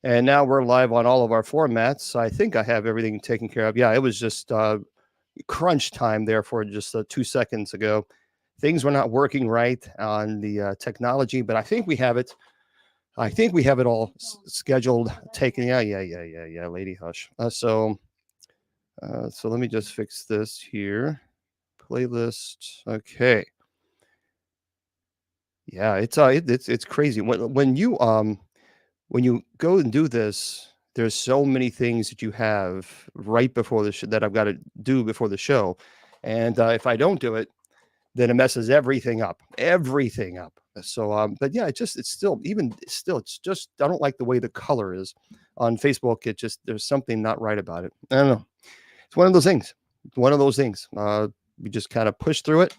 And now we're live on all of our formats. I think I have everything taken care of. Yeah, it was just crunch time there for just 2 seconds ago. Things were not working right on the technology, but I think we have it. I think we have it all scheduled, taken. Yeah, lady hush. So let me just fix this here. Playlist. Okay. Yeah, it's crazy when you go and do this. There's so many things that you have right before the that I've got to do before the show, and if I don't do it, then it messes everything up. Everything up. So, but yeah, it's still it's just I don't like the way the color is on Facebook. It just there's something not right about it. I don't know. It's one of those things. One of those things. You just kind of push through it.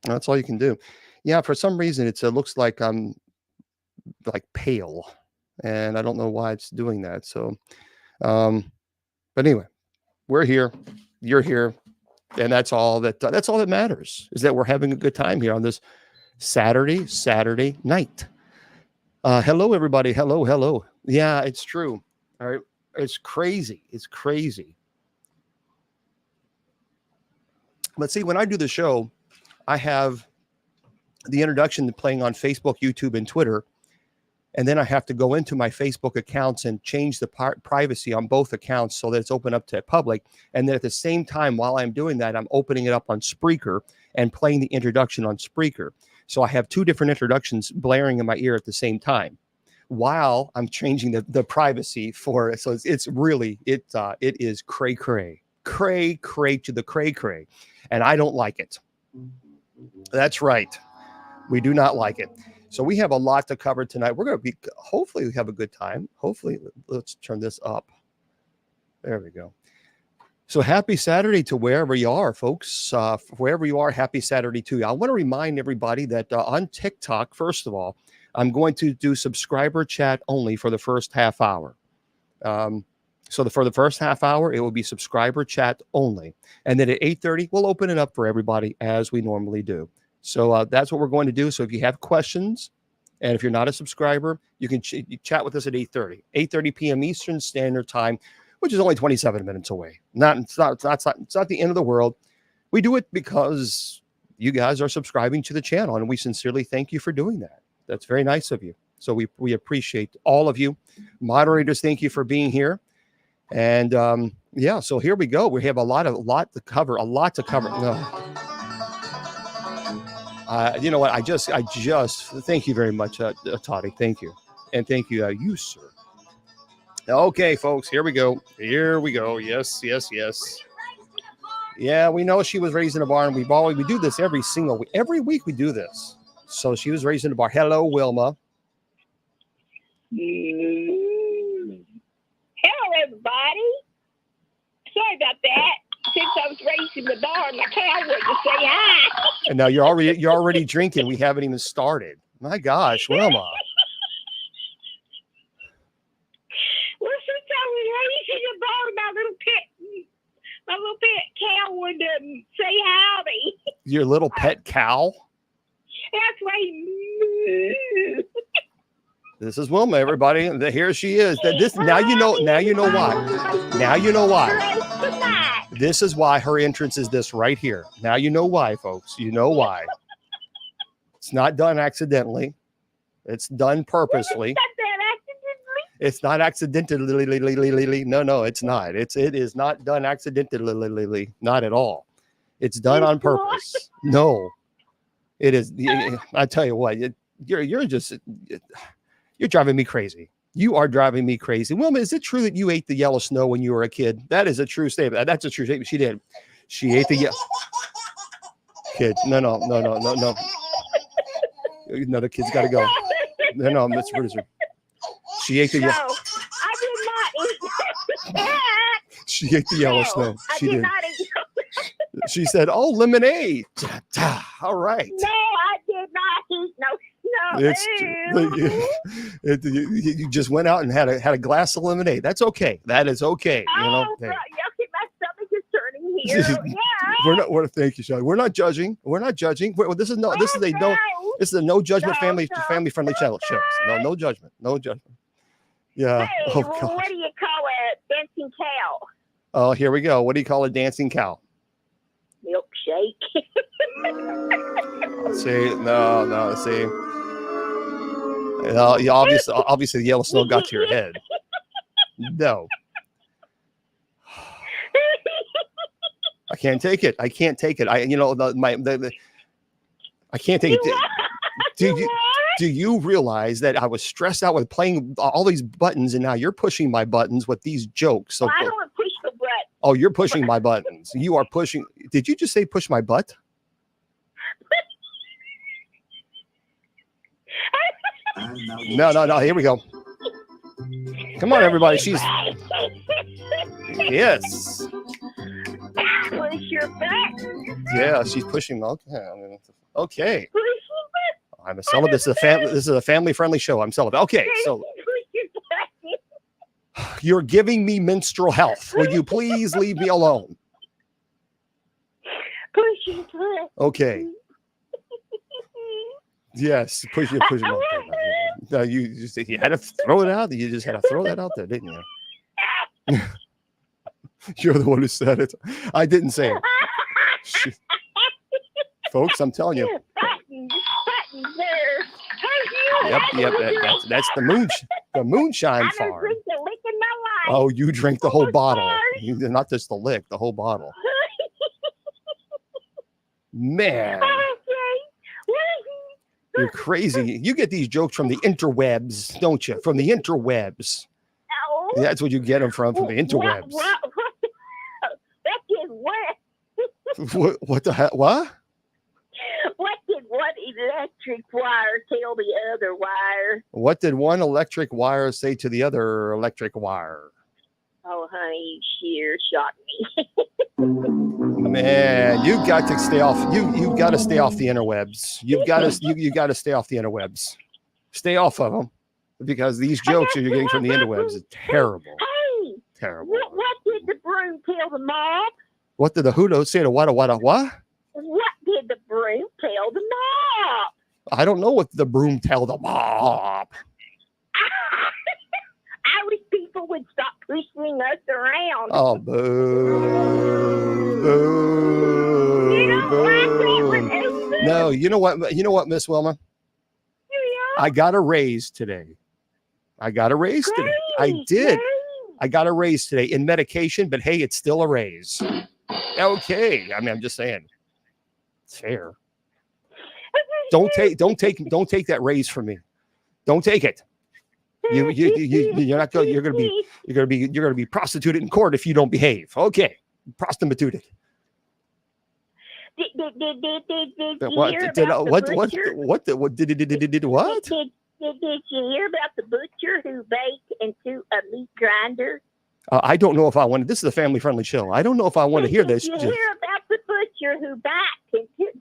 That's all you can do. Yeah, for some reason it looks like I'm like pale, and I don't know why it's doing that. So, but anyway, we're here. You're here. And that's all that matters, is that we're having a good time here on this Saturday night. Hello, everybody. Hello. Yeah, it's true. All right. It's crazy. Let's see. When I do the show, I have the introduction playing on Facebook, YouTube, and Twitter. And then I have to go into my Facebook accounts and change the privacy on both accounts so that it's open up to public. And then at the same time, while I'm doing that, I'm opening it up on Spreaker and playing the introduction on Spreaker. So I have two different introductions blaring in my ear at the same time while I'm changing the privacy for it. So it's really, it is cray to the cray. And I don't like it. That's right. We do not like it. So we have a lot to cover tonight. We're going to hopefully we have a good time. Hopefully, let's turn this up. There we go. So happy Saturday to wherever you are, folks. Wherever you are, happy Saturday to you. I want to remind everybody that on TikTok, first of all, I'm going to do subscriber chat only for the first half hour. So for the first half hour, it will be subscriber chat only. And then at 8:30, we'll open it up for everybody as we normally do. So that's what we're going to do. So if you have questions, and if you're not a subscriber, you can chat with us at 8:30 p.m. Eastern Standard Time, which is only 27 minutes away. It's not the end of the world. We do it because you guys are subscribing to the channel, and we sincerely thank you for doing that. That's very nice of you. So we appreciate all of you. Moderators, thank you for being here. And yeah, so here we go. We have a lot to cover. No. You know what? I just thank you very much, Toddy. Thank you. And thank you, you, sir. Okay, folks, here we go. Yes. Yeah, we know she was raised in a barn. We do this every week we do this. So she was raised in a barn. Hello, Wilma. Hello, everybody. Sorry about that. Since I was raised in the barn, my cow wouldn't say hi. And now you're already drinking. We haven't even started. My gosh, Wilma. Well, since I was raised in the barn, my little pet cow would say howdy. Your little pet cow? That's right. This is Wilma, everybody. Here she is. Now you know why. Now you know why. This is why her entrance is this right here. Now you know why, folks. You know why. It's not done accidentally. It's done purposely. It's not accidentally. No, it's not. It is not done accidentally. Not at all. It's done on purpose. No, it is. I tell you what, you're driving me crazy. You are driving me crazy. Wilma, is it true that you ate the yellow snow when you were a kid? That is a true statement. That's a true statement. She did. She ate the yellow kid. No. Another kid's got to go. No, Miss Producer. She ate the yellow. No, I did not eat. She ate the yellow snow. She did. Not eat. She said, "Oh, lemonade." All right. No, I did not eat no. You just went out and had a glass of lemonade. That's okay. That is okay. Oh, you know. hey. Okay, my stomach is turning here. Yeah. Thank you, Shelly. We're not judging. This is a no judgment family friendly channel show. No judgment. Yeah. Hey, Oh, well, God. what do you call a dancing cow? Oh, here we go. What do you call a dancing cow? Milkshake. See, no, see. No, obviously, the yellow snow got to your head. No, I can't take it. I can't take it. I can't take it. Do you realize that I was stressed out with playing all these buttons, and now you're pushing my buttons with these jokes? So, Well, I don't push the button. oh, you're pushing my buttons. You are pushing. Did you just say push my butt? No. Here we go. Come on, everybody. She's yes. Push your butt. Yeah, she's pushing. Okay. Push your butt. I'm a celibate. This is a family-friendly show. I'm celibate. Okay, so Push your butt. you're giving me menstrual health. Will you please leave me alone? Push your butt. Okay. Yes, push it. No, you had to throw it out. You just had to throw that out there, didn't you? You're the one who said it. I didn't say it. Shoot. Folks, I'm telling you. Buttons there. Yep. That's the moonshine I farm. drink the lick in my life. Oh, you drink the whole Oh, bottle. sorry. Not just the lick, the whole bottle. Man, you're crazy. You get these jokes from the interwebs, don't you? From the interwebs. No. That's what you get them from the interwebs. That did what? What the hell? What? What did one electric wire tell the other wire? What did one electric wire say to the other electric wire? Oh, honey, you sheer shot me. Man, you got to stay off. You got to stay off the interwebs. You got to stay off the interwebs. Stay off of them because these jokes that you're getting from the interwebs is terrible. Hey, Terrible. what did the broom tell the mob? What did the Hudo say to what? What did the broom tell the mob? I don't know what the broom tell the mob. I wish people would stop pushing us around. Oh, boo. Boo. You don't Boo. like it. No, you know what, Miss Wilma? I got a raise today. I got a raise today. I did. I got a raise today in medication, but hey, it's still a raise. Okay. I mean, I'm just saying. It's fair. Don't take that raise from me. Don't take it. You're not going. You're going to be prostituted in court if you don't behave. Okay, prostituted. Did you What hear did about what the what butcher? what did what? Did you hear about the butcher who baked into a meat grinder? I don't know if I want. This is a family-friendly show. I don't know if I want to hear this. Did you hear about the butcher who baked into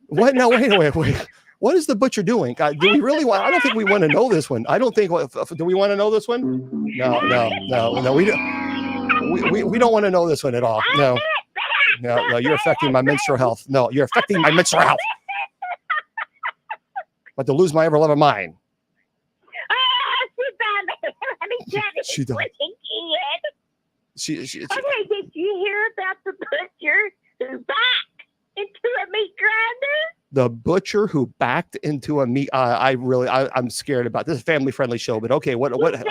What? No, wait. What is the butcher doing? Do we really want? I don't think we want to know this one. I don't think. Do we want to know this one? No. We don't. We don't want to know this one at all. No. You're affecting my menstrual health. No, you're affecting my menstrual health. But to lose my ever-loving mind. She done. She. Okay, did you hear about the butcher who backed into a meat grinder? The butcher who backed into a meat. I'm scared about this. Is a family-friendly show, but okay. What? Behind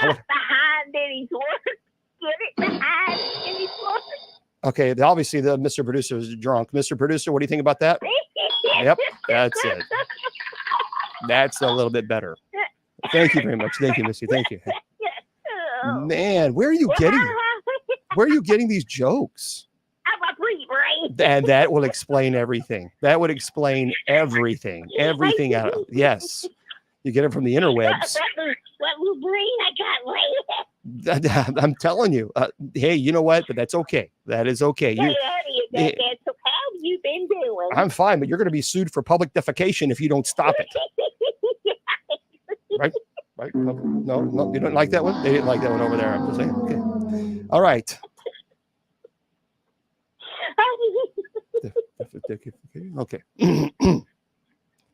Denny's work. Get it behind Denny's work. Okay, obviously the Mr. Producer is drunk. Mr. Producer, what do you think about that? Yep, that's it. That's a little bit better. Thank you very much. Thank you, Missy. Thank you. Man, where are you getting these jokes? I'm a free brain. And that will explain everything. That would explain everything. Everything out of yes. You get it from the interwebs. What little brain I got later. I'm telling you. Hey, you know what? But that's okay. That is okay. So how have you been doing? I'm fine, but you're going to be sued for public defecation if you don't stop it. Right? No, you don't like that one? They didn't like that one over there. I'm just saying. Okay. All right. Okay.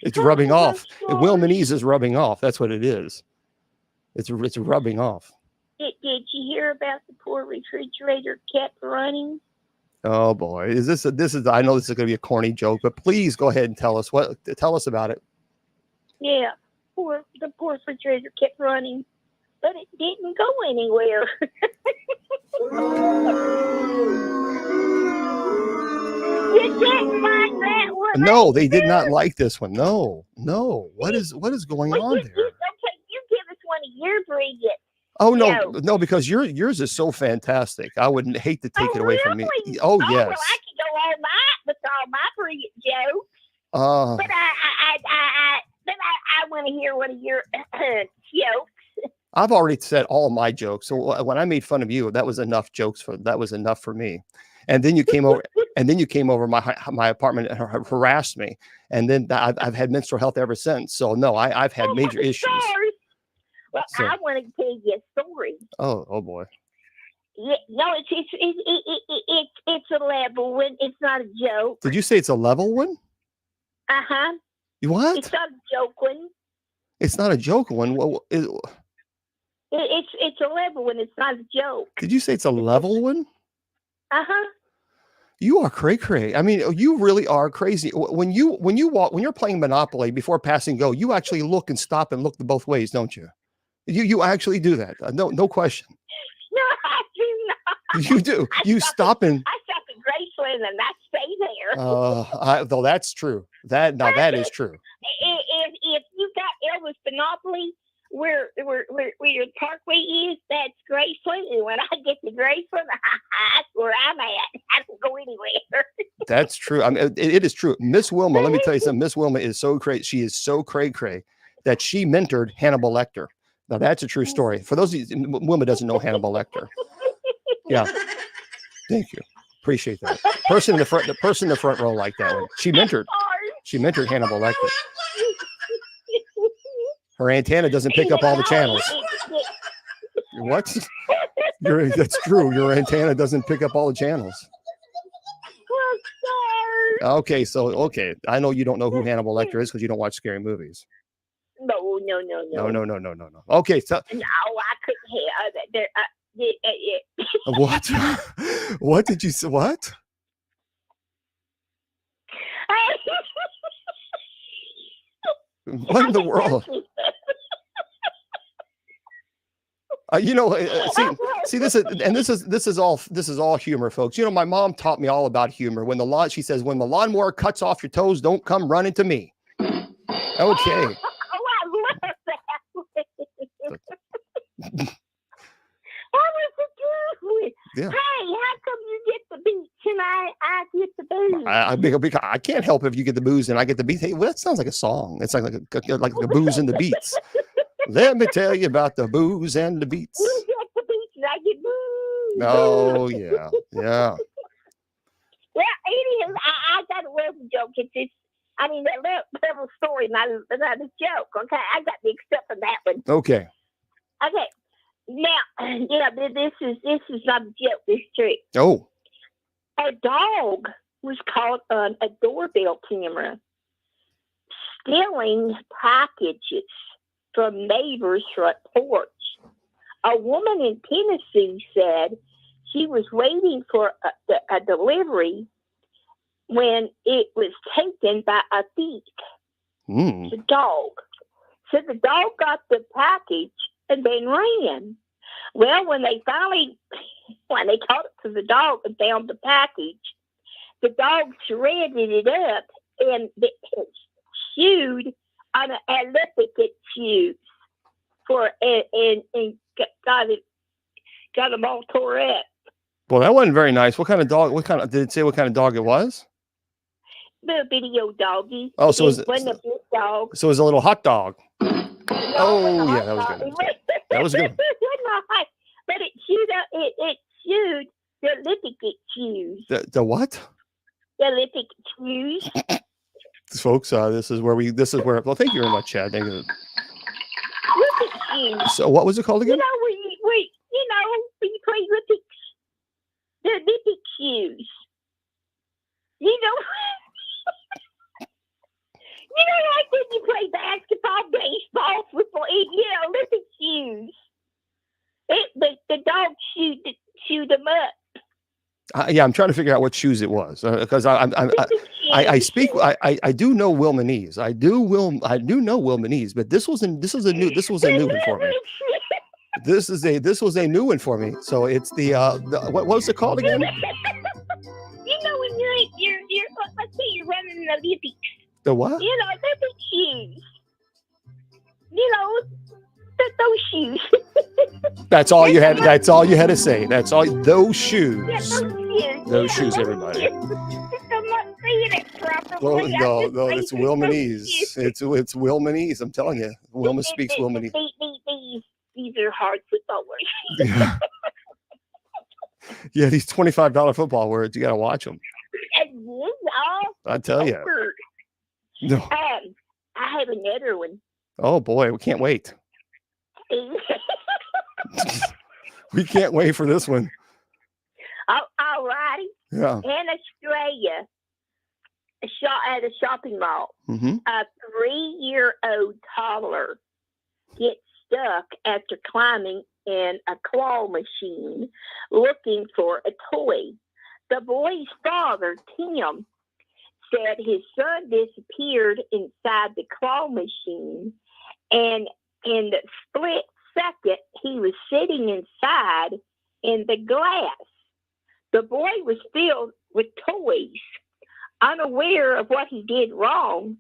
It's rubbing off. Wilmanese is rubbing off. That's what it is. It's rubbing off. Did you hear about the poor refrigerator kept running? Oh boy, is this I know this is going to be a corny joke, but please go ahead and tell us about it. Yeah, the poor refrigerator kept running, but it didn't go anywhere. You didn't like that one? No, they did not like this one. No. What is going on there? Okay, you give us one of your brilliant. Oh no, jokes. no, because yours is so fantastic. I wouldn't hate to take it away from me. Really? Oh Well, yes. I could go all night with all my brilliant jokes, Uh, but I want to hear one of your jokes. I've already said all my jokes. So when I made fun of you, that was enough for me. And then you came over, my apartment and harassed me. And then I've had menstrual health ever since. So no, I've had major issues. Sorry. Well, So- I want to tell you a story. Oh boy. Yeah, no, it's a level one. It's not a joke. Did you say it's a level one? Uh-huh. What? It's not a joke one. It's not a joke one. It's a level one. It's not a joke. Did you say it's a level one? Uh-huh. You are cray. I mean, you really are crazy. When you're playing Monopoly before passing go, you actually look and stop and look both ways, don't you? You actually do that. No question. No, I do not. You do. You stop and. I stop at Graceland and I stay there. Though that's true. That is true. If you got Elvis Monopoly, where your parkway is, that's Graceland. And when I get to Graceland, that's where I'm at. I don't go anywhere. That's true. I mean, it is true. Miss Wilma, let me tell you something. Miss Wilma is so crazy. She is so cray that she mentored Hannibal Lecter. Now that's a true story. For those of you, Wilma doesn't know Hannibal Lecter. Yeah. Thank you. Appreciate that. The person in the front row like that one. She mentored Hannibal Lecter. Her antenna doesn't pick up all the channels. What? That's true. Your antenna doesn't pick up all the channels. Okay, I know you don't know who Hannibal Lecter is because you don't watch scary movies. No. No. Okay, so No, I couldn't hear that. what? What did you say? What? What in the world? See, this is all humor, folks. You know, my mom taught me all about humor. She says, when the lawnmower cuts off your toes, don't come running to me. Okay. Yeah. Hey, how come you get the beats and I get the booze? I can't help if you get the booze and I get the beats. Hey, well, that sounds like a song. It's like the booze and the beats. Let me tell you about the booze and the beats. You get the beats and I get booze. Oh yeah. Well, anywho, I got a level joke. That level story, not a joke. Okay, I got mixed up in that one. Okay. Okay. Now, this is not a joke. This is true. Oh. A dog was caught on a doorbell camera stealing packages from neighbors' front porch. A woman in Tennessee said she was waiting for a delivery when it was taken by a thief. The dog. So the dog got the package and then ran. Well, when they caught it to the dog and found the package, the dog shredded it up and chewed on a lubricant shoes and got them all tore up. Well, that wasn't very nice. Did it say what kind of dog it was? Little bitty old doggy. Oh, so it wasn't a big dog. So it was a little hot dog. No, yeah, that was good. That was good. But it chewed the lubricant shoes. The what? The lubricant shoes. Folks, this is where well, thank you very much, Chad. Thank you. Lubricant shoes. So what was it called again? Where you play lubricant, the lubricant shoes. Like when you play basketball, baseball, football, Olympic shoes. But the dog chewed them up. Yeah, I'm trying to figure out what shoes it was because I speak. I do know Wilmanese. I do know Wilmanese, but this was a new one for me. This was a new one for me. So it's the what was it called again? You know when you're let's say you're running the Olympics. The what? You know, they're big shoes. You know, those shoes. That's all you had. That's all you had to say. That's all. Those shoes. Yeah, Those shoes, everybody. I'm not saying it properly. No, it's Wilmanese. It's Wilmanese. I'm telling you, Wilma speaks Wilmanese. These are hard football words. Yeah. Yeah, these $25 football words, you got to watch them. I tell you. No. I have another one. Oh boy, we can't wait. We can't wait for this one. All righty. Yeah. In Australia, at a shopping mall, Mm-hmm. a 3-year-old toddler gets stuck after climbing in a claw machine looking for a toy. The boy's father, Tim, said his son disappeared inside the claw machine, and in the split second, he was sitting inside in the glass. The boy was filled with toys, unaware of what he did wrong.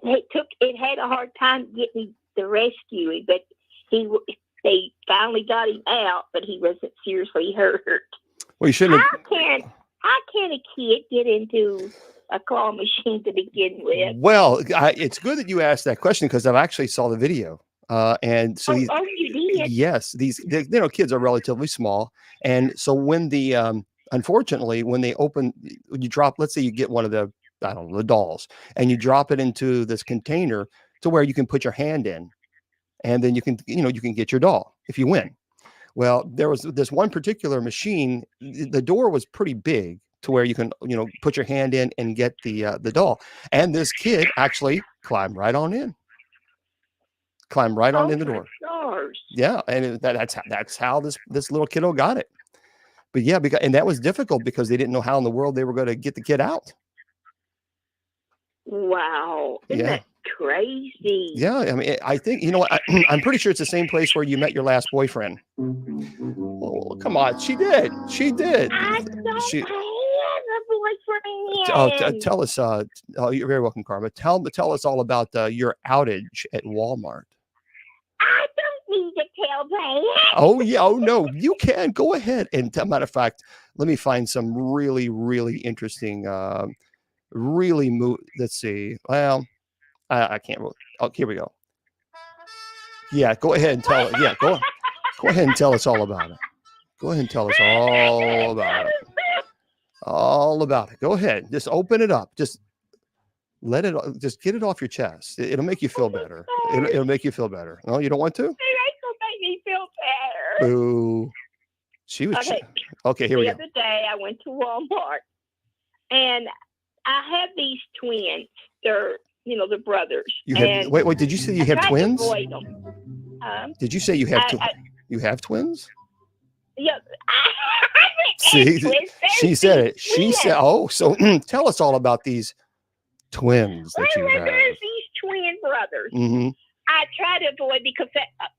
It had a hard time getting the rescue, but they finally got him out, but he wasn't seriously hurt. Well, you shouldn't have. How can a kid get into a claw machine to begin with? Well, it's good that you asked that question because I've actually saw the video. And so you did? Yes, kids are relatively small. And so when unfortunately, when you drop, let's say you get one of the dolls and you drop it into this container to where you can put your hand in and then you can get your doll if you win. Well, there was this one particular machine, the door was pretty big to where you can, put your hand in and get the doll. And this kid actually climbed right on in. In the door. Stars. Yeah, and that's how this little kiddo got it. But yeah, and that was difficult because they didn't know how in the world they were going to get the kid out. Wow, isn't that crazy? Yeah, I mean, I think I'm pretty sure it's the same place where you met your last boyfriend. Oh, come on, she did. I don't have a boyfriend. Oh, tell us. You're very welcome, Karma. Tell us all about your outage at Walmart. I don't need to tell that. Oh yeah. Oh no, you can go ahead. And matter of fact, let me find some really, really interesting. Let's see. Well, I can't. Oh, here we go. Yeah, go ahead and tell it. Yeah, go ahead and tell us all about it. Go ahead and tell us all about it. All about it. Go ahead. Just open it up. Just just get it off your chest. It'll make you feel better. It'll make you feel better. No, you don't want to? It'll make me feel better. Boo. She was okay. Here we go. The other day, I went to Walmart, and I have these twins. They're the brothers. Wait. Did you say you have twins? Did you say you have you have twins? Yeah. See, she said it. She said, "Oh, so tell us all about these twins that you have." There's these twin brothers. Mm-hmm. I try to avoid because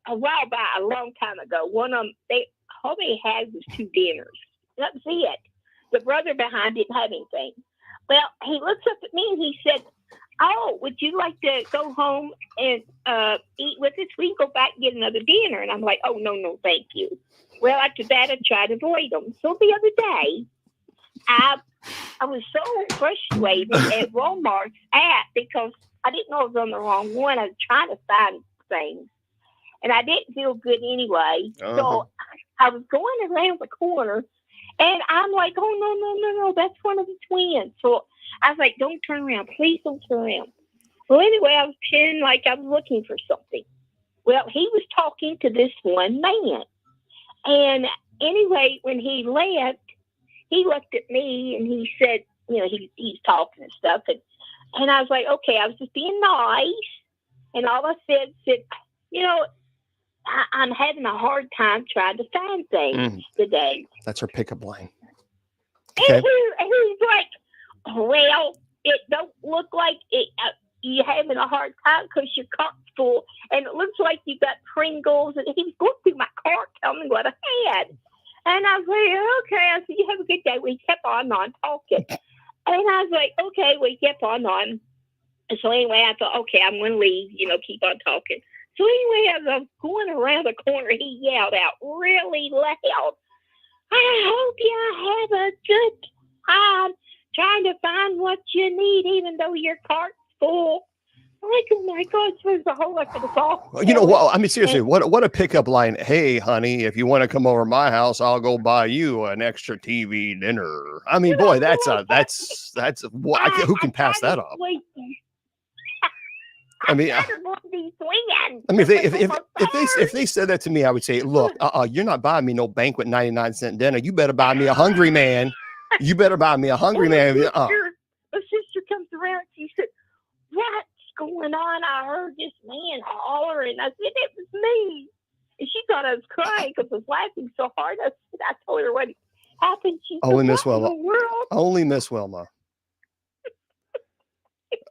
a long time ago, one of them, all they had was 2 dinners. That was it. The brother behind didn't have anything. Well, he looks up at me and he said, "Oh, would you like to go home and eat with us? We can go back and get another dinner." And I'm like, "Oh, no, thank you." Well, after that, I tried to avoid them. So the other day, I was so frustrated at Walmart's app because I didn't know I was on the wrong one. I was trying to find things, and I didn't feel good anyway. Uh-huh. So I was going around the corner, and I'm like, "Oh, no, that's one of the twins." So I was like, "Don't turn around. Please don't turn around." Well, anyway, I was pretending like I was looking for something. Well, he was talking to this one man. And anyway, when he left, he looked at me and he said, he's talking and stuff. And I was like, okay, I was just being nice. And all I said, I'm having a hard time trying to find things today. That's her pickup line. Okay. And he's like, well, it don't look like it. You're having a hard time because your cart's full, and it looks like you got Pringles. And he was going through my cart, telling me what I had. And I was like, okay. I said, you have a good day. We kept on talking. And I was like, okay, we kept on. And so anyway, I thought, okay, I'm going to leave, keep on talking. So anyway, as I was going around the corner, he yelled out really loud, I hope you have a good time trying to find what you need, even though your cart's full. I'm like, oh my God, there's a whole lot of the song. Well, I mean, seriously, what a pickup line. Hey, honey, if you want to come over to my house, I'll go buy you an extra TV dinner. I mean, boy, that's who can pass that up? I mean, if they said that to me, I would say, look, you're not buying me no banquet 99-cent dinner. You better buy me a hungry man. You better buy me a hungry man. My sister comes around. She said, what's going on? I heard this man hollering. I said, it was me. And she thought I was crying because I was laughing so hard. I told her what happened. She said, only Miss Wilma. Only Miss Wilma.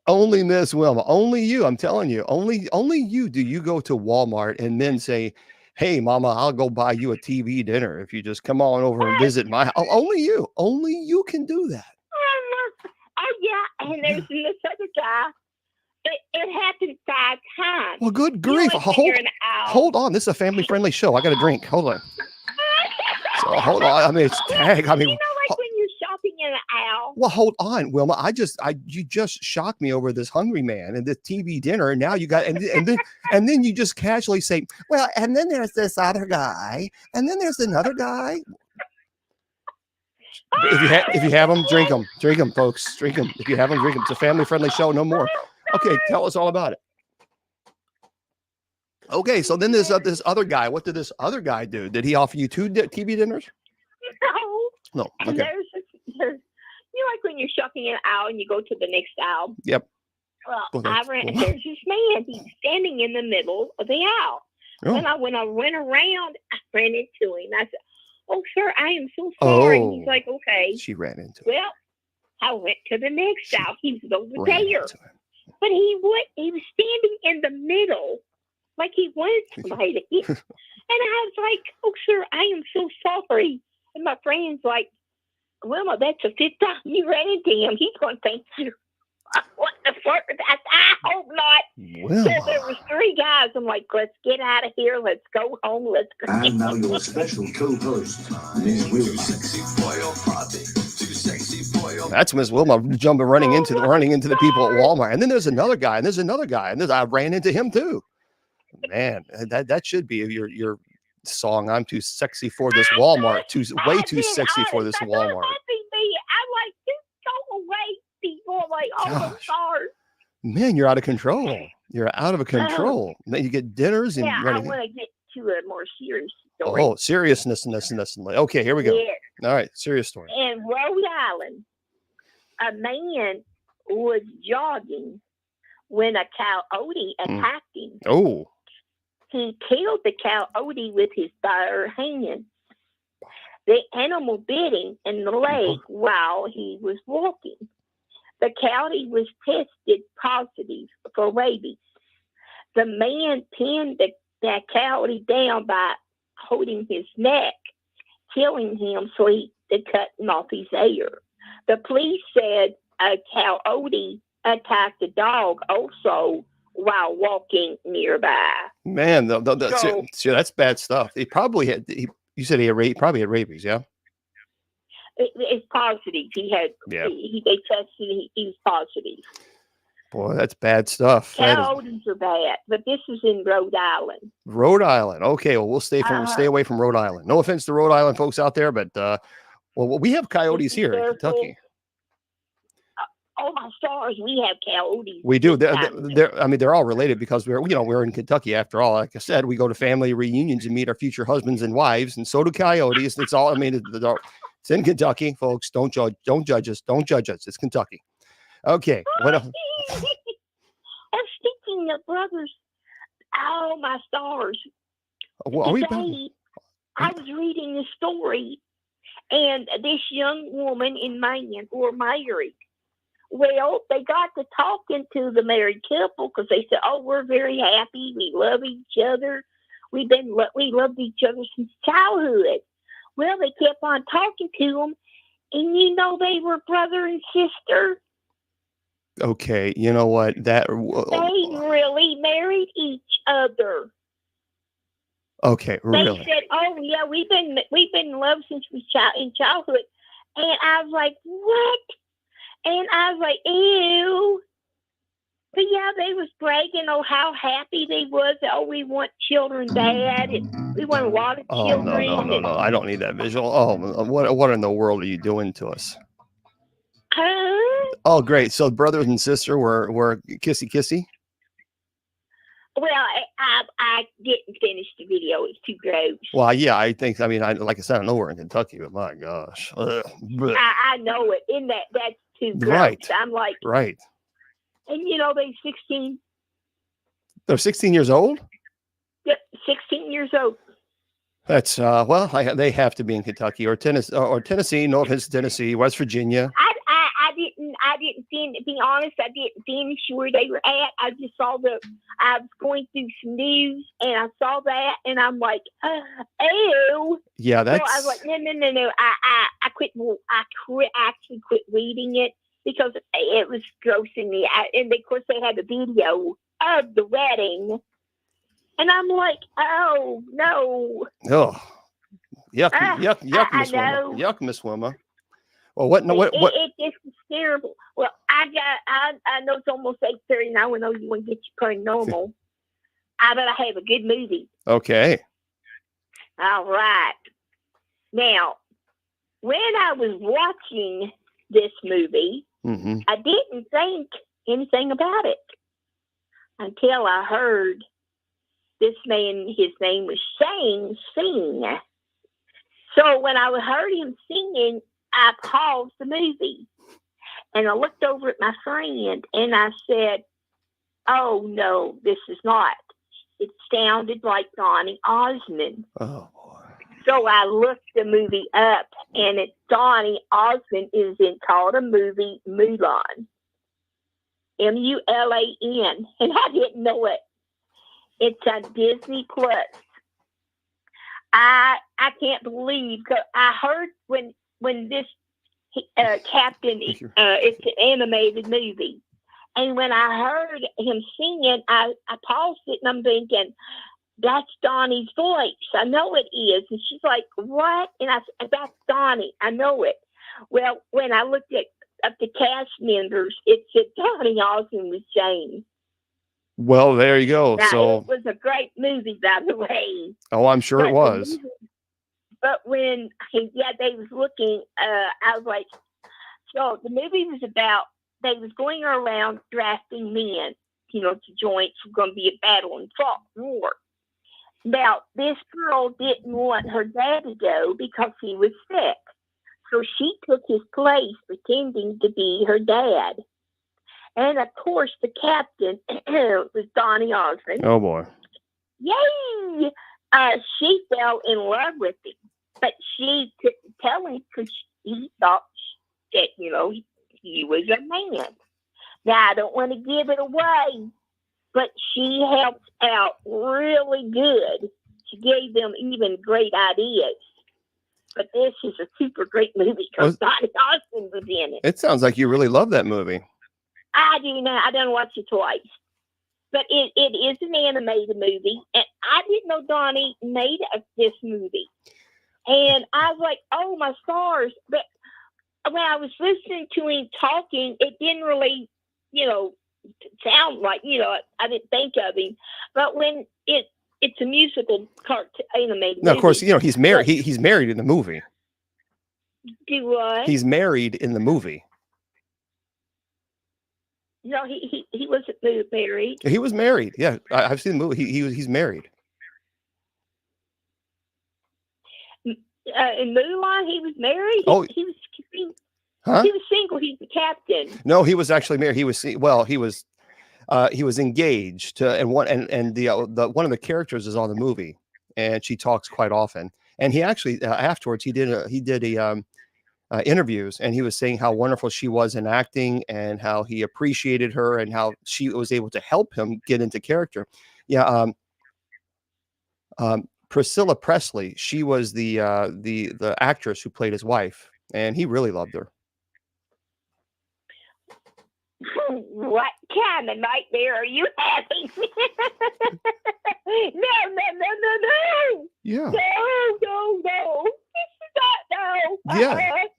Only Miss Wilma. Only you. I'm telling you. Only you. Do you go to Walmart and then say, hey, Mama, I'll go buy you a TV dinner if you just come on over and visit my house? Only you. Only you can do that. Oh, yeah. And there's this other guy. It happened 5 times. Well, good grief. Hold on. This is a family-friendly show. I got a drink. Hold on. So, hold on. I mean, it's tag. I mean, like when you're shopping in an aisle. Well, hold on, Wilma. You just shocked me over this hungry man and this TV dinner. And now you got, and then you just casually say, well, and then there's this other guy, and then there's another guy. If you have them, drink them, folks, drink them. If you have them, drink them. It's a family-friendly show. No more. Okay, tell us all about it. Okay, so then there's this other guy. What did this other guy do? Did he offer you 2 TV dinners? No. Okay. And there's like when you're shopping in an aisle and you go to the next aisle. Yep. Well, there's this man. He's standing in the middle of the aisle. Oh. When I went around, I ran into him. I said, oh, sir, I am so sorry. Oh, he's like, okay. She ran into him. Well, I went to the next aisle. He was over there. But he was standing in the middle like he wanted somebody to hit. And I was like, oh, sir, I am so sorry. And my friend's like, Wilma, that's the 5th time you ran into him. He's going to think you. What the fuck? I hope not. Wilma. So there was 3 guys. I'm like, let's get out of here. Let's go home. Let's go. I'm now your special co-host, Miss Wilma. That's Miss Wilma running into the people at Walmart. And then there's another guy, and I ran into him too. Man, that should be your song. I'm too sexy for this Walmart. Way too sexy for this Walmart. I'm like, just go away, people. Like, oh, the stars. Man, you're out of control. You're out of control. Then you get dinners and I want to get to a more serious story. Oh, seriousness. Okay, here we go. Yes. All right, serious story. In Rhode Island, a man was jogging when a coyote attacked him. Oh. He killed the coyote with his bare hand. The animal bit him in the leg while he was walking. The coyote was tested positive for rabies. The man pinned the coyote down by holding his neck, killing him so he could cut him off his ear. The police said a coyote attacked a dog also while walking nearby. Man, that's bad stuff. He probably had. You said he probably had rabies, yeah. It's positive. He had. Yeah. They tested. He was positive. Boy, that's bad stuff. Coyotes are bad, but this is in Rhode Island. Rhode Island. Okay, well, we'll stay away from Rhode Island. No offense to Rhode Island folks out there, but well, we have coyotes here in Kentucky. Oh my stars, we have coyotes. We do. They're all related because we're in Kentucky after all. Like I said, we go to family reunions and meet our future husbands and wives, and so do coyotes. It's all. It's in Kentucky, folks. Don't judge us. Don't judge us. It's Kentucky. Okay. What else? I'm speaking of brothers. Oh my stars. Are we back? Today, I was reading a story, and this young woman and man were married. Well, they got to talking to the married couple because they said, "Oh, we're very happy. We love each other. We loved each other since childhood." Well, they kept on talking to them, and they were brother and sister. Okay, you know what? They really married each other. Okay, really? They said, "Oh yeah, we've been in love since in childhood," and I was like, "What?" And I was like, "Ew." But yeah, they was bragging, how happy they was. Oh, we want children bad, and we want a lot of Oh, children. no! I don't need that visual. Oh, what in the world are you doing to us? Huh? Oh, great. So brothers and sister were kissy. Well, I didn't finish the video. It's too gross. Well, yeah, I think. I mean, like I said, I know we're in Kentucky, but my gosh, I know it. In that's too gross. Right. I'm like, right. And they're 16. They're 16 years old. Yep, 16 years old. That's they have to be in Kentucky or Tennessee, Northwest Tennessee, West Virginia. I didn't finish. To be honest, I didn't finish where they were at. I just saw I was going through some news and I saw that and I'm like, ew. Yeah, that's. So I was like, no. I quit. Actually quit reading it because it was grossing me out. And of course, they had a video of the wedding, and I'm like, oh no. Oh, yuck, Miss Wilma. Yuck, Miss Wilma. Well, what? No, what? It is terrible. Well, I know it's almost 8:30 now. I know you want to get your paranormal. I bet I have a good movie. Okay. All right. Now, when I was watching this movie, I didn't think anything about it until I heard this man. His name was Shane sing. So when I heard him singing, I paused the movie and I looked over at my friend and I said, "Oh no, this is not." It sounded like Donny Osmond. Oh boy. So I looked the movie up and Donny Osmond is called a movie Mulan. Mulan. And I didn't know it. It's on Disney Plus. I can't believe, because I heard when this Captain, it's an animated movie. And when I heard him singing, I paused it and I'm thinking, that's Donnie's voice. I know it is. And she's like, what? And I said, that's Donnie. I know it. Well, when I looked at the cast members, it said Donny Osmond was Shane. Well, there you go. Now, so it was a great movie, by the way. Oh, I'm sure it was. But when they was looking, I was like, so the movie was about, they was going around drafting men, to join. It's going to be a battle and fought war. Now, this girl didn't want her dad to go because he was sick. So she took his place pretending to be her dad. And of course, the captain was Donny Osmond. Oh boy. Yay! She fell in love with him. But she couldn't tell him because he thought that, he was a man. Now, I don't want to give it away, but she helped out really good. She gave them even great ideas. But this is a super great movie because Donny Osmond was in it. It sounds like you really love that movie. I do now. I done watched it twice. But it is an animated movie. And I didn't know Donnie made this movie. And I was like, oh, my stars. But when I was listening to him talking, it didn't really, sound like, I didn't think of him. But when it's a musical animated movie. No, of course, he's married. He's married in the movie. Do what? He's married in the movie. No, he wasn't married. He was married. Yeah, I've seen the movie. He's married. In Mulan, he was married. He was. Huh? He was single. He's the captain. No, he was actually married. He was engaged to, and one of the characters is on the movie, and she talks quite often. And he actually afterwards he did interviews, and he was saying how wonderful she was in acting and how he appreciated her and how she was able to help him get into character. Yeah. Priscilla Presley, she was the actress who played his wife, and he really loved her. What kind of nightmare are you having? No. Yeah. No. This is not, no. Yeah. That's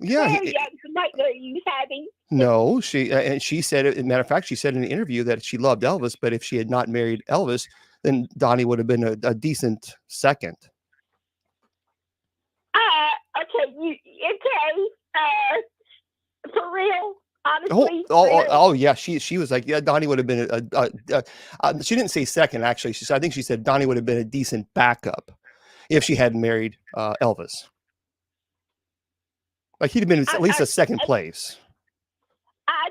the nightmare you having. No, and she said, as a matter of fact, she said in an interview that she loved Elvis, but if she had not married Elvis, then Donnie would have been a decent second. Okay. For real? Honestly, really? Oh, yeah. She was like, yeah, Donnie would have been she didn't say second, actually. I think she said Donnie would have been a decent backup if she hadn't married Elvis. Like he'd have been at least a second place. I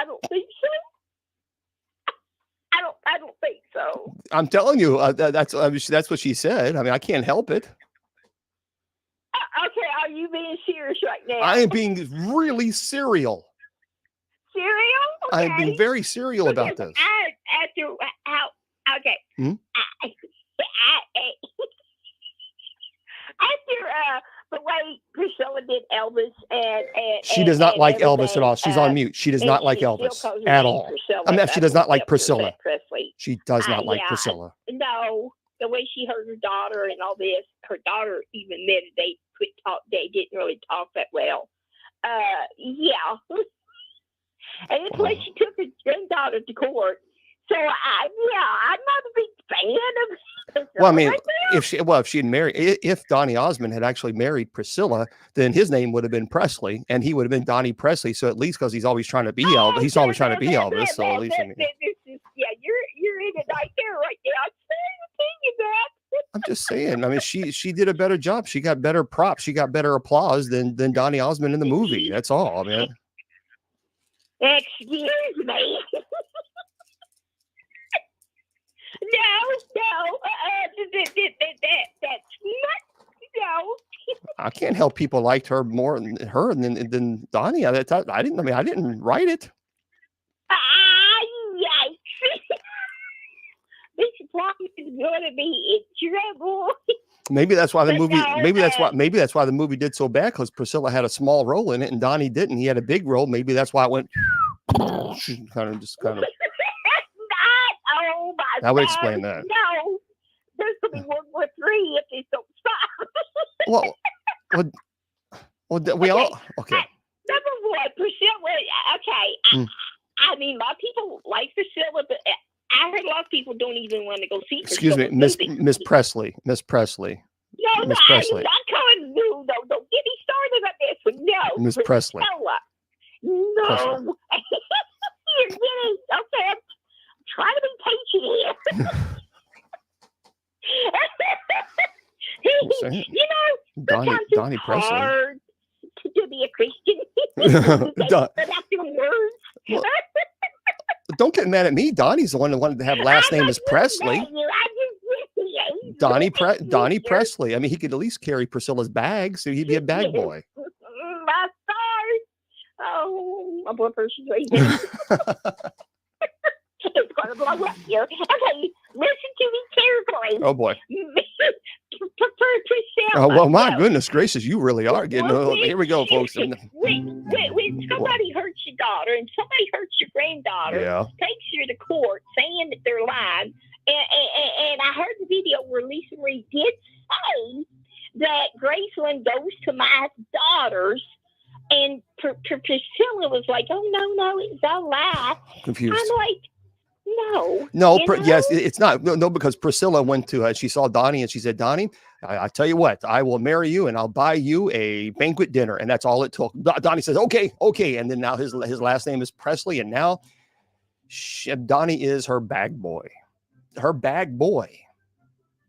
don't think so. I don't think so. I'm telling you, that's what she said. I mean, I can't help it. Okay, are you being serious right now? I am being really serial. Serial? Okay. I'm being very serial about this. Okay. Hmm? After the way Priscilla did Elvis and she does not like Elvis everything, at all. She's on mute. She does not like Elvis at all. I mean, she does not like Priscilla. Presley. She does not like Priscilla. No, the way she heard her daughter and all this, her daughter even admitted they didn't really talk that well. Yeah. And it's like she took her granddaughter to court. So I'm not a big fan of. Well, I mean, if she had married, if Donny Osmond had actually married Priscilla, then his name would have been Presley, and he would have been Donnie Presley. So at least because he's always trying to be Elvis, he's always trying to be Elvis. So at least, you're in it right there, right now. I'm just saying. I mean, she did a better job. She got better props. She got better applause than Donny Osmond in the movie. That's all, man. Excuse me. That's not. No. I can't help people liked her more than her than Donnie. I didn't write it. Yikes. This plot is going to be in trouble. Maybe that's why the movie. No, Maybe that's why the movie did so bad, because Priscilla had a small role in it and Donnie didn't. He had a big role. Maybe that's why it went kind of. Oh my God. I would explain that. No, there's going to be World War III if they don't stop. We all okay. Number one, Priscilla. Okay, I mean, a lot of people like Priscilla, but I heard a lot of people don't even want to go see. Excuse me, Miss Presley. Miss Presley. No, Miss Presley. I'm not calling you. No, don't get me started on this one. No, Miss Presley. No. Presley. You're getting okay. I'm trying to be patient here. You know, Donnie it's Presley. hard to be a Christian. But after words. Well, don't get mad at me. Donnie's the one that wanted to have last name as Presley. Donnie Presley. I mean, he could at least carry Priscilla's bag, so he'd be a bag boy. My stars. Oh, my blood pressure's raising. It's going to blow up here. Okay, listen to me carefully. Oh boy. Priscilla. Oh well, my goodness gracious, you really are getting. Here we go, folks. When somebody hurts your daughter and somebody hurts your granddaughter, takes you to court saying that they're lying, and I heard the video where Lisa Marie did say that Graceland goes to my daughters, and Priscilla was like, "Oh no, it's a lie." Confused. I'm like, no. Yes, it's not. No, because Priscilla went to she saw Donnie and she said, Donnie, I tell you what, I will marry you and I'll buy you a banquet dinner. And that's all it took. Donnie says, okay. And then now his last name is Presley. And now Donnie is her bag boy.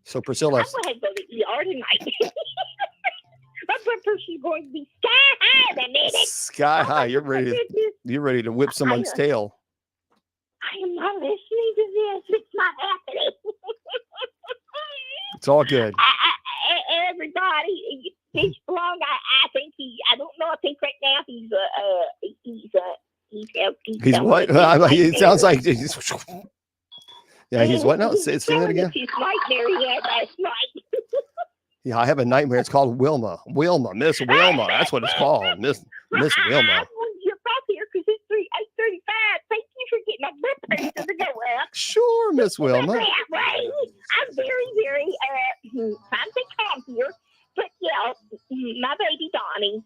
So Priscilla. I'm going to go to the ER tonight. My blood pressure's going to be sky high in a minute. Sky high. You're ready to whip someone's tail. I am not listening to this. It's not happening. It's all good. Everybody, Fish Long. I think I don't know. I think right now he's He's what? It sounds like he's, yeah, he's what now? Say that again. His nightmare he had last night. Yeah, I have a nightmare. It's called Wilma. Miss Wilma. That's what it's called. Miss Wilma. I want to jump off here because it's 8:35. Thank you for getting my blood pressure to go up. Sure, Miss Wilma. That way, I'm very, very trying to be calm here. But yeah, my baby Donnie,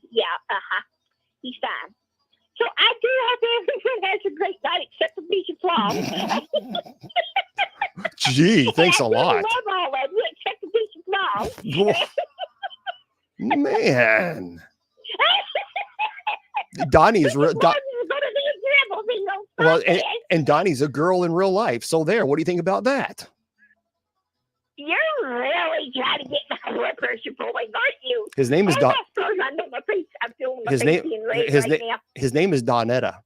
he's fine. So I do hope everyone has a great night except for Bishop Long. Gee, thanks a lot. I love all of you except for Bishop Long. Man. Donnie's well, and Donnie's a girl in real life. So there, what do you think about that? You're really trying to get my blood pressure going, aren't you? His name is Don. His name is Donetta.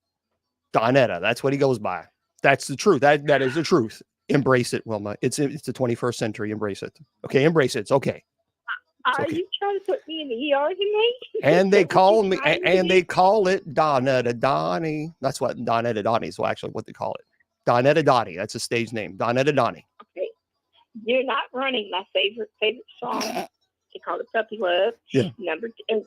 Donetta. That's what he goes by. That's the truth. That is the truth. Embrace it, Wilma. It's the 21st century. Embrace it. Okay, embrace it. It's okay. Are you trying to put me in the ER tonight? And they call me, and they call it Donetta Donnie. That's what Donetta Donnie is actually what they call it. Donetta Donnie. That's a stage name. Donetta Donnie. Okay. You're not running my favorite song. They call it Puppy Love. Yeah. And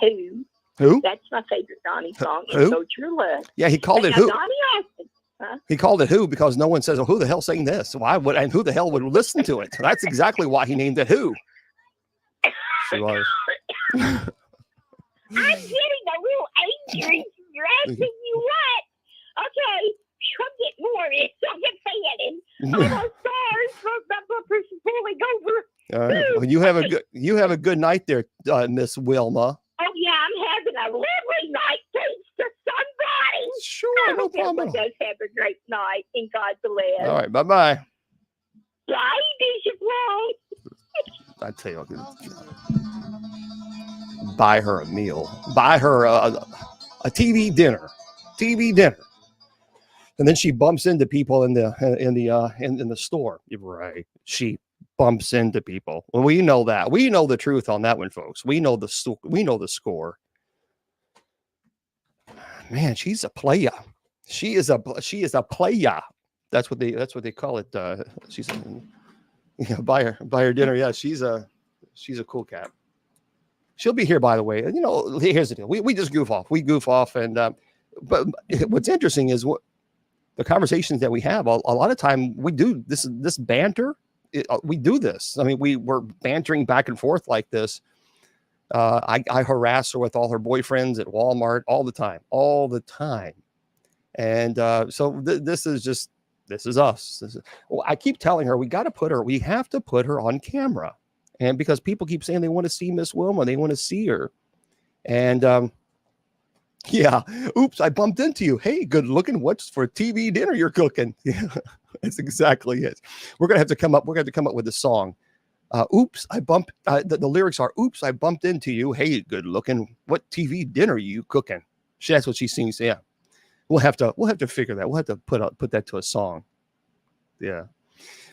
Who. Who? That's my favorite Donnie song. Who? And So True Love. Yeah, he called it Who. Donnie Austin. Huh? He called it Who because no one says, "Oh, who the hell sang this? Why would and who the hell would listen to it?" That's exactly why he named it Who. She was. I'm getting a little angry. You're asking me what? Okay, I'm getting more of this. I'm getting fanning. All those stars from the person pulling over. All right. Well, you have a good night there, Miss Wilma. Oh yeah, I'm having a lovely night. Thanks to somebody. Sure, no problem. Everyone does have a great night in God bless. All right, bye-bye. Bye, Bishop Long. I tell you, buy her a meal, buy her a TV dinner, and then she bumps into people in the store. You're right, she bumps into people. Well, we know that. We know the truth on that one, folks. We know the score. Man, she's a playa. She is a playa. That's what they call it. She's. Buy her dinner. Yeah, she's a cool cat. She'll be here, by the way. You know, here's the deal. We just goof off. We goof off, and but what's interesting is what the conversations that we have. A lot of time we do this banter. We do this. I mean, we're bantering back and forth like this. I harass her with all her boyfriends at Walmart all the time, and so this is us. Well, I keep telling her we have to put her on camera. And because people keep saying they want to see Miss Wilma, they want to see her. And yeah, oops, I bumped into you. Hey, good looking. What's for TV dinner you're cooking? Yeah, that's exactly it. We're going to have to come up with a song. Oops, I bumped, the lyrics are, oops, I bumped into you. Hey, good looking. What TV dinner are you cooking? That's what she sings. Yeah. We'll have to figure that. We'll have to put that to a song. Yeah,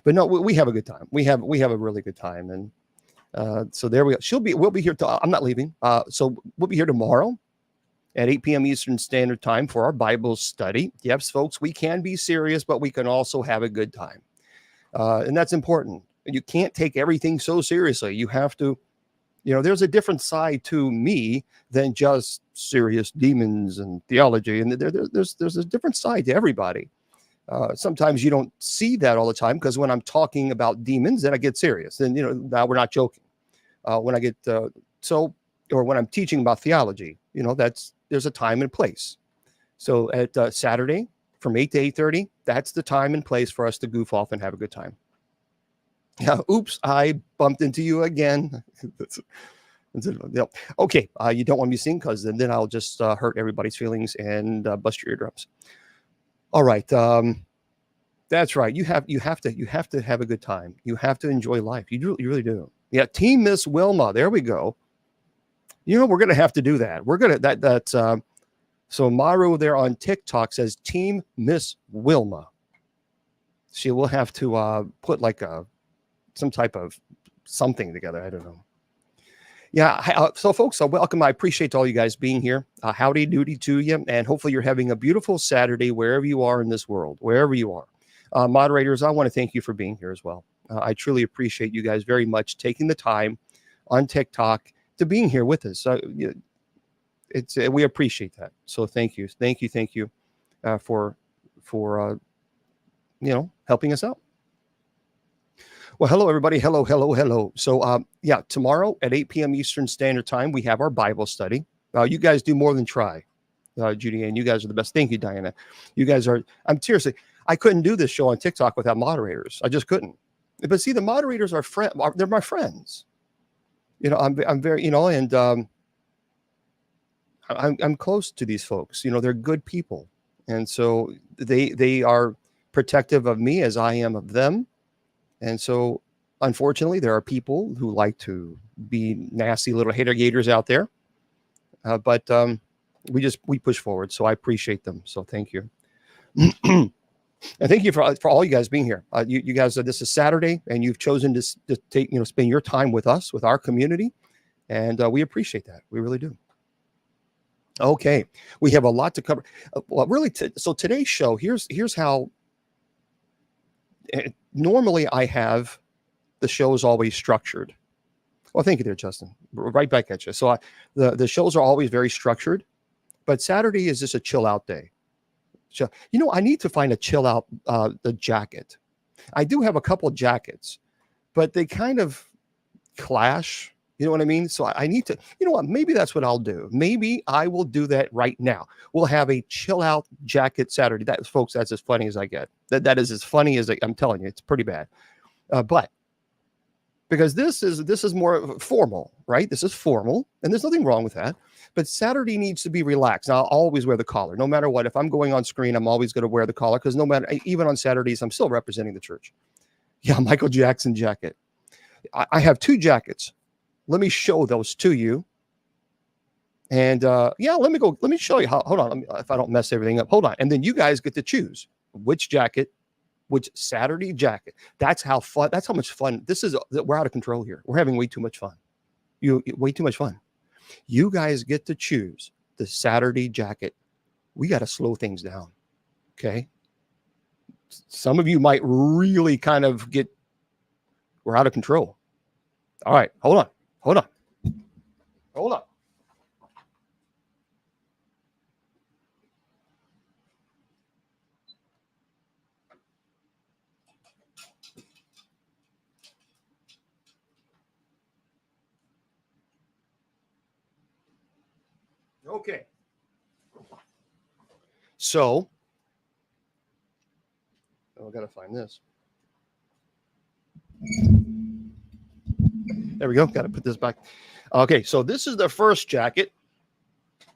but no, we have a good time. We have a really good time, and so there we go. We'll be here. I'm not leaving. So we'll be here tomorrow at 8 p.m. Eastern Standard Time for our Bible study. Yes, folks, we can be serious, but we can also have a good time, and that's important. You can't take everything so seriously. You have to. There's a different side to me than just serious demons and theology. And there's a different side to everybody. Sometimes you don't see that all the time because when I'm talking about demons, then I get serious. And, now we're not joking. When I get or when I'm teaching about theology, there's a time and place. So at Saturday from 8 to 8:30, that's the time and place for us to goof off and have a good time. Yeah, oops, I bumped into you again. Okay, you don't want me to sing because then I'll just hurt everybody's feelings and bust your eardrums. All right, that's right. You have to have a good time. You have to enjoy life. You really do. Yeah, Team Miss Wilma. There we go. We're gonna have to do that. We're gonna that's so Maru there on TikTok says Team Miss Wilma. She will have to put like some type of something together. I don't know. Yeah. So folks, welcome. I appreciate all you guys being here. Howdy doody to you. And hopefully you're having a beautiful Saturday wherever you are in this world, wherever you are. Moderators, I want to thank you for being here as well. I truly appreciate you guys very much taking the time on TikTok to being here with us. We appreciate that. So thank you for helping us out. Well, hello, everybody. Hello. So, tomorrow at 8 p.m. Eastern Standard Time, we have our Bible study. You guys do more than try, Judy, and you guys are the best. Thank you, Diana. You guys are, seriously, I couldn't do this show on TikTok without moderators. I just couldn't. But see, the moderators are they're my friends. I'm very, and I'm close to these folks. They're good people. And so they are protective of me as I am of them. And so, unfortunately, there are people who like to be nasty little hater gators out there. But we push forward. So I appreciate them. So thank you. And thank you for all you guys being here. You guys, this is Saturday, and you've chosen to take, spend your time with us, with our community. And we appreciate that. We really do. Okay. We have a lot to cover. So today's show, here's how. Normally I have the shows always structured. Well, thank you there, Justin. Right back at you. So the shows are always very structured, but Saturday is just a chill out day. So, I need to find a chill out the jacket. I do have a couple of jackets, but they kind of clash. You know what I mean? So I need to, maybe that's what I'll do. Maybe I will do that right now. We'll have a chill out jacket Saturday. Folks, that's as funny as I get. That is as funny as I'm telling you, it's pretty bad. But because this is more formal, right? This is formal, and there's nothing wrong with that. But Saturday needs to be relaxed. Now, I'll always wear the collar, no matter what. If I'm going on screen, I'm always going to wear the collar because even on Saturdays, I'm still representing the church. Yeah, Michael Jackson jacket. I have two jackets. Let me show those to you. And let me show you how. Hold on, if I don't mess everything up. Hold on. And then you guys get to choose which jacket, which Saturday jacket. That's how much fun. We're out of control here. We're having way too much fun. Way too much fun. You guys get to choose the Saturday jacket. We got to slow things down. Okay. Some of you might really kind of we're out of control. All right. Hold on. Okay. So, I got to find this. There we go. Got to put this back. Okay, so this is the first jacket.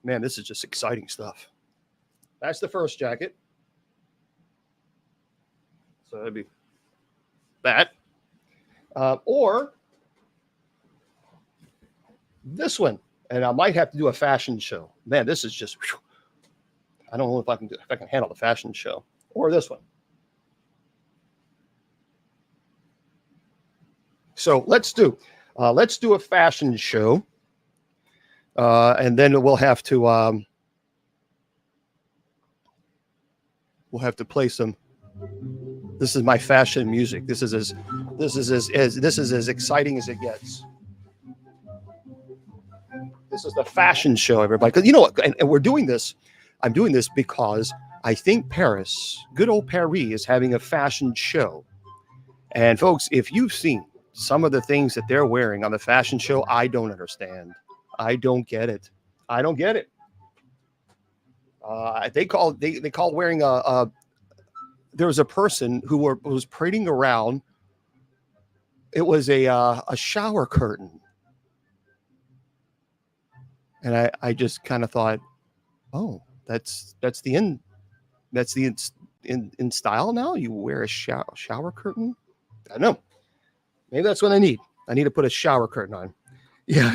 Man, this is just exciting stuff. That's the first jacket. So that'd be that. Or this one. And I might have to do a fashion show. Man, this is just, I don't know if I can handle the fashion show. Or this one. So let's do a fashion show. And then we'll have to play some. This is my fashion music. This is as exciting as it gets. This is the fashion show, everybody. Because you know what? And we're doing this. I'm doing this because I think Paris, good old Paris, is having a fashion show. And folks, if you've seen some of the things that they're wearing on the fashion show, I don't understand. I don't get it. They call wearing there was a person who was parading around. It was a shower curtain. And I just kind of thought, oh, that's in style now. You wear a shower curtain. I don't know. Maybe that's what I need. I need to put a shower curtain on. Yeah.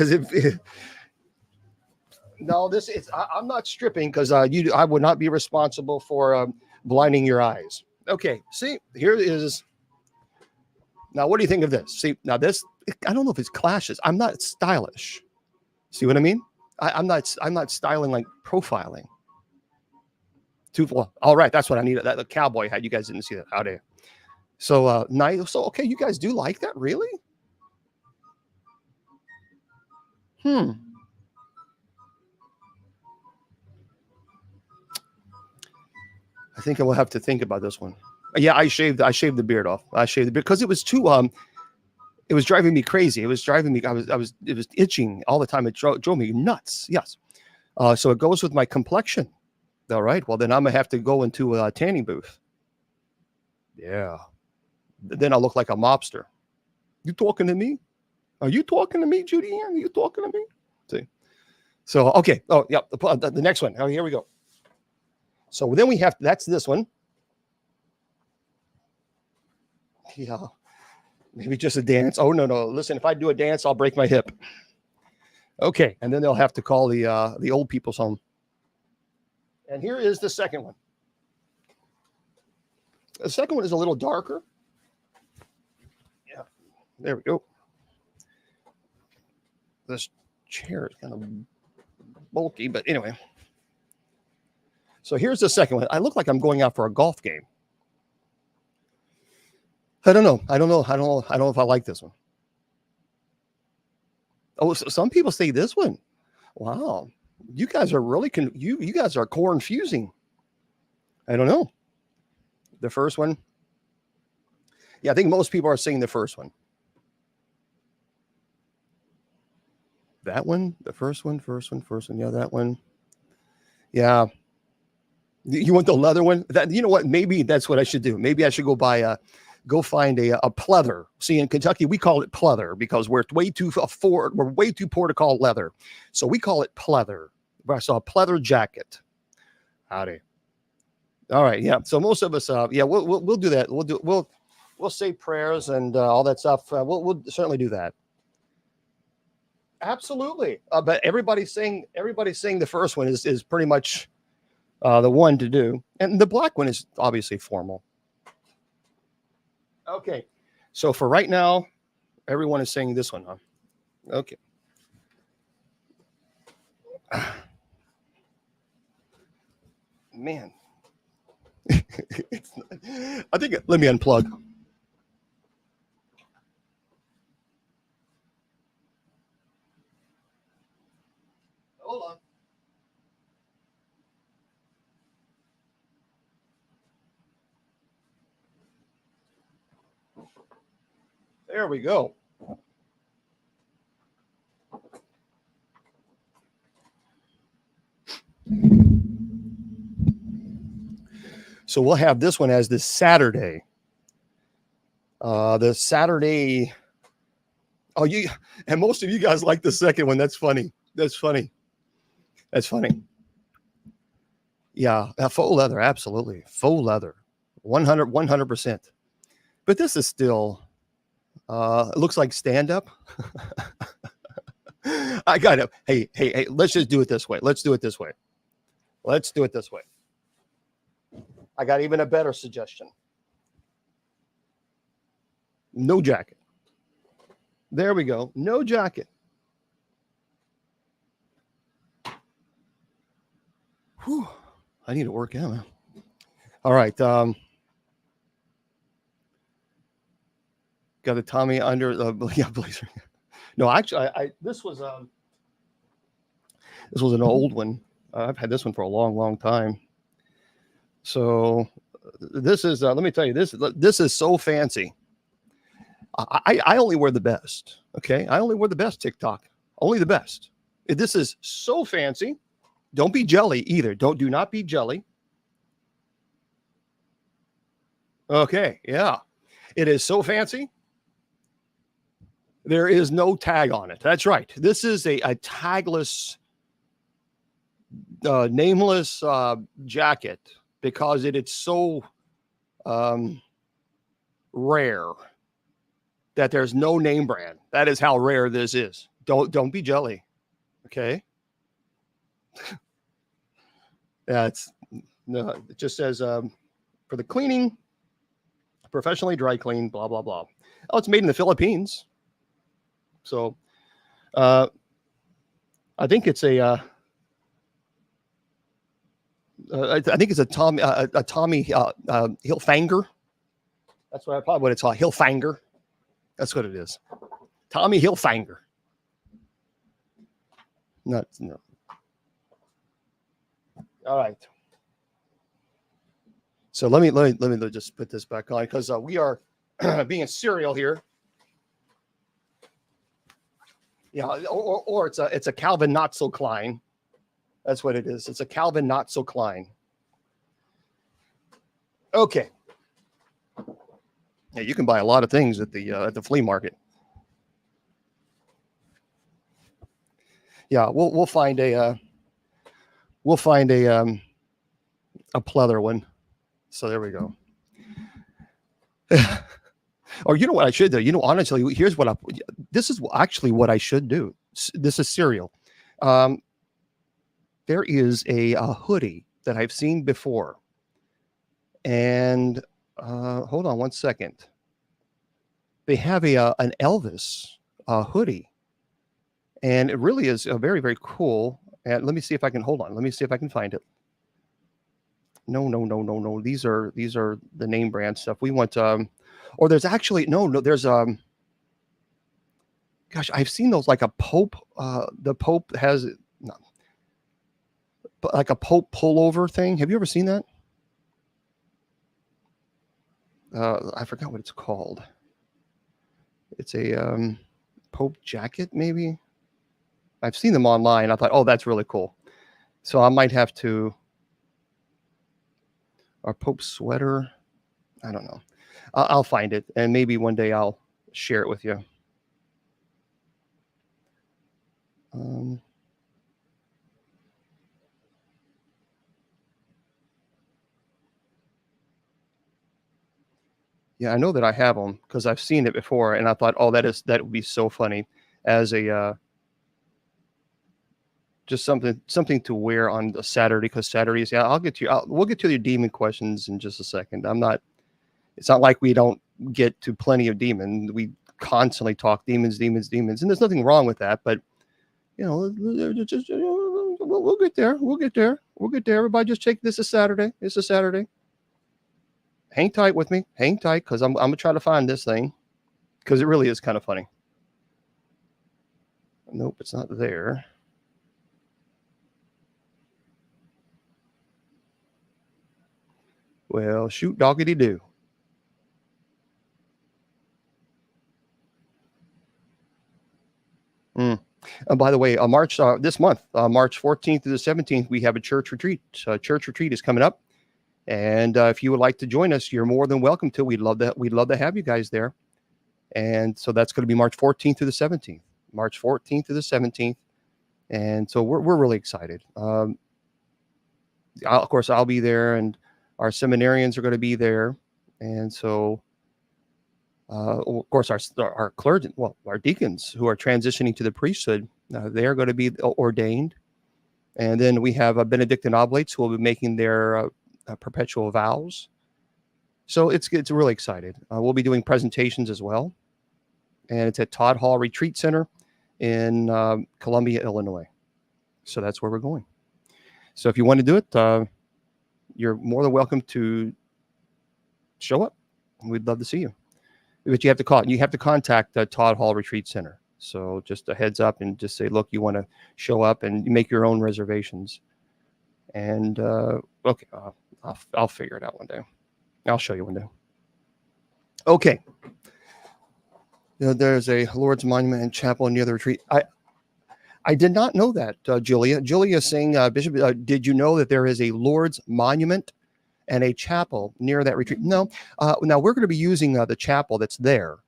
No, I'm not stripping because I would not be responsible for blinding your eyes. Okay. See, here it is. Now, what do you think of this? See, now this, I don't know if it's clashes. I'm not stylish. See what I mean? I'm not styling like profiling. Well, all right, that's what I needed. That the cowboy hat. You guys didn't see that. How dare. So nice. So okay, you guys do like that, really? I think I will have to think about this one. Yeah, I shaved the beard off. I shaved the beard because it was too it was driving me crazy. It was driving me. It was itching all the time. It drove me nuts. Yes. So it goes with my complexion. All right. Well, then I'm gonna have to go into a tanning booth. Yeah. Then I look like a mobster. You talking to me? Are you talking to me, Judy Ann? Are you talking to me? See. So okay. Oh yeah. The next one. Oh, here we go. So then we have that's this one. Yeah. Maybe just a dance. Oh no. Listen, if I do a dance, I'll break my hip. Okay, and then they'll have to call the old people's home. And here is the second one. The second one is a little darker. Yeah, there we go. This chair is kind of bulky, but anyway. So here's the second one. I look like I'm going out for a golf game. I don't know if I like this one. Oh, so some people say this one. Wow, you guys are really you guys are confusing. I don't know. The first one. Yeah, I think most people are saying the first one. That one, the first one. Yeah, that one. Yeah. You want the leather one? That, you know what? Maybe that's what I should do. Maybe I should go find a pleather. See, in Kentucky, we call it pleather because we're way too poor to call it leather. So we call it pleather. I saw a pleather jacket. Howdy. All right. Yeah. So most of us, we'll do that. We'll say prayers and all that stuff. We'll certainly do that. Absolutely. But everybody's saying the first one is pretty much the one to do. And the black one is obviously formal. Okay. So for right now, everyone is saying this one, huh? Okay. Man. I think let me unplug. Hold on. There we go. So we'll have this one as this Saturday. The Saturday. Oh, and most of you guys like the second one. That's funny. Yeah, faux leather, absolutely. Faux leather. 100%. But this is still it looks like stand up. I got it. Hey, let's just do it this way. Let's do it this way. I got even a better suggestion. No jacket. There we go. No jacket. Whew. I need to work out, man. All right. Got the Tommy under the blazer. No, actually, this was an old one. I've had this one for a long time. So this is let me tell you, this is so fancy. I only wear the best. Okay, I only wear the best TikTok. Only the best. This is so fancy. Don't be jelly either. Do not be jelly. Okay, yeah, it is so fancy. There is no tag on it. That's right. This is a tagless, nameless jacket because it's so rare that there's no name brand. That is how rare this is. Don't be jelly. Okay. Yeah, it just says for the cleaning, professionally dry clean, blah blah blah. Oh, it's made in the Philippines. So I think it's a I think it's a Tommy Hilfiger. That's probably what it's called. Hilfiger. That's what it is. Tommy Hilfiger. No. All right. So let me just put this back on because we are being serial here. Yeah, or it's a Calvin Not So Klein. That's what it is. It's a Calvin Not So Klein. Okay. Yeah, you can buy a lot of things at the flea market. Yeah, we'll find a pleather one. So there we go. Or you know what I should do? You know, honestly, here's what this is actually what I should do. This is cereal. There is a hoodie that I've seen before. And hold on one second. They have an Elvis hoodie. And it really is very, very cool. And let me see if I can hold on. Let me see if I can find it. No. These are the name brand stuff. We want or there's actually there's gosh, I've seen those like a Pope. The Pope has like a Pope pullover thing. Have you ever seen that? I forgot what it's called. It's a Pope jacket, maybe. I've seen them online. I thought, oh, that's really cool. So I might have to. Or Pope sweater. I don't know. I'll find it, and maybe one day I'll share it with you. Yeah, I know that I have them because I've seen it before, and I thought, oh, that would be so funny as a just something to wear on a Saturday, because Saturdays. Yeah, we'll get to your demon questions in just a second. It's not like we don't get to plenty of demon. We constantly talk demons, and there's nothing wrong with that. But we'll get there. We'll get there. Everybody, just take this is Saturday. It's a Saturday. Hang tight with me. Hang tight, because I'm gonna try to find this thing, because it really is kind of funny. Nope, it's not there. Well, shoot, doggity do. And by the way, March this month, March 14th to the 17th, we have a church retreat. Church retreat is coming up, and if you would like to join us, you're more than welcome to. We'd love to have you guys there. And so that's going to be March 14th to the 17th. March 14th to the 17th, and so we're really excited. Of course, I'll be there, and our seminarians are going to be there, and so. Of course, our clergy, our deacons who are transitioning to the priesthood, they are going to be ordained. And then we have Benedictine oblates who will be making their perpetual vows. So it's really excited. We'll be doing presentations as well. And it's at Todd Hall Retreat Center in Columbia, Illinois. So that's where we're going. So if you want to do it, you're more than welcome to show up. We'd love to see you. But you have to call. You have to contact the Todd Hall Retreat Center. So just a heads up, and just say, look, you want to show up, and you make your own reservations. And okay, I'll figure it out one day. I'll show you one day. Okay. There's a Lord's Monument and Chapel near the retreat. I did not know that, Julia. Julia is saying, Bishop, did you know that there is a Lord's Monument and a chapel near that retreat? No. Now we're going to be using the chapel that's there.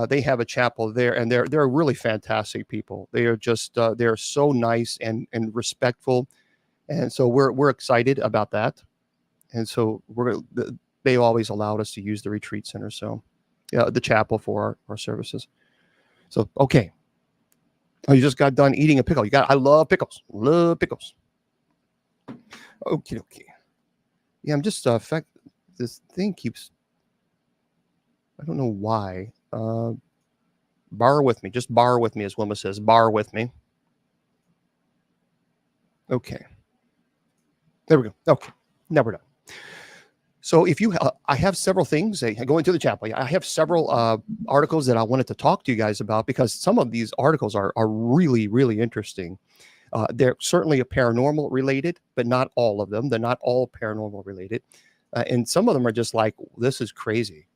They have a chapel there, and they're really fantastic people. They are just they're so nice and respectful, and so we're excited about that. And so they always allowed us to use the retreat center, so the chapel for our services. So okay. Oh, you just got done eating a pickle. I love pickles. Love pickles. Okay. Yeah, I'm just this thing keeps. I don't know why. Bar with me. Just bar with me, as Wilma says. Bar with me. Okay. There we go. Okay. Now we're done. So if you, I have several things. Go into the chat. I have several articles that I wanted to talk to you guys about because some of these articles are really, really interesting. They're certainly a paranormal related, but not all of them. They're not all paranormal related. And some of them are just like, this is crazy.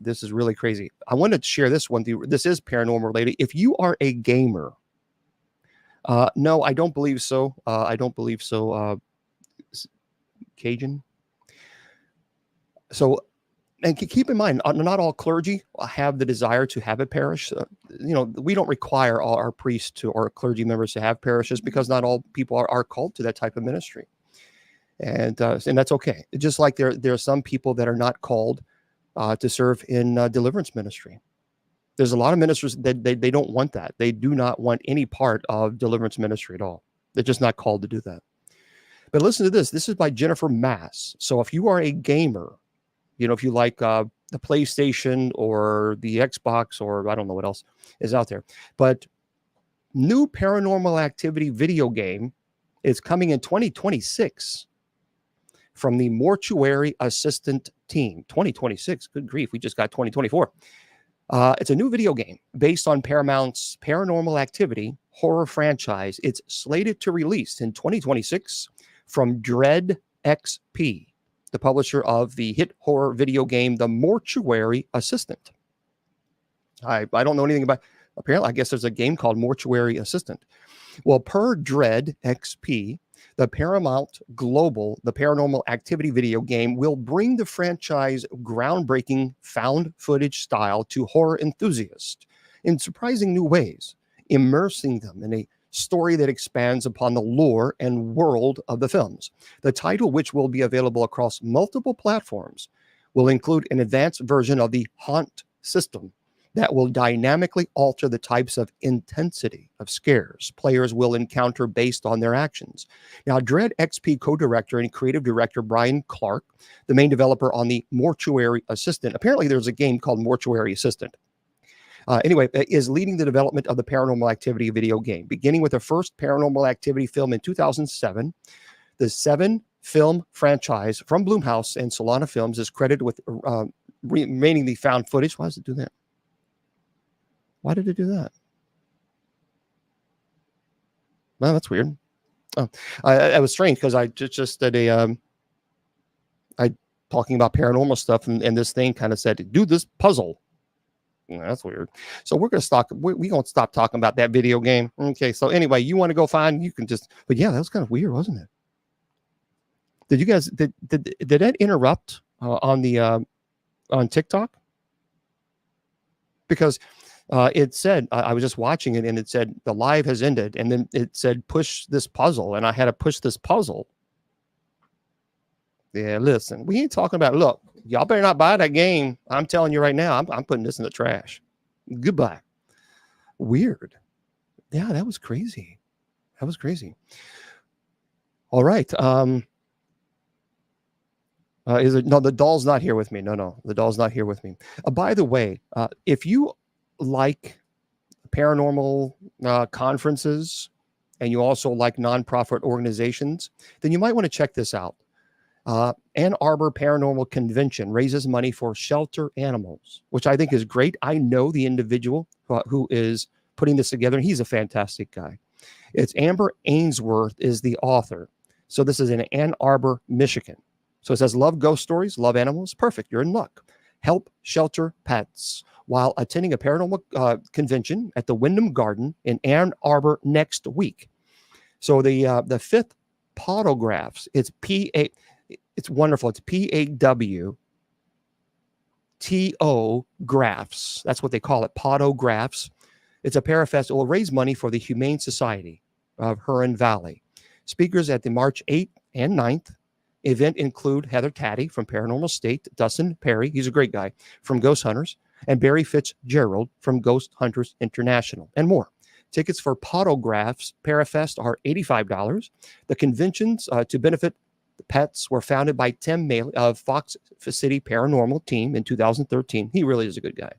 This is really crazy. I wanted to share this one. This is paranormal related. If you are a gamer, no, I don't believe so. I don't believe so. Cajun. So, and keep in mind, not all clergy have the desire to have a parish. We don't require all our priests or clergy members to have parishes because not all people are called to that type of ministry. And that's okay. Just like there are some people that are not called to serve in deliverance ministry. There's a lot of ministers that they don't want that. They do not want any part of deliverance ministry at all. They're just not called to do that. But listen to this. This is by Jennifer Mass. So if you are a gamer, if you like the PlayStation or the Xbox or I don't know what else is out there, but new Paranormal Activity video game is coming in 2026 from the Mortuary Assistant team. 2026, good grief, we just got 2024. It's a new video game based on Paramount's Paranormal Activity horror franchise. It's slated to release in 2026 from Dread XP, the publisher of the hit horror video game, The Mortuary Assistant. I don't know anything about, apparently, I guess there's a game called Mortuary Assistant. Well, per Dread XP, the Paramount Global, the Paranormal Activity video game will bring the franchise groundbreaking found footage style to horror enthusiasts in surprising new ways, immersing them in a story that expands upon the lore and world of the films. The title, which will be available across multiple platforms, will include an advanced version of the Haunt system that will dynamically alter the types of intensity of scares players will encounter based on their actions. Now, Dread XP co-director and creative director Brian Clark, the main developer on the Mortuary Assistant, apparently there's a game called Mortuary Assistant, is leading the development of the Paranormal Activity video game. Beginning with the first Paranormal Activity film in 2007, the 7-film franchise from Blumhouse and Solana Films is credited with remaining the found footage. Why does it do that? Why did it do that? Well, that's weird. Oh, it was strange because I just did talking about paranormal stuff, and this thing kind of said, do this puzzle. That's weird. So we're going to stop. We're going to stop talking about that video game. Okay. So anyway, you want to go find, you can just, but yeah, that was kind of weird, wasn't it? Did you guys, did that interrupt on TikTok? Because it said, I was just watching it and it said the live has ended. And then it said, push this puzzle. And I had to push this puzzle. Yeah, listen, we ain't talking about, look, y'all better not buy that game. I'm telling you right now, I'm putting this in the trash. Goodbye. Weird. Yeah, that was crazy. That was crazy. All right. Is it? No, the doll's not here with me. No, the doll's not here with me. By the way, if you like paranormal conferences and you also like nonprofit organizations, then you might want to check this out. Ann Arbor Paranormal Convention raises money for shelter animals, which I think is great. I know the individual who is putting this together, and he's a fantastic guy. It's Amber Ainsworth is the author. So this is in Ann Arbor, Michigan. So it says, love ghost stories, love animals. Perfect. You're in luck. Help shelter pets while attending a paranormal convention at the Wyndham Garden in Ann Arbor next week. So the fifth Podographs, it's wonderful. It's PAWTO graphs. That's what they call it. Podographs. It's a parafest. It will raise money for the Humane Society of Huron Valley. Speakers at the March 8th and 9th event include Heather Taddy from Paranormal State, Dustin Perry, he's a great guy, from Ghost Hunters, and Barry Fitzgerald from Ghost Hunters International, and more. Tickets for Podographs Parafest are $85. The conventions to benefit the pets were founded by Tim Maley of Fox City Paranormal Team in 2013. He really is a good guy.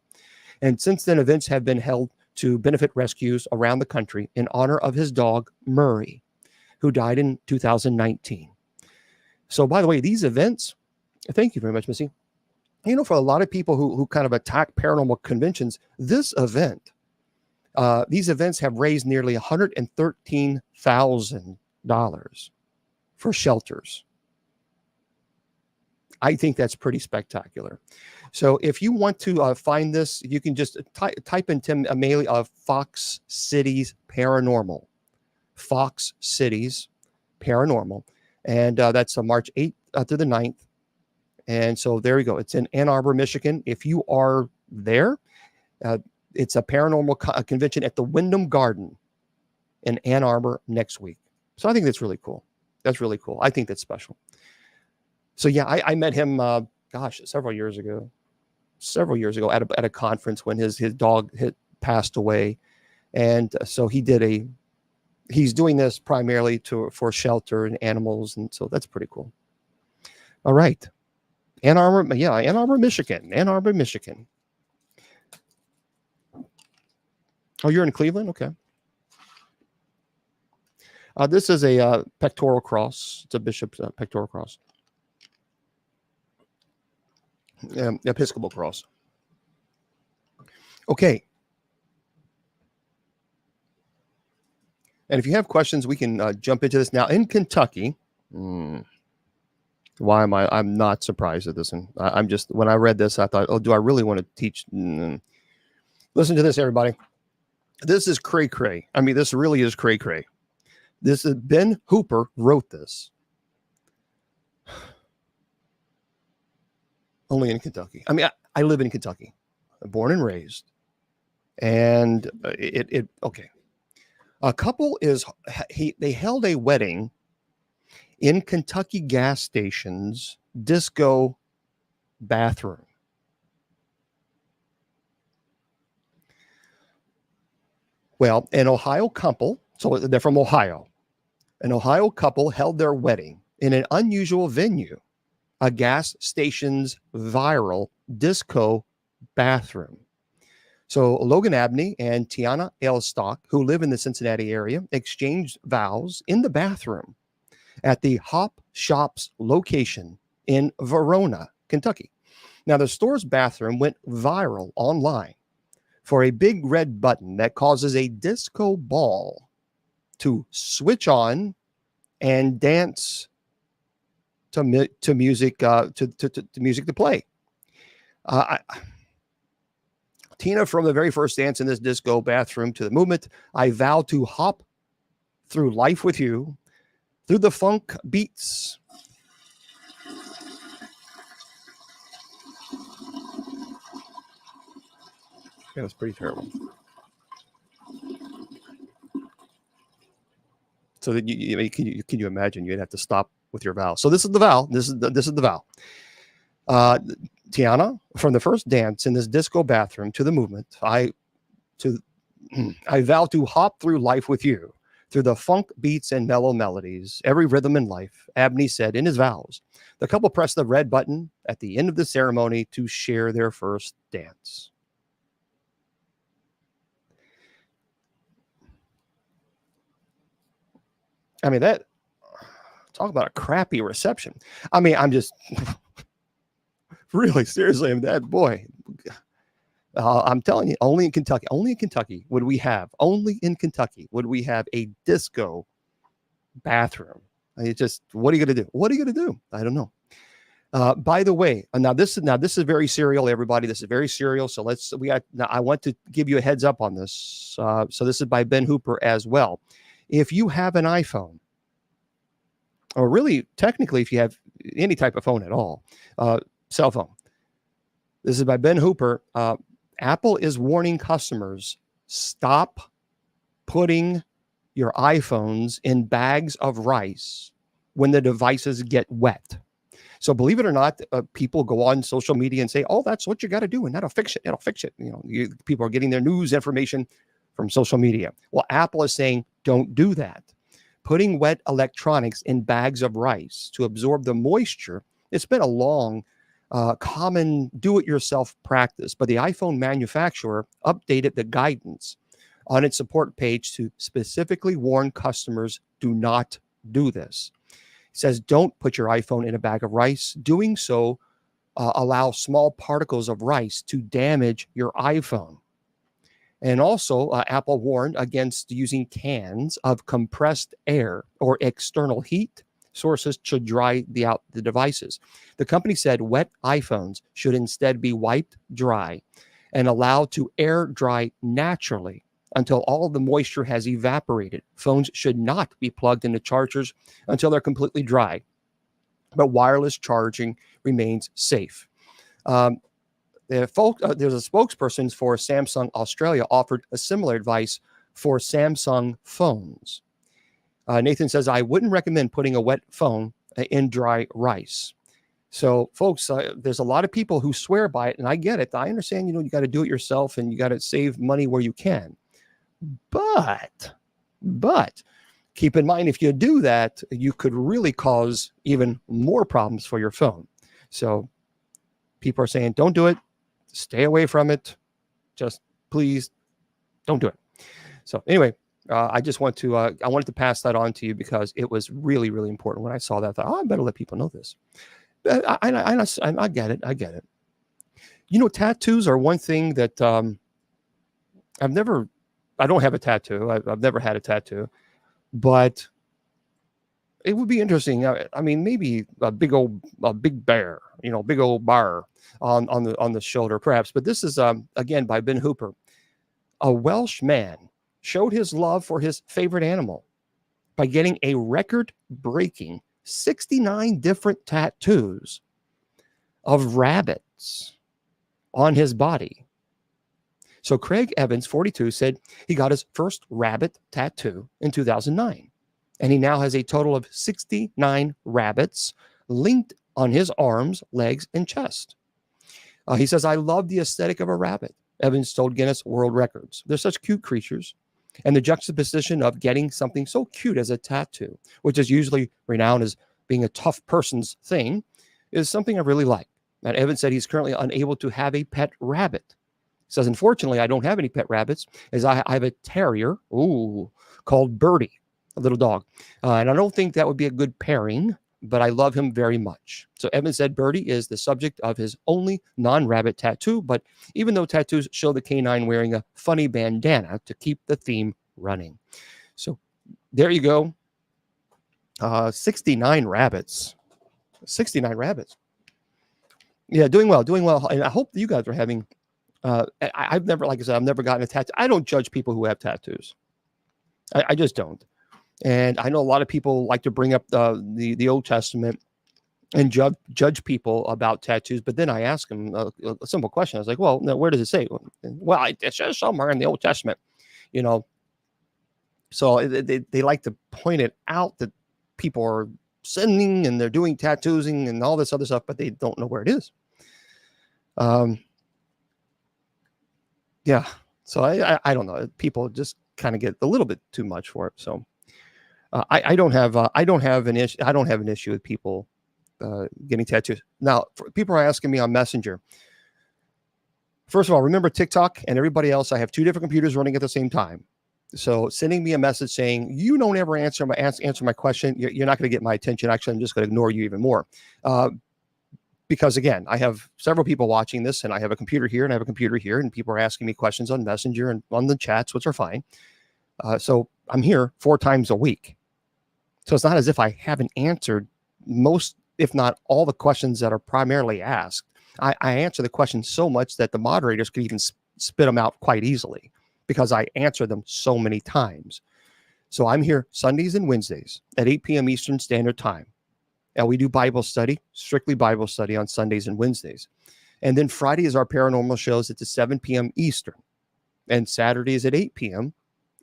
And since then, events have been held to benefit rescues around the country in honor of his dog, Murray, who died in 2019. So, by the way, these events, thank you very much, Missy. For a lot of people who kind of attack paranormal conventions, these events have raised nearly $113,000 for shelters. I think that's pretty spectacular. So if you want to find this, you can just type in Tim Amaili of Fox Cities Paranormal. Fox Cities Paranormal. And that's March 8th through the 9th. And so there you go. It's in Ann Arbor, Michigan. If you are there, it's a paranormal convention at the Wyndham Garden in Ann Arbor next week. So I think that's really cool. That's really cool. I think that's special. So yeah, I met him, several years ago at a conference when his dog had passed away. And so he's doing this primarily for shelter and animals. And so that's pretty cool. All right. Ann Arbor, Michigan. Ann Arbor, Michigan. Oh, you're in Cleveland? Okay. This is a pectoral cross. It's a bishop's pectoral cross. Episcopal cross. Okay. And if you have questions, we can jump into this now. In Kentucky, why am I? I'm not surprised at this one. I'm just, when I read this, I thought, oh, do I really want to teach? Listen to this, everybody. This is cray cray. I mean, this really is cray cray. This is Ben Hooper wrote this. Only in Kentucky. I mean, I live in Kentucky, born and raised, and okay. A couple they held a wedding in Kentucky gas station's disco bathroom. Well, an Ohio couple, so they're from Ohio. An Ohio couple held their wedding in an unusual venue, a gas station's viral disco bathroom. So Logan Abney and Tiana Elstock, who live in the Cincinnati area, exchanged vows in the bathroom at the Hop Shops location in Verona, Kentucky. Now, the store's bathroom went viral online for a big red button that causes a disco ball to switch on and dance to music to play. Tina, from the very first dance in this disco bathroom to the movement, I vow to hop through life with you, through the funk beats. That was pretty terrible. So that can you imagine? You'd have to stop with your vow. So this is the vow. This is the vow. Tiana, from the first dance in this disco bathroom to the movement, I vow to hop through life with you, through the funk beats and mellow melodies, every rhythm in life, Abney said in his vows. The couple pressed the red button at the end of the ceremony to share their first dance. I mean, talk about a crappy reception. I mean, I'm just really seriously, I'm that boy. I'm telling you, only in Kentucky would we have a disco bathroom. It's just, what are you going to do? What are you going to do? I don't know. By the way, now this is very serial, everybody. This is very serial. So I want to give you a heads up on this. So this is by Ben Hooper as well. If you have an iPhone, or really technically, if you have any type of phone at all, cell phone, this is by Ben Hooper. Apple is warning customers, stop putting your iPhones in bags of rice when the devices get wet. So believe it or not, people go on social media and say, oh, that's what you got to do, and that'll fix it. It'll fix it. People are getting their news information from social media. Well, Apple is saying, don't do that. Putting wet electronics in bags of rice to absorb the moisture, it's been a long common do-it-yourself practice, but the iPhone manufacturer updated the guidance on its support page to specifically warn customers, do not do this. It says, don't put your iPhone in a bag of rice. Doing so allow small particles of rice to damage your iPhone. And also, Apple warned against using cans of compressed air or external heat sources to dry the devices. The company said wet iPhones should instead be wiped dry and allowed to air dry naturally until all the moisture has evaporated. Phones should not be plugged into chargers until they're completely dry, but wireless charging remains safe. There's a spokesperson for Samsung Australia offered a similar advice for Samsung phones. Nathan says, I wouldn't recommend putting a wet phone in dry rice. So, folks, there's a lot of people who swear by it, and I get it. I understand, you got to do it yourself, and you got to save money where you can. But keep in mind, if you do that, you could really cause even more problems for your phone. So people are saying, don't do it. Stay away from it. Just please don't do it. So anyway, I just want to, I wanted to pass that on to you because it was really, really important. When I saw that, I thought, I better let people know this. I get it. I get it. Tattoos are one thing that I don't have a tattoo. I've never had a tattoo, but it would be interesting. I mean, maybe a big bear, big old bar on the shoulder, perhaps. But this is again by Ben Hooper. A Welsh man showed his love for his favorite animal by getting a record-breaking 69 different tattoos of rabbits on his body. So Craig Evans, 42, said he got his first rabbit tattoo in 2009. And he now has a total of 69 rabbits linked on his arms, legs, and chest. He says, I love the aesthetic of a rabbit. Evans told Guinness World Records. They're such cute creatures. And the juxtaposition of getting something so cute as a tattoo, which is usually renowned as being a tough person's thing, is something I really like. And Evans said he's currently unable to have a pet rabbit. He says, unfortunately, I don't have any pet rabbits, as I have a terrier called Birdie, a little dog. And I don't think that would be a good pairing, but I love him very much. So Evans said Birdie is the subject of his only non-rabbit tattoo, but even though tattoos show the canine wearing a funny bandana to keep the theme running. So there you go. 69 rabbits. 69 rabbits. Yeah, doing well. And I hope you guys are having, I've never, like I said, I've never gotten a tattoo. I don't judge people who have tattoos. I just don't. And I know a lot of people like to bring up the Old Testament and judge people about tattoos. But then I ask them a simple question. I was like, well, no, where does it say? Well, it says somewhere in the Old Testament, So they like to point it out that people are sinning and they're doing tattooing and all this other stuff, but they don't know where it is. Yeah. So I don't know. People just kind of get a little bit too much for it. So I don't have an issue with people getting tattoos. Now, people are asking me on Messenger. First of all, remember TikTok and everybody else. I have two different computers running at the same time. So sending me a message saying you don't ever answer my question, you're not going to get my attention. Actually, I'm just going to ignore you even more. Because again, I have several people watching this, and I have a computer here and I have a computer here, and people are asking me questions on Messenger and on the chats, which are fine. So I'm here 4 times a week. So it's not as if I haven't answered most, if not all, the questions that are primarily asked. I answer the questions so much that the moderators could even spit them out quite easily because I answer them so many times. So I'm here Sundays and Wednesdays at 8 p.m. Eastern Standard Time. And we do Bible study, strictly Bible study on Sundays and Wednesdays. And then Friday is our paranormal shows at 7 p.m. Eastern. And Saturday is at 8 p.m.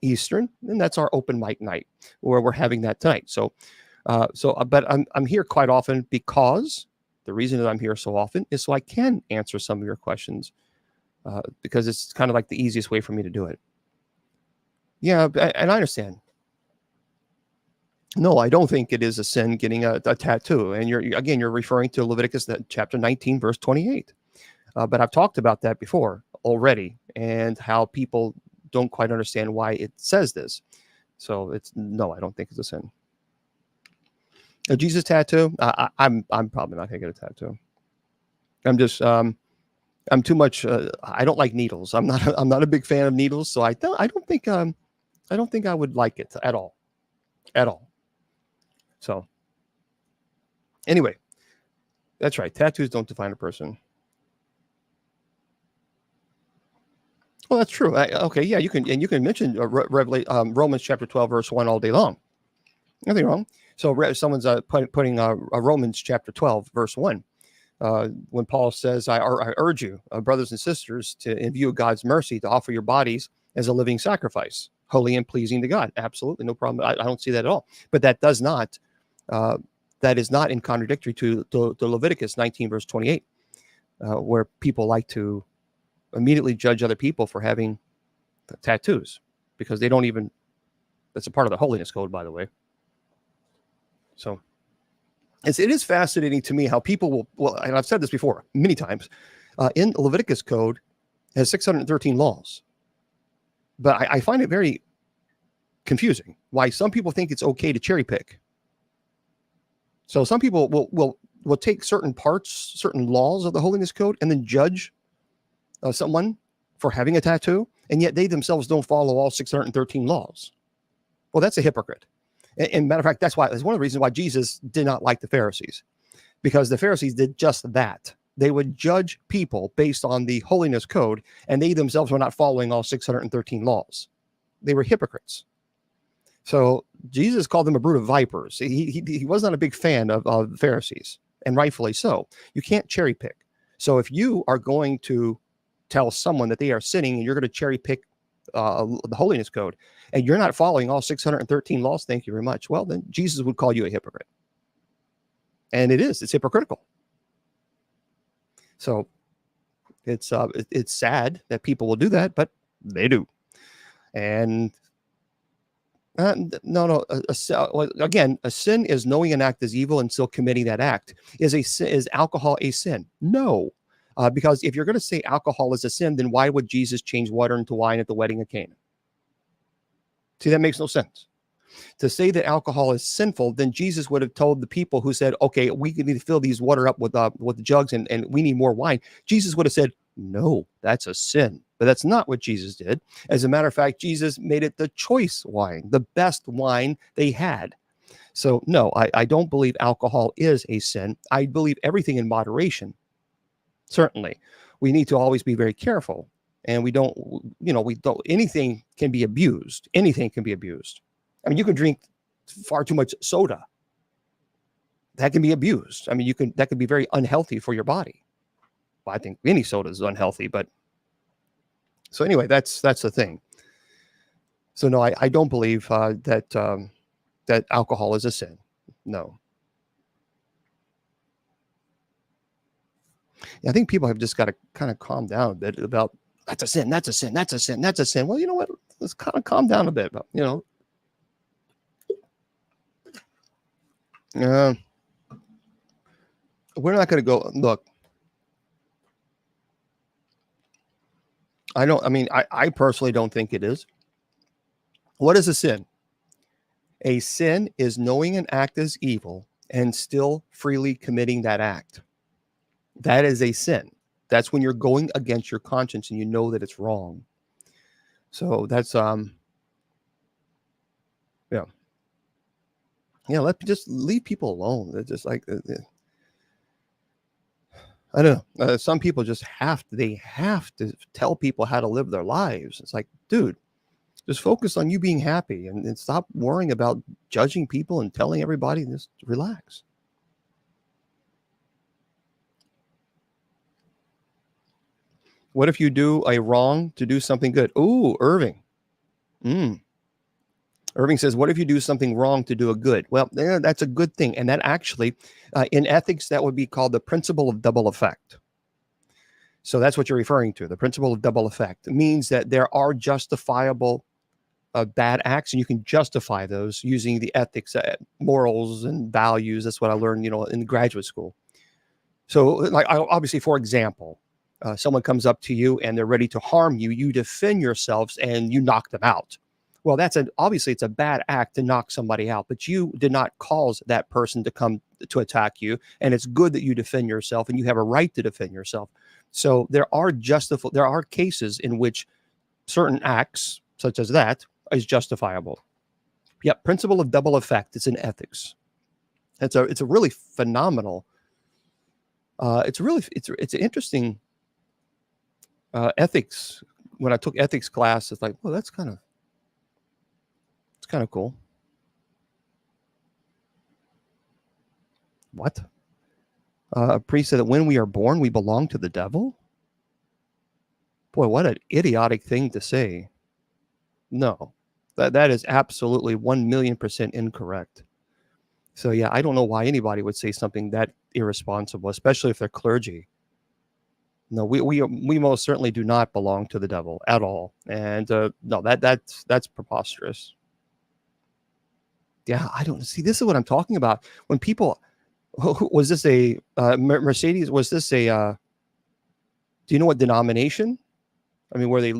Eastern. And that's our open mic night where we're having that tonight. But I'm here quite often because the reason that I'm here so often is so I can answer some of your questions because it's kind of like the easiest way for me to do it. Yeah, and I understand. No, I don't think it is a sin getting a tattoo. And you're referring to Leviticus chapter 19, verse 28. But I've talked about that before already, and how people don't quite understand why it says this. So no, I don't think it's a sin. A Jesus tattoo? I'm probably not gonna get a tattoo. I'm just I'm too much. I don't like needles. I'm not a big fan of needles. So I don't think I would like it at all, at all. So anyway, that's right. Tattoos don't define a person. Well, that's true. Okay, yeah, you can mention Romans chapter 12 verse 1 all day long. Nothing wrong. So someone's putting Romans chapter 12 verse 1 when Paul says, I urge you, brothers and sisters, to, in view of God's mercy, to offer your bodies as a living sacrifice, holy and pleasing to God. Absolutely, no problem. I don't see that at all. But that does not, that is not in contradictory to Leviticus 19 verse 28, where people like to immediately judge other people for having tattoos because they don't even, that's a part of the holiness code, by the way. So it is fascinating to me how people will, and I've said this before many times, in Leviticus code has 613 laws, but I find it very confusing why some people think it's okay to cherry pick. So some people will take certain parts, certain laws of the holiness code, and then judge someone for having a tattoo, and yet they themselves don't follow all 613 laws. Well, that's a hypocrite. And matter of fact, that's one of the reasons why Jesus did not like the Pharisees, because the Pharisees did just that. They would judge people based on the holiness code, and they themselves were not following all 613 laws. They were hypocrites. So Jesus called them a brood of vipers. He was not a big fan of Pharisees, and rightfully so. You can't cherry pick. So if you are going to tell someone that they are sinning and you're going to cherry pick the holiness code, and you're not following all 613 laws, thank you very much. Well, then Jesus would call you a hypocrite. And it's hypocritical. So it's sad that people will do that, but they do. And again, a sin is knowing an act is evil and still committing that act. Is alcohol a sin? No. Because if you're going to say alcohol is a sin, then why would Jesus change water into wine at the wedding of Cana? See, that makes no sense. To say that alcohol is sinful, then Jesus would have told the people who said, okay, we need to fill these water up with the jugs and we need more wine. Jesus would have said, no, that's a sin. But that's not what Jesus did. As a matter of fact, Jesus made it the choice wine, the best wine they had. So no, I don't believe alcohol is a sin. I believe everything in moderation. Certainly, we need to always be very careful, and we don't, anything can be abused. Anything can be abused. I mean, you can drink far too much soda. That can be abused. I mean, that could be very unhealthy for your body. Well, I think any soda is unhealthy, but so anyway, that's the thing. So no, I don't believe that alcohol is a sin. No. I think people have just got to kind of calm down a bit about that's a sin, that's a sin, that's a sin, that's a sin. Well, you know what? Let's kind of calm down a bit. But, we're not going to go. Look, I personally don't think it is. What is a sin? A sin is knowing an act is evil and still freely committing that act. That is a sin. That's when you're going against your conscience and you know that it's wrong. So that's let's just leave people alone. They're just like I don't know. Some people just have to tell people how to live their lives. It's like, dude, just focus on you being happy and stop worrying about judging people and telling everybody. Just relax. What if you do a wrong to do something good? Ooh, Irving. Irving says, what if you do something wrong to do a good? Well, that's a good thing. And that actually, in ethics, that would be called the principle of double effect. So that's what you're referring to. The principle of double effect means that there are justifiable bad acts, and you can justify those using the ethics, morals, and values. That's what I learned, in graduate school. So, like, obviously, for example, someone comes up to you and they're ready to harm you. You defend yourselves and you knock them out. Well, obviously it's a bad act to knock somebody out, but you did not cause that person to come to attack you. And it's good that you defend yourself, and you have a right to defend yourself. So there are cases in which certain acts, such as that, is justifiable. Yep, principle of double effect. It's in ethics. It's a really phenomenal. It's an interesting ethics. When I took ethics class, it's like, well, it's kind of cool. What? A priest said that when we are born, we belong to the devil. Boy, what an idiotic thing to say. No, that is absolutely 1,000,000% incorrect. So yeah, I don't know why anybody would say something that irresponsible, especially if they're clergy. No, we most certainly do not belong to the devil at all, and no, that's preposterous. Yeah, I don't see. This is what I'm talking about. When people, was this a Mercedes? Was this a? Do you know what denomination? I mean, were they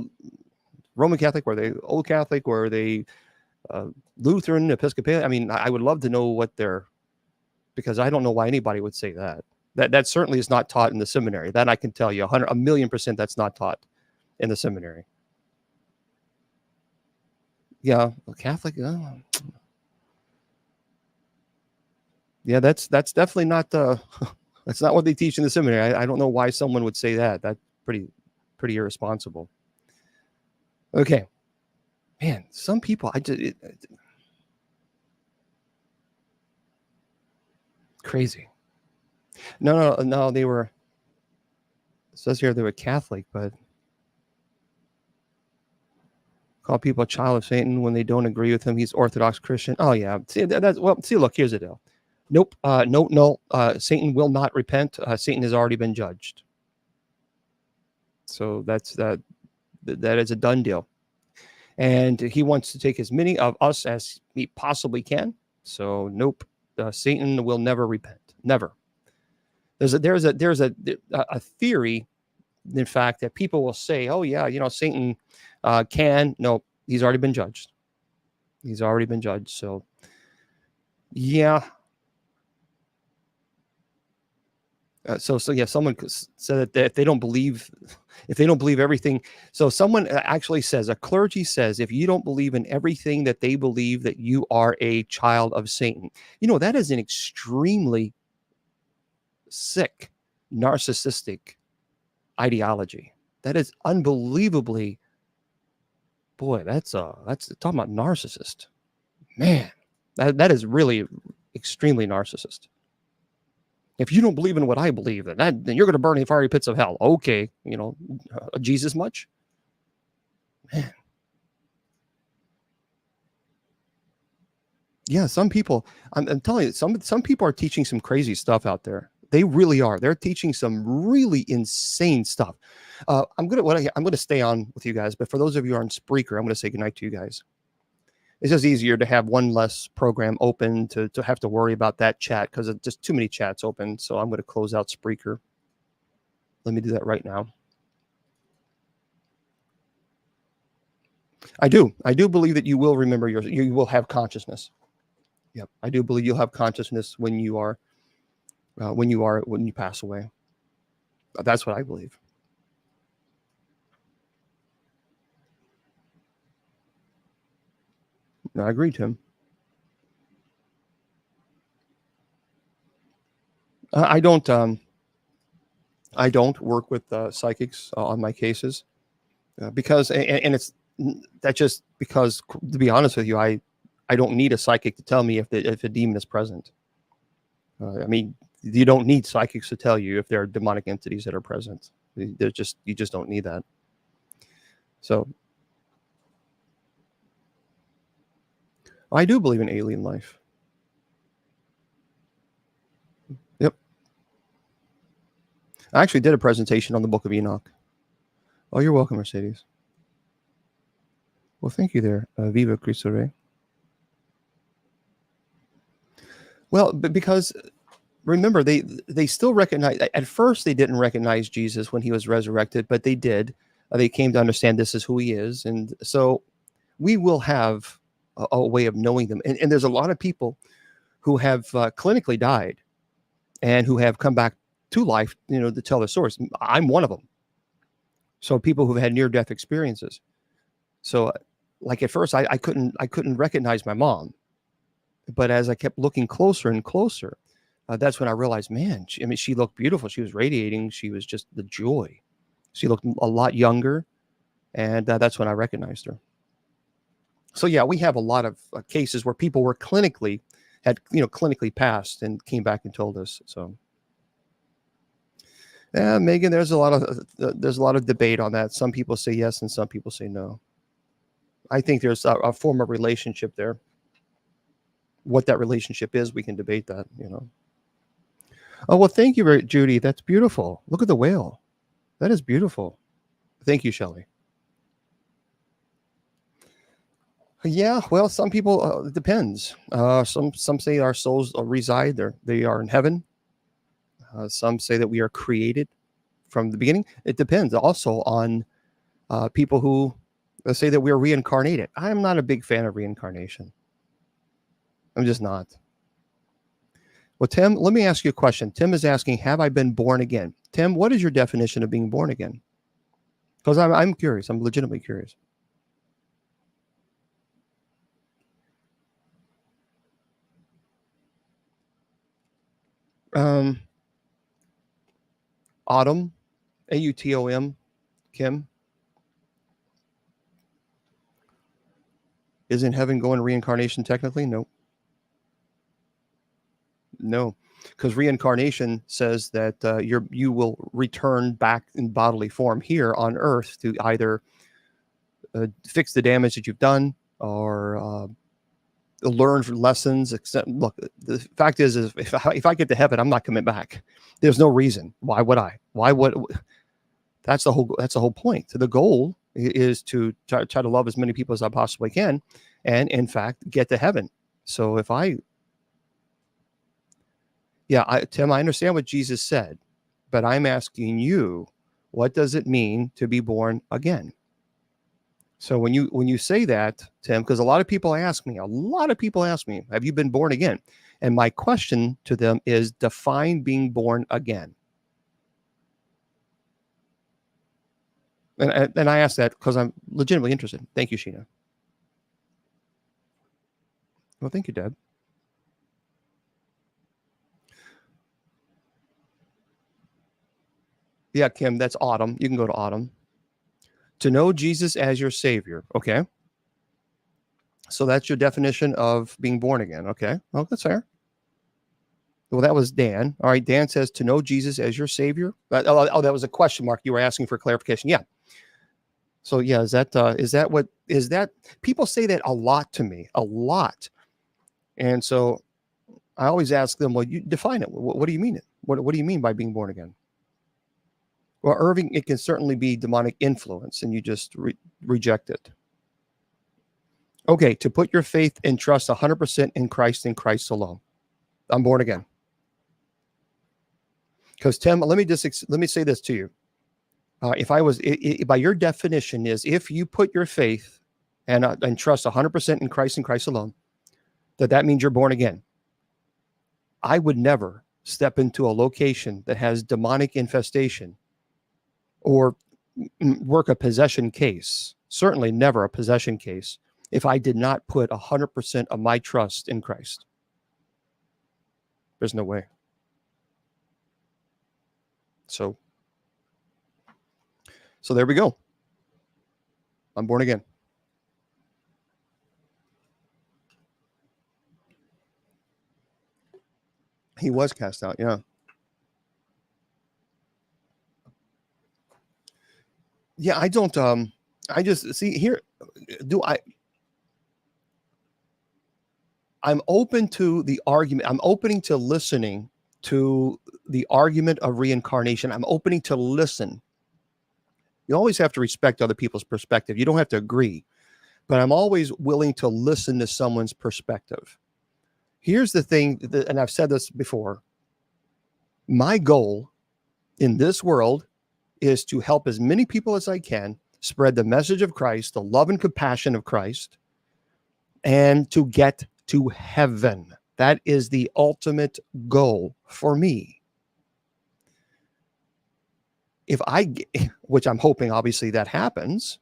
Roman Catholic? Were they Old Catholic? Were they Lutheran, Episcopalian? I mean, I would love to know what they're, because I don't know why anybody would say that. That certainly is not taught in the seminary. That I can tell you, 1,000,000% that's not taught in the seminary. Yeah, Catholic. Yeah, that's definitely not that's not what they teach in the seminary. I don't know why someone would say that. That's pretty irresponsible. Okay, man, some people crazy. No, they were. It says here they were Catholic, but call people a child of Satan when they don't agree with him. He's Orthodox Christian. Oh yeah, see look, here's the deal. Nope, no. Satan will not repent. Satan has already been judged. So that's that is a done deal, and he wants to take as many of us as he possibly can. So nope, Satan will never repent. Never. There's a theory, in fact, that people will say, oh yeah, Satan can. No, he's already been judged. He's already been judged. So yeah. So yeah, someone said that if they don't believe everything. So someone actually says, a clergy says, if you don't believe in everything that they believe, that you are a child of Satan. That is an extremely sick, narcissistic ideology. That is unbelievably, boy, that's talking about narcissist. Man, that is really extremely narcissist. If you don't believe in what I believe, then you're going to burn in fiery pits of hell. Okay, Jesus much? Man. Yeah, some people, I'm telling you, some people are teaching some crazy stuff out there. They really are. They're teaching some really insane stuff. I'm gonna stay on with you guys, but for those of you who are on Spreaker, I'm gonna say goodnight to you guys. It's just easier to have one less program open to have to worry about that chat, because it's just too many chats open. So I'm going to close out Spreaker. Let me do that right now. I do believe that you will remember you will have consciousness. Yep, I do believe you'll have consciousness when you pass away. That's what I believe. I agree, Tim. I don't work with psychics on my cases because, and it's that just because, to be honest with you, I don't need a psychic to tell me if a demon is present. I mean, you don't need psychics to tell you if there are demonic entities that are present. You just don't need that. So I do believe in alien life. Yep. I actually did a presentation on the Book of Enoch. Oh, you're welcome, Mercedes. Well, thank you there, Viva Cristo Rey. Well, because remember, they still recognize. At first, they didn't recognize Jesus when he was resurrected, but they did. They came to understand this is who he is, and so we will have a way of knowing them. And there's a lot of people who have clinically died and who have come back to life, to tell their stories. I'm one of them. So people who've had near-death experiences. So, like at first, I couldn't recognize my mom, but as I kept looking closer and closer, that's when I realized, man, she looked beautiful. She was radiating. She was just the joy. She looked a lot younger, and that's when I recognized her. So yeah, we have a lot of cases where people were clinically passed and came back and told us. So, yeah, Megan, there's a lot of debate on that. Some people say yes, and some people say no. I think there's a form of relationship there. What that relationship is, we can debate that. Oh well, thank you, Judy. That's beautiful. Look at the whale. That is beautiful. Thank you, Shelley. Yeah, well, some people, it depends. Some say our souls reside there. They are in heaven. Some say that we are created from the beginning. It depends also on people who say that we are reincarnated. I'm not a big fan of reincarnation. I'm just not. Well, Tim, let me ask you a question. Tim is asking, have I been born again? Tim, what is your definition of being born again? Because I'm curious. I'm legitimately curious. Autumn, Autom, Kim, is in heaven going to reincarnation technically? No, because reincarnation says that you will return back in bodily form here on Earth to either fix the damage that you've done or learn lessons. Except, look, the fact is if I get to heaven, I'm not coming back. There's no reason. Why would I? Why would? That's the whole point. So the goal is to try to love as many people as I possibly can, and in fact get to heaven. So if Tim, I understand what Jesus said, but I'm asking you, what does it mean to be born again? So when you say that, Tim, because a lot of people ask me, have you been born again? And my question to them is, define being born again. And I ask that because I'm legitimately interested. Thank you, Sheena. Well, thank you, Deb. Yeah, Kim, that's Autumn. You can go to Autumn. To know Jesus as your Savior. Okay. So that's your definition of being born again. Okay. Well, that's fair. Well, that was Dan. All right. Dan says to know Jesus as your Savior. That was a question mark. You were asking for clarification. Yeah. So yeah, is that people say that a lot to me, a lot. And so I always ask them, well, you define it. What do you mean it? What do you mean by being born again? Well, Irving, it can certainly be demonic influence, and you just reject it. Okay, to put your faith and trust 100% in Christ alone. I'm born again. Because Tim, let me say this to you. If I was, by your definition, is if you put your faith and trust 100% in Christ alone, that means you're born again. I would never step into a location that has demonic infestation or work a possession case, certainly never a possession case, if I did not put 100% of my trust in Christ. There's no way. So there we go. I'm born again. He was cast out, yeah. Yeah, I don't I just see here I'm open to the argument. I'm opening to listening to the argument of reincarnation. I'm opening to listen. You always have to respect other people's perspective. You don't have to agree, but I'm always willing to listen to someone's perspective. Here's the thing, and I've said this before. My goal in this world is to help as many people as I can spread the message of Christ, the love and compassion of Christ, and to get to heaven. That is the ultimate goal for me. Which I'm hoping obviously that happens.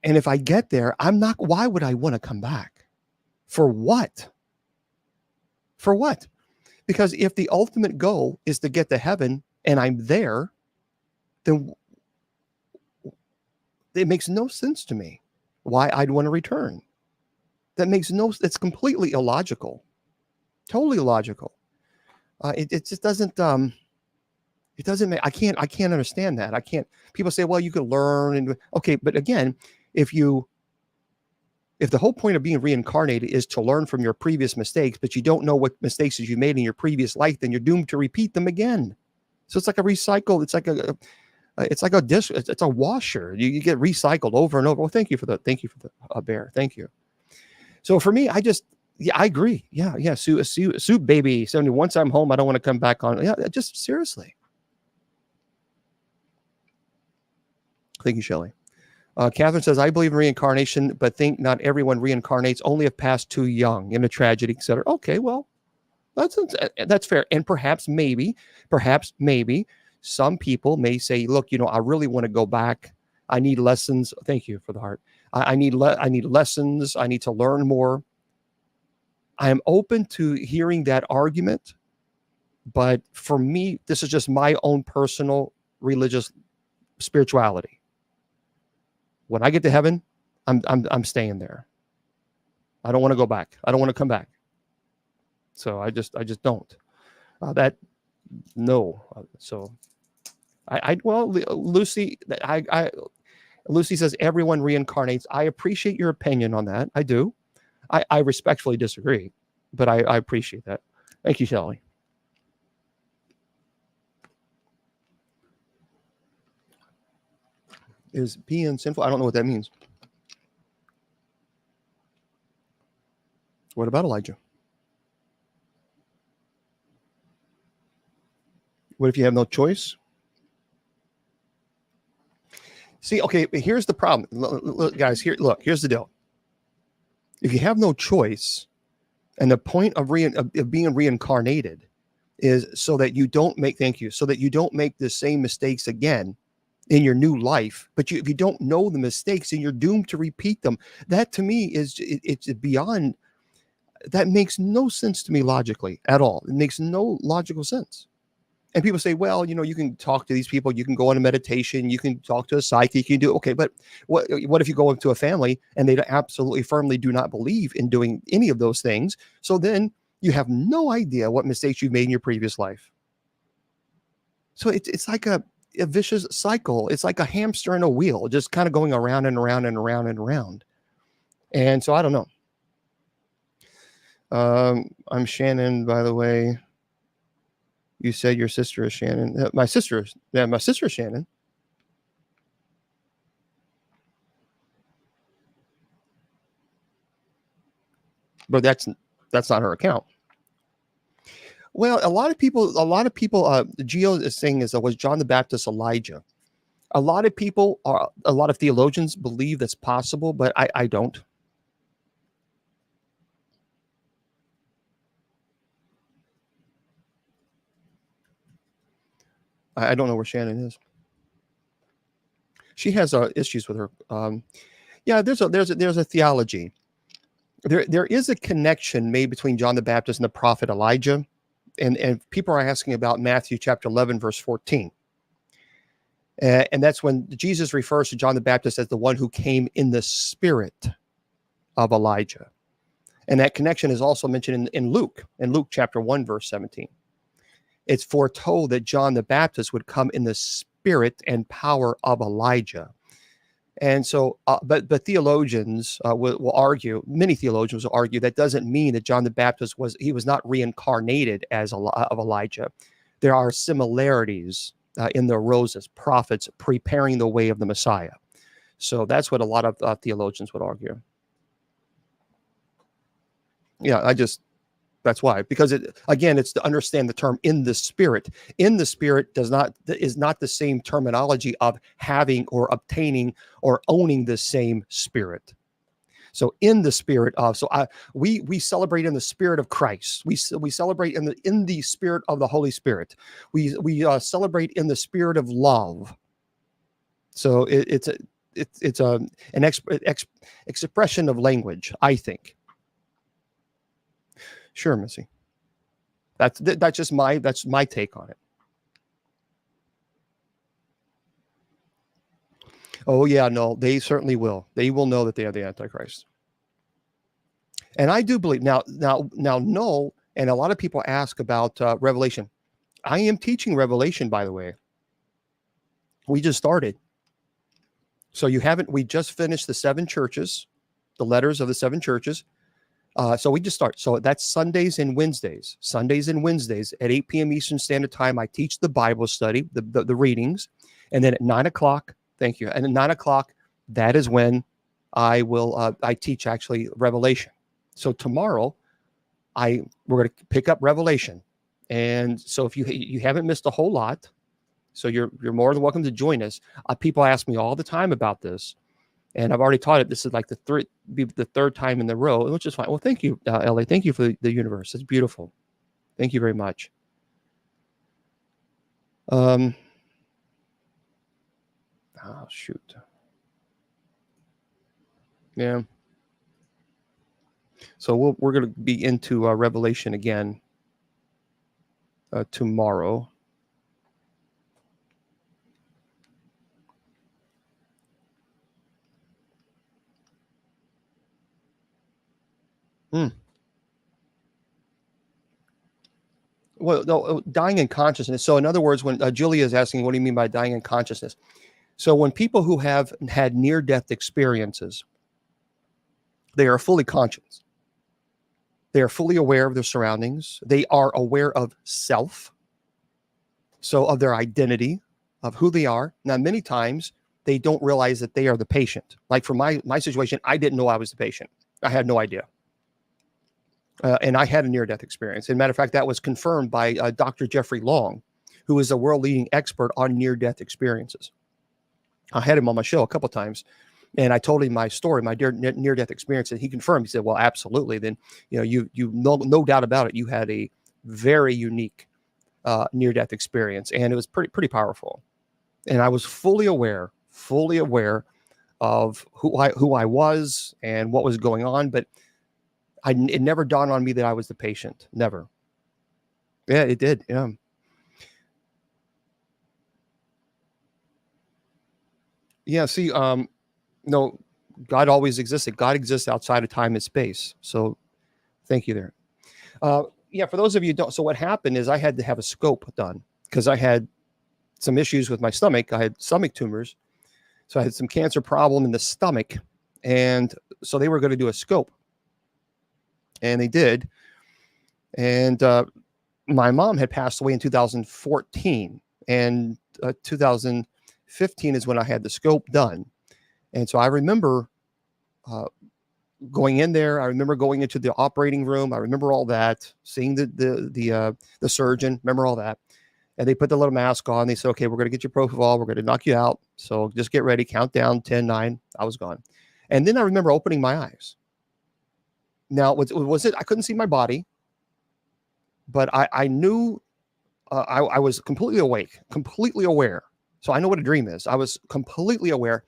And if I get there, why would I want to come back? For what? For what? Because if the ultimate goal is to get to heaven and I'm there, then it makes no sense to me why I'd want to return. It's completely illogical. Totally illogical. It just doesn't, it doesn't make, I can't understand that. People say, well, you can learn and okay. But again, if the whole point of being reincarnated is to learn from your previous mistakes, but you don't know what mistakes you made in your previous life, then you're doomed to repeat them again. So it's like a recycle. It's like a dish. It's a washer. You get recycled over and over. Well, thank you for the bear. Thank you. So for me, I agree. Yeah. Soup baby. 70. Once I'm home, I don't want to come back on. Yeah. Just seriously. Thank you, Shelley. Catherine says, I believe in reincarnation, but think not everyone reincarnates, only if passed too young in a tragedy, etc. Okay, well, that's fair. And perhaps maybe some people may say, look, I really want to go back. I need lessons. Thank you for the heart. I need lessons. I need to learn more. I am open to hearing that argument, but for me, this is just my own personal religious spirituality. When I get to heaven, I'm staying there. I don't want to go back. I don't want to come back. So I just don't. So Lucy, Lucy says everyone reincarnates. I appreciate your opinion on that. I do. I respectfully disagree, but I appreciate that. Thank you, Shelley. Is being sinful? I don't know what that means. What about Elijah? What if you have no choice? See, okay, here's the problem. Look, guys, here's the deal. If you have no choice, and the point of being reincarnated is so that you don't make the same mistakes again in your new life, but if you don't know the mistakes and you're doomed to repeat them, that to me it's beyond, that makes no sense to me logically at all. It makes no logical sense. And people say, well, you can talk to these people, you can go on a meditation, you can talk to a psychic, you can do, okay, but what if you go into a family and they absolutely firmly do not believe in doing any of those things? So then you have no idea what mistakes you've made in your previous life. So it's like a vicious cycle. It's like a hamster in a wheel, just kind of going around and around and around and around. And so I don't know. I'm Shannon, by the way. You said your sister is Shannon. My sister is Shannon. But that's not her account. Well, a lot of people, Geo is saying was John the Baptist Elijah. A lot of theologians believe that's possible, but I don't. I don't know where Shannon is. She has issues with her. Yeah, there's a theology. There is a connection made between John the Baptist and the prophet Elijah. And people are asking about Matthew chapter 11, verse 14. And that's when Jesus refers to John the Baptist as the one who came in the spirit of Elijah. And that connection is also mentioned in Luke chapter 1, verse 17. It's foretold that John the Baptist would come in the spirit and power of Elijah. And so, but theologians will argue, many theologians will argue that doesn't mean that John the Baptist was not reincarnated as of Elijah. There are similarities in the roles as prophets preparing the way of the Messiah. So that's what a lot of theologians would argue. Yeah, that's why, because it's to understand the term in the spirit. In the spirit is not the same terminology of having or obtaining or owning the same spirit. So in the spirit of, we celebrate in the spirit of Christ. We celebrate in the spirit of the Holy Spirit. We celebrate in the spirit of love. So it's an expression of language, I think. Sure, Missy. That's just my take on it. Oh yeah, no, they certainly will. They will know that they are the Antichrist. And I do believe now, no, and a lot of people ask about Revelation. I am teaching Revelation, by the way. We just started. So we just finished the 7 churches, the letters of the 7 churches. So we just start. So that's Sundays and Wednesdays. Sundays and Wednesdays at 8 p.m. Eastern Standard Time, I teach the Bible study, the readings. And then at 9 o'clock, thank you. And at 9 o'clock, that is when I teach actually Revelation. So tomorrow, we're going to pick up Revelation. And so if you haven't missed a whole lot, so you're more than welcome to join us. People ask me all the time about this. And I've already taught it. This is like the third time in the row, which is fine. Well, thank you, Ellie. Thank you for the universe. It's beautiful. Thank you very much. Oh, shoot. Yeah. So we're going to be into Revelation again tomorrow. Well, no, dying in consciousness. So in other words, when Julia is asking, what do you mean by dying in consciousness? So when people who have had near-death experiences, they are fully conscious. They are fully aware of their surroundings. They are aware of self. So of their identity, of who they are. Now, many times they don't realize that they are the patient. Like for my situation, I didn't know I was the patient. I had no idea. And I had a near-death experience. As a matter of fact, that was confirmed by Dr. Jeffrey Long, who is a world-leading expert on near-death experiences. I had him on my show a couple of times, and I told him my story, my near-death experience, and he confirmed. He said, "Well, absolutely. Then, you no doubt about it. You had a very unique near-death experience, and it was pretty powerful. And I was fully aware of who I was and what was going on, but it never dawned on me that I was the patient. Never. Yeah, it did. Yeah. Yeah. See, no, God always existed. God exists outside of time and space. So thank you there. Yeah. For those of you who don't, so what happened is I had to have a scope done because I had some issues with my stomach. I had stomach tumors. So I had some cancer problem in the stomach. And so they were going to do a scope. And they did. And my mom had passed away in 2014. And 2015 is when I had the scope done. And so I remember going in there. I remember going into the operating room. I remember all that, seeing the surgeon, remember all that. And they put the little mask on. They said, okay, we're going to get you propofol. We're going to knock you out. So just get ready. Count down, 10, 9. I was gone. And then I remember opening my eyes. Now, was it? I couldn't see my body, but I knew I was completely awake, completely aware. So I know what a dream is. I was completely aware,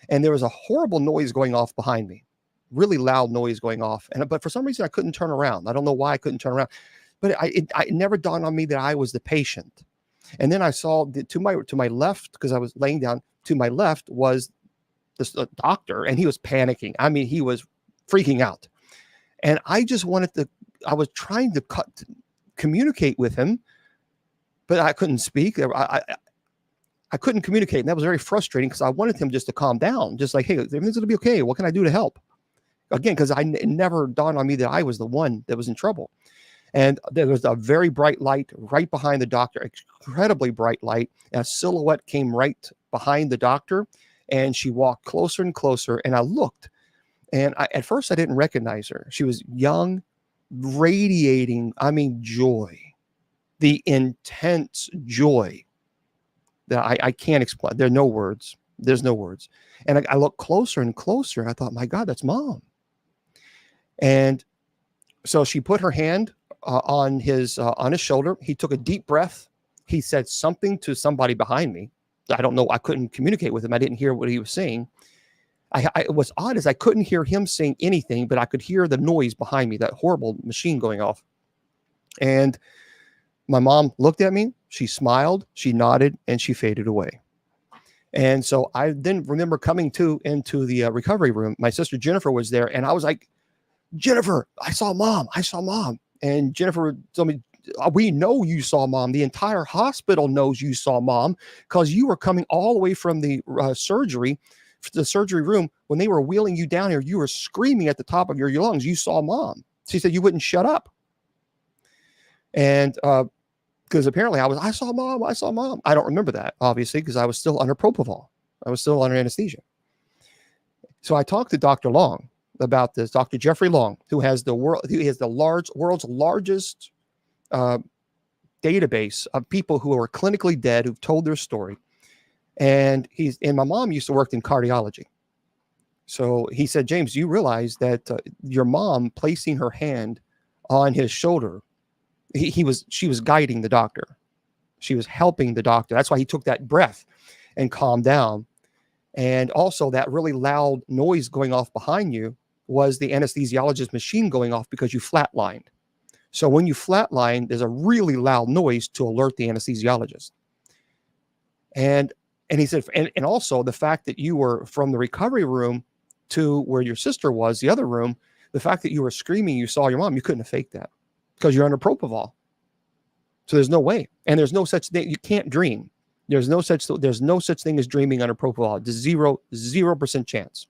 and there was a horrible noise going off behind me, really loud noise going off. But for some reason, I couldn't turn around. I don't know why I couldn't turn around, but it never dawned on me that I was the patient. And then I saw to my left, because I was laying down. To my left was this doctor, and he was panicking. I mean, he was freaking out. And I just I was trying to communicate with him, but I couldn't speak. I couldn't communicate. And that was very frustrating because I wanted him just to calm down. Just like, hey, everything's going to be okay. What can I do to help? Again, because it never dawned on me that I was the one that was in trouble. And there was a very bright light right behind the doctor, incredibly bright light. A silhouette came right behind the doctor. And she walked closer and closer. And I looked, and at first I didn't recognize her. She was young, radiating, I mean, joy, the intense joy that I can't explain. There are no words. There's no words. And I looked closer and closer. I thought, my God, that's Mom. And so she put her hand on his shoulder. He took a deep breath. He said something to somebody behind me. I don't know. I couldn't communicate with him. I didn't hear what he was saying. What's odd is I couldn't hear him saying anything, but I could hear the noise behind me, that horrible machine going off. And my mom looked at me. She smiled, she nodded, and she faded away. And so I then remember coming into the recovery room. My sister Jennifer was there, and I was like, Jennifer, I saw Mom. I saw Mom. And Jennifer told me, we know you saw Mom. The entire hospital knows you saw Mom because you were coming all the way from the surgery room. When they were wheeling you down here, you were screaming at the top of your lungs. You saw Mom. She said you wouldn't shut up. And because apparently I saw Mom. I saw Mom. I don't remember that, obviously, because I was still under propofol. I was still under anesthesia. So I talked to Dr. Long about this, Dr. Jeffrey Long, who has the world's largest database of people who are clinically dead who've told their story. And my mom used to work in cardiology. So he said, James, you realize that your mom placing her hand on his shoulder, she was guiding the doctor. She was helping the doctor. That's why he took that breath and calmed down. And also that really loud noise going off behind you was the anesthesiologist machine going off because you flatlined. So when you flatline, there's a really loud noise to alert the anesthesiologist. And he said, and also the fact that you were from the recovery room to where your sister was, the other room, the fact that you were screaming, you saw your mom, you couldn't have faked that because you're under propofol. So there's no way. And there's no such thing. You can't dream. There's no such thing as dreaming under propofol. It's 0% chance.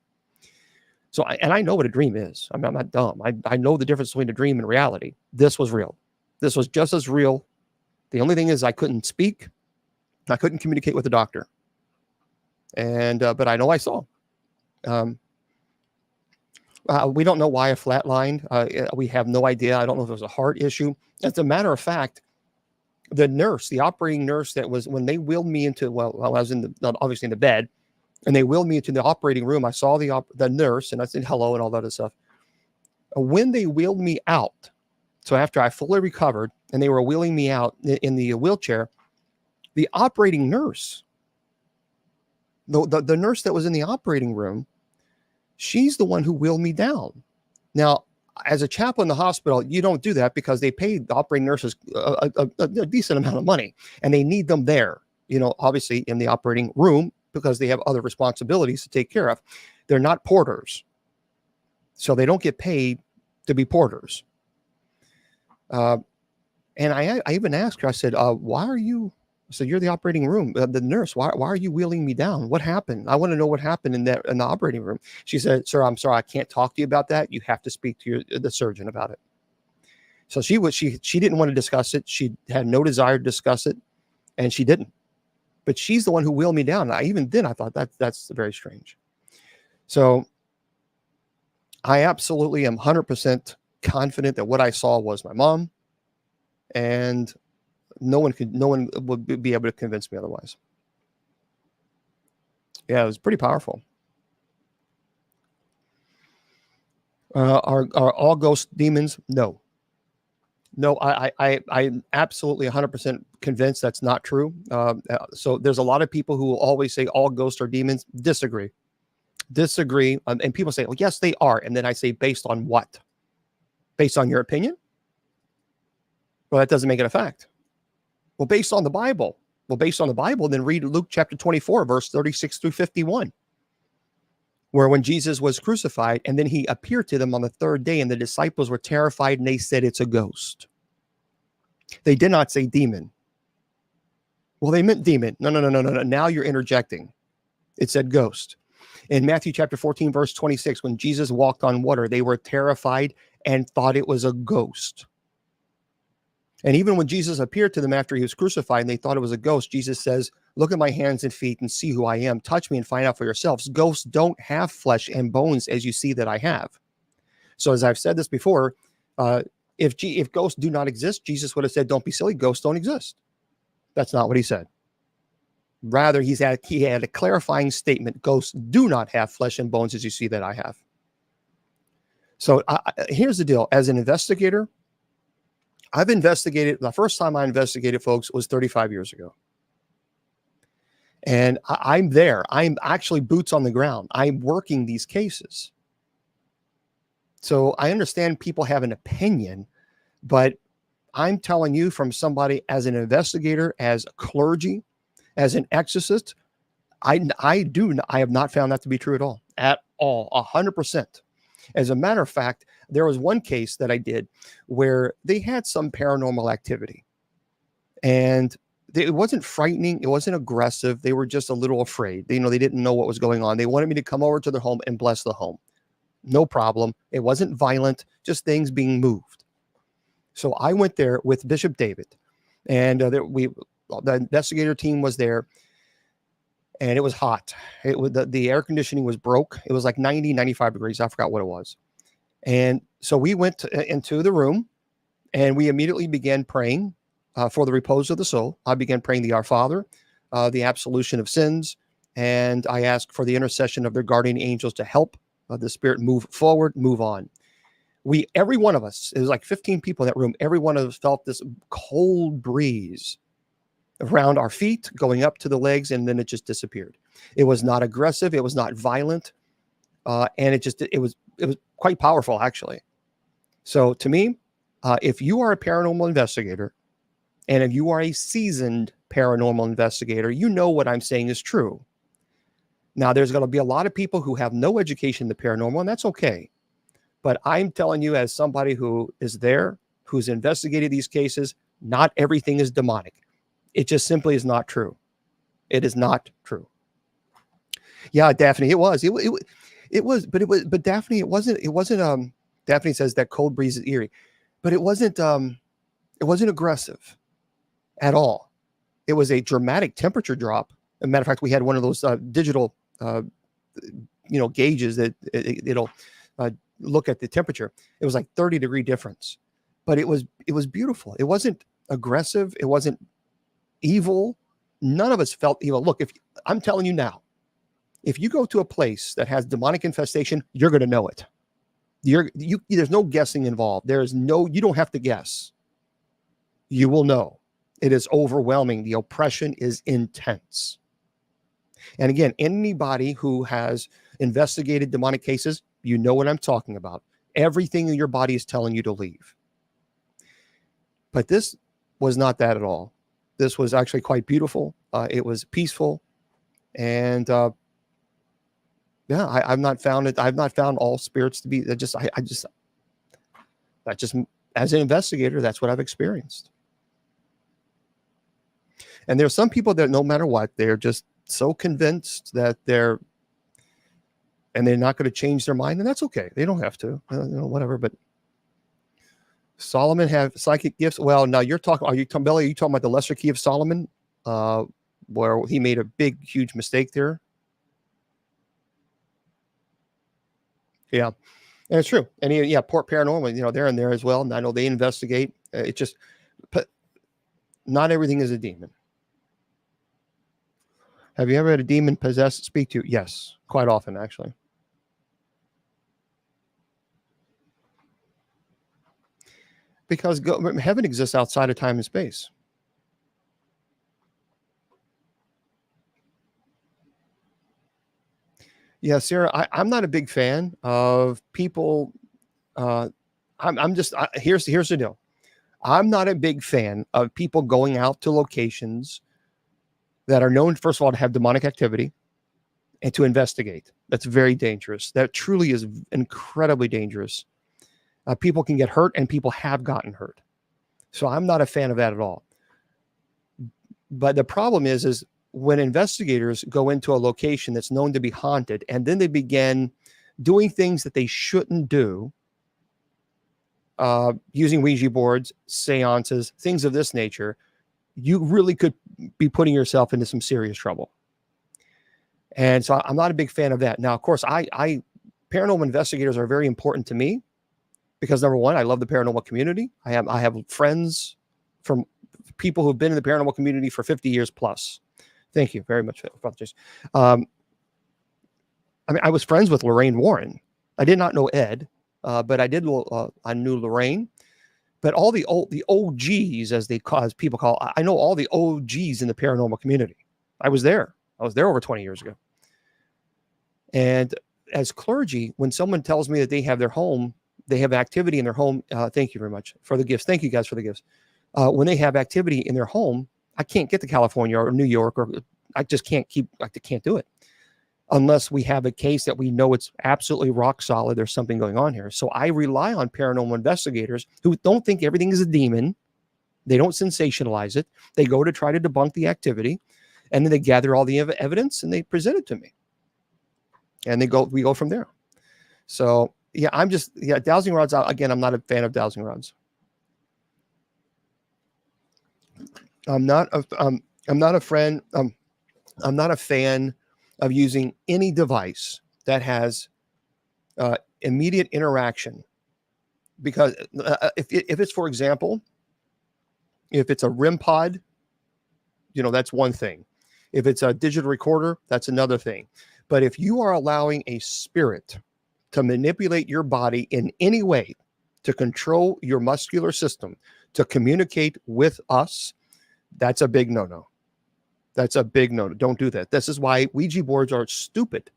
So, I know what a dream is. I'm not dumb. I know the difference between a dream and reality. This was real. This was just as real. The only thing is I couldn't speak. I couldn't communicate with the doctor. And, but I know I saw. We don't know why I flatlined. We have no idea. I don't know if it was a heart issue. As a matter of fact, the operating nurse that was, when they wheeled me into, I was obviously in the bed, and they wheeled me into the operating room. I saw the nurse, and I said hello and all that other stuff. When they wheeled me out, so after I fully recovered, and they were wheeling me out in the wheelchair, the operating nurse, the nurse that was in the operating room, she's the one who wheeled me down. Now, as a chaplain in the hospital, you don't do that because they pay the operating nurses a decent amount of money, and they need them there, obviously in the operating room, because they have other responsibilities to take care of. They're not porters. So they don't get paid to be porters. And I even asked her, I said, why are you, so you're the operating room, the nurse, why are you wheeling me down? What happened? I want to know what happened in the operating room. She said, sir, I'm sorry, I can't talk to you about that. You have to speak to the surgeon about it. So she didn't want to discuss it. She had no desire to discuss it, and she didn't. But she's the one who wheeled me down. Even then I thought that's very strange. So I absolutely am 100% confident that what I saw was my mom, and no one would be able to convince me otherwise. Yeah, it was pretty powerful. Are all ghost demons? No, I'm absolutely 100% convinced that's not true. So there's a lot of people who will always say all ghosts are demons. Disagree. And people say, well, yes, they are. And then I say, based on what? Based on your opinion? Well, that doesn't make it a fact. Well, based on the Bible. Well, based on the Bible, then read Luke chapter 24, verse 36 through 51. Where when Jesus was crucified, and then he appeared to them on the third day, and the disciples were terrified, and they said it's a ghost. They did not say demon. Well, they meant demon. No. Now you're interjecting. It said ghost. In Matthew chapter 14, verse 26, when Jesus walked on water, they were terrified and thought it was a ghost. And even when Jesus appeared to them after he was crucified and they thought it was a ghost, Jesus says, Look at my hands and feet and see who I am. Touch me and find out for yourselves. Ghosts don't have flesh and bones as you see that I have. So as I've said this before, if ghosts do not exist, Jesus would have said, don't be silly, ghosts don't exist. That's not what he said. Rather, he had a clarifying statement. Ghosts do not have flesh and bones as you see that I have. So here's the deal. As an investigator, I've investigated. The first time I investigated, folks, was 35 years ago. And I'm there. I'm actually boots on the ground. I'm working these cases. So I understand people have an opinion, but I'm telling you from somebody as an investigator, as a clergy, as an exorcist, I have not found that to be true at all, 100%. As a matter of fact, there was one case that I did where they had some paranormal activity, and it wasn't frightening. It wasn't aggressive. They were just a little afraid. They didn't know what was going on. They wanted me to come over to their home and bless the home. No problem. It wasn't violent, just things being moved. So I went there with Bishop David, and the investigator team was there, and it was hot. It was the air conditioning was broke. It was like 90, 95 degrees. I forgot what it was. And so we went into the room, and we immediately began praying for the repose of the soul. I began praying the Our Father, the absolution of sins, and I asked for the intercession of their guardian angels to help the spirit move forward, move on. Every one of us, it was like 15 people in that room, every one of us felt this cold breeze around our feet, going up to the legs, and then it just disappeared. It was not aggressive. It was not violent. And it was quite powerful, actually. So to me, if you are a paranormal investigator, and if you are a seasoned paranormal investigator, you know what I'm saying is true. Now, there's going to be a lot of people who have no education in the paranormal, and that's okay. But I'm telling you, as somebody who is there, who's investigated these cases, not everything is demonic. It just simply is not true. It is not true. Yeah, Daphne, it was. But Daphne, it wasn't. Daphne says that cold breeze is eerie, but it wasn't aggressive at all. It was a dramatic temperature drop. As a matter of fact, we had one of those digital, gauges that it'll look at the temperature. It was like 30-degree difference, but it was beautiful. It wasn't aggressive. It wasn't evil. None of us felt evil. Look, if I'm telling you now, if you go to a place that has demonic infestation, you're going to know it. There's no guessing involved. You don't have to guess. You will know. It is overwhelming. The oppression is intense. And again, anybody who has investigated demonic cases, you know what I'm talking about. Everything in your body is telling you to leave. But this was not that at all. This was actually quite beautiful. It was peaceful. And I've not found it. I've not found all spirits to be just as an investigator, that's what I've experienced. And there's some people that no matter what, they're just so convinced that they're not going to change their mind, and that's okay. They don't have to, whatever. But Solomon have psychic gifts. Well, now are you talking about the lesser key of Solomon, where he made a big, huge mistake there? Yeah, and it's true. And Port Paranormal, they're in there as well. And I know they investigate. But not everything is a demon. Have you ever had a demon speak to you? Yes, quite often, actually. Because heaven exists outside of time and space. Yeah, Sarah, I'm not a big fan of people. Here's the deal. I'm not a big fan of people going out to locations that are known, first of all, to have demonic activity and to investigate. That's very dangerous. That truly is incredibly dangerous. People can get hurt, and people have gotten hurt. So I'm not a fan of that at all. But the problem is when investigators go into a location that's known to be haunted, and then they begin doing things that they shouldn't do, using Ouija boards, seances, things of this nature, you really could be putting yourself into some serious trouble. And so I'm not a big fan of that. Now, of course, I paranormal investigators are very important to me because number one, I love the paranormal community. I have friends from people who've been in the paranormal community for 50 years plus. Thank you very much, Father Jason. I mean, I was friends with Lorraine Warren. I did not know Ed, but I knew Lorraine. But all the OGs, as people call, I know all the OGs in the paranormal community. I was there over 20 years ago. And as clergy, when someone tells me that they have activity in their home, thank you very much for the gifts. Thank you guys for the gifts. When they have activity in their home, I can't get to California or New York, or I just can't do it unless we have a case that we know it's absolutely rock solid. There's something going on here. So I rely on paranormal investigators who don't think everything is a demon. They don't sensationalize it. They go to try to debunk the activity, and then they gather all the evidence and they present it to me. And we go from there. So yeah, dowsing rods. Again, I'm not a fan of dowsing rods. I'm not a fan of using any device that has immediate interaction, because if it's, for example, if it's a REM pod, that's one thing. If it's a digital recorder, that's another thing. But if you are allowing a spirit to manipulate your body in any way, to control your muscular system, to communicate with us, that's a big no-no. That's a big no. Don't do that. This is why Ouija boards are stupid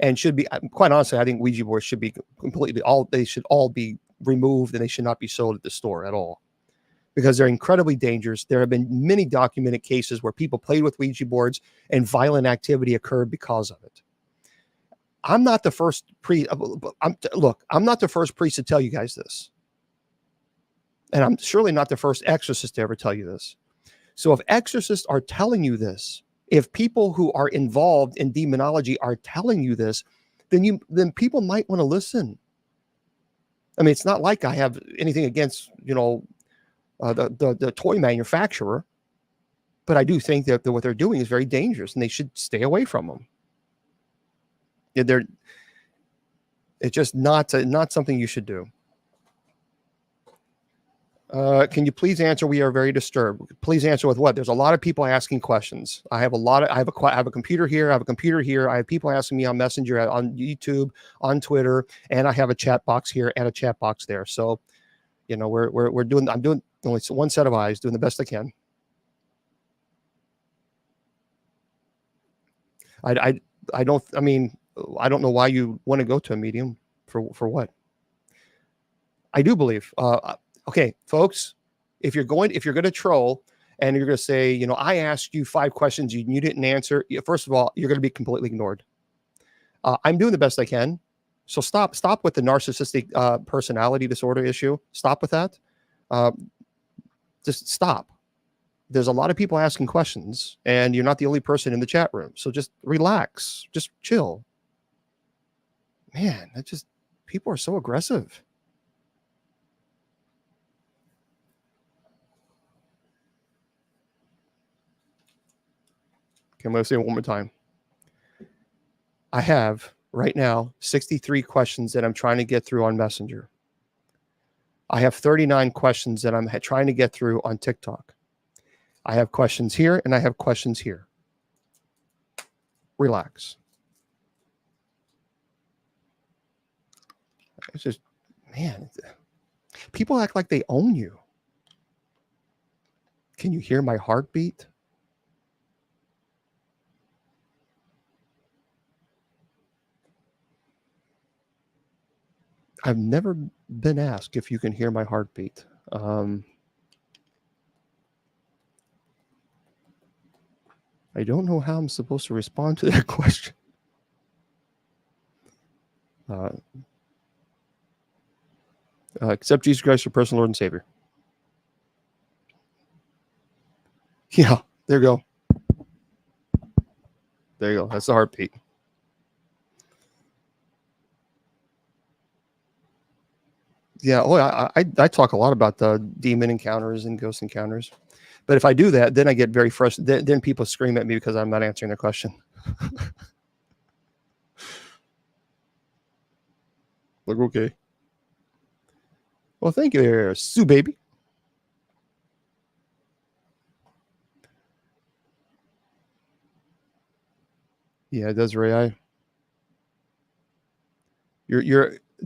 and should be, quite honestly, I think Ouija boards should be they should all be removed, and they should not be sold at the store at all, because they're incredibly dangerous. There have been many documented cases where people played with Ouija boards and violent activity occurred because of it. I'm not the first priest. I'm not the first priest to tell you guys this. And I'm surely not the first exorcist to ever tell you this. So if exorcists are telling you this, if people who are involved in demonology are telling you this, then people might want to listen. I mean, it's not like I have anything against, the toy manufacturer, but I do think that what they're doing is very dangerous, and they should stay away from them. It's just not something you should do. Can you please answer? We are very disturbed. Please answer with what? There's a lot of people asking questions. I have a computer here. I have a computer here. I have people asking me on Messenger, on YouTube, on Twitter, and I have a chat box here and a chat box there. So, I'm doing only one set of eyes, doing the best I can. I don't know why you want to go to a medium for what. I do believe, okay, folks, if you're going to troll and you're going to say, I asked you 5 questions, you didn't answer. First of all, you're going to be completely ignored. I'm doing the best I can. So stop with the narcissistic personality disorder issue. Stop with that. Just stop. There's a lot of people asking questions, and you're not the only person in the chat room. So just relax, just chill. Man, people are so aggressive. Okay, I'm going to say it one more time. I have right now 63 questions that I'm trying to get through on Messenger. I have 39 questions that I'm trying to get through on TikTok. I have questions here and I have questions here. Relax. It's just, man, people act like they own you. Can you hear my heartbeat? I've never been asked if you can hear my heartbeat. I don't know how I'm supposed to respond to that question. Accept Jesus Christ, your personal Lord and Savior. Yeah, there you go. There you go. That's the heartbeat. Yeah. Oh, I talk a lot about the demon encounters and ghost encounters. But if I do that, then I get very frustrated. Then people scream at me because I'm not answering their question. Like, okay. Well, thank you there, Sue baby. Yeah, Desiree,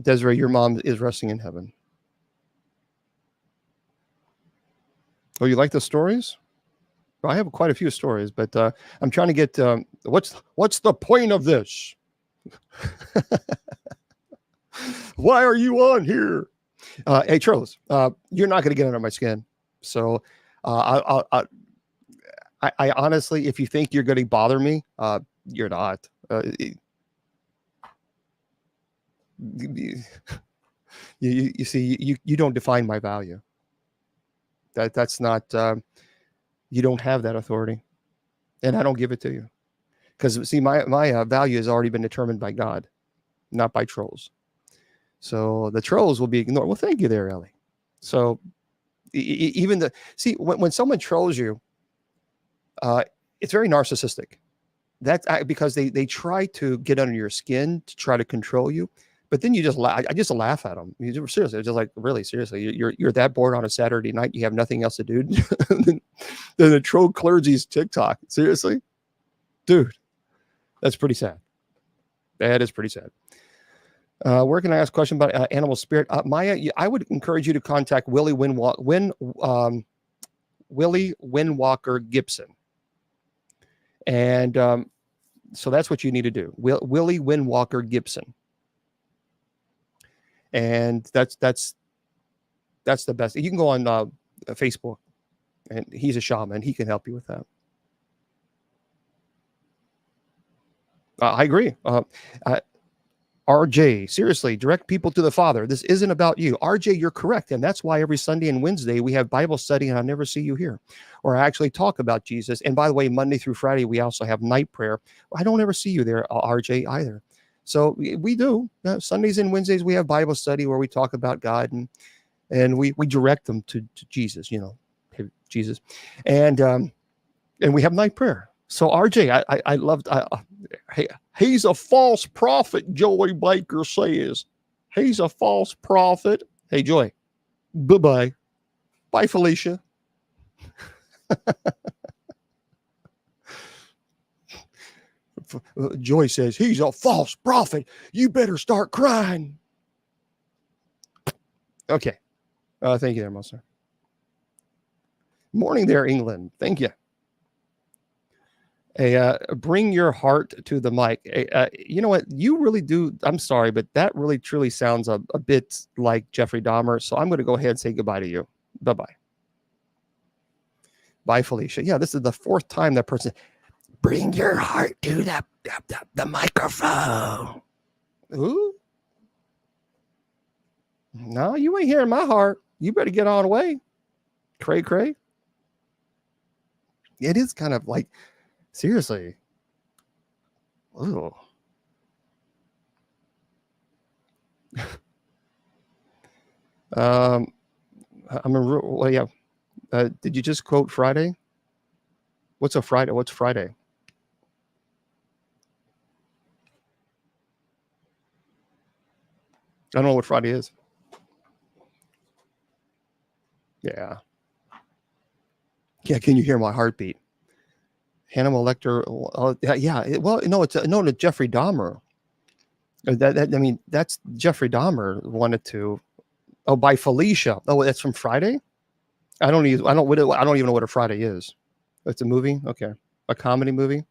Desiree, your mom is resting in heaven. Oh, you like the stories? Well, I have quite a few stories, but I'm trying to get what's the point of this? Why are you on here? Hey, Charles, you're not going to get under my skin. So I honestly, if you think you're going to bother me, you're not. You see, you don't define my value. That's not. You don't have that authority, and I don't give it to you. Because see, my value has already been determined by God, not by trolls. So the trolls will be ignored. Well, thank you there, Ellie. So even when someone trolls you, it's very narcissistic. That's because they try to get under your skin to try to control you. But then you just laugh. I just laugh at them. Seriously, just like really seriously. You're that bored on a Saturday night. You have nothing else to do. Then the troll clergy's TikTok. Seriously, dude, that's pretty sad. That is pretty sad. Where can I ask a question about animal spirit? Maya, I would encourage you to contact Willie Windwalker Gibson. And so that's what you need to do. Willie Windwalker Gibson. And that's the best. You can go on Facebook, and he's a shaman. He can help you with that. I agree. RJ, seriously, direct people to the Father. This isn't about you. RJ, you're correct. And that's why every Sunday and Wednesday we have Bible study, and I never see you here. Or I actually talk about Jesus. And by the way, Monday through Friday, we also have night prayer. I don't ever see you there, RJ, either. So we do. Sundays and Wednesdays, we have Bible study where we talk about God, and we direct them to Jesus, Jesus. And we have night prayer. So RJ, I loved, he's a false prophet, Joey Baker says. He's a false prophet. Hey, Joy, bye-bye. Bye, Felicia. Joy says, he's a false prophet. You better start crying. Okay. Thank you there, Monster. Morning there, England. Thank you. Bring your heart to the mic. You know what? You really do. I'm sorry, but that really truly sounds a bit like Jeffrey Dahmer. So I'm going to go ahead and say goodbye to you. Bye-bye. Bye, Felicia. Yeah, this is the fourth time that person. Bring your heart to the microphone. Ooh. No, you ain't hearing my heart. You better get on away. Cray. It is kind of like, seriously. Ooh. Well, yeah. Did you just quote Friday? What's a Friday? What's Friday? I don't know what Friday is. Yeah. Yeah. Can you hear my heartbeat? Hannibal Lecter. Yeah. Well, no, it's Jeffrey Dahmer. That's Jeffrey Dahmer wanted to. Oh, by Felicia. Oh, that's from Friday. I don't even know what a Friday is. It's a movie. Okay. A comedy movie.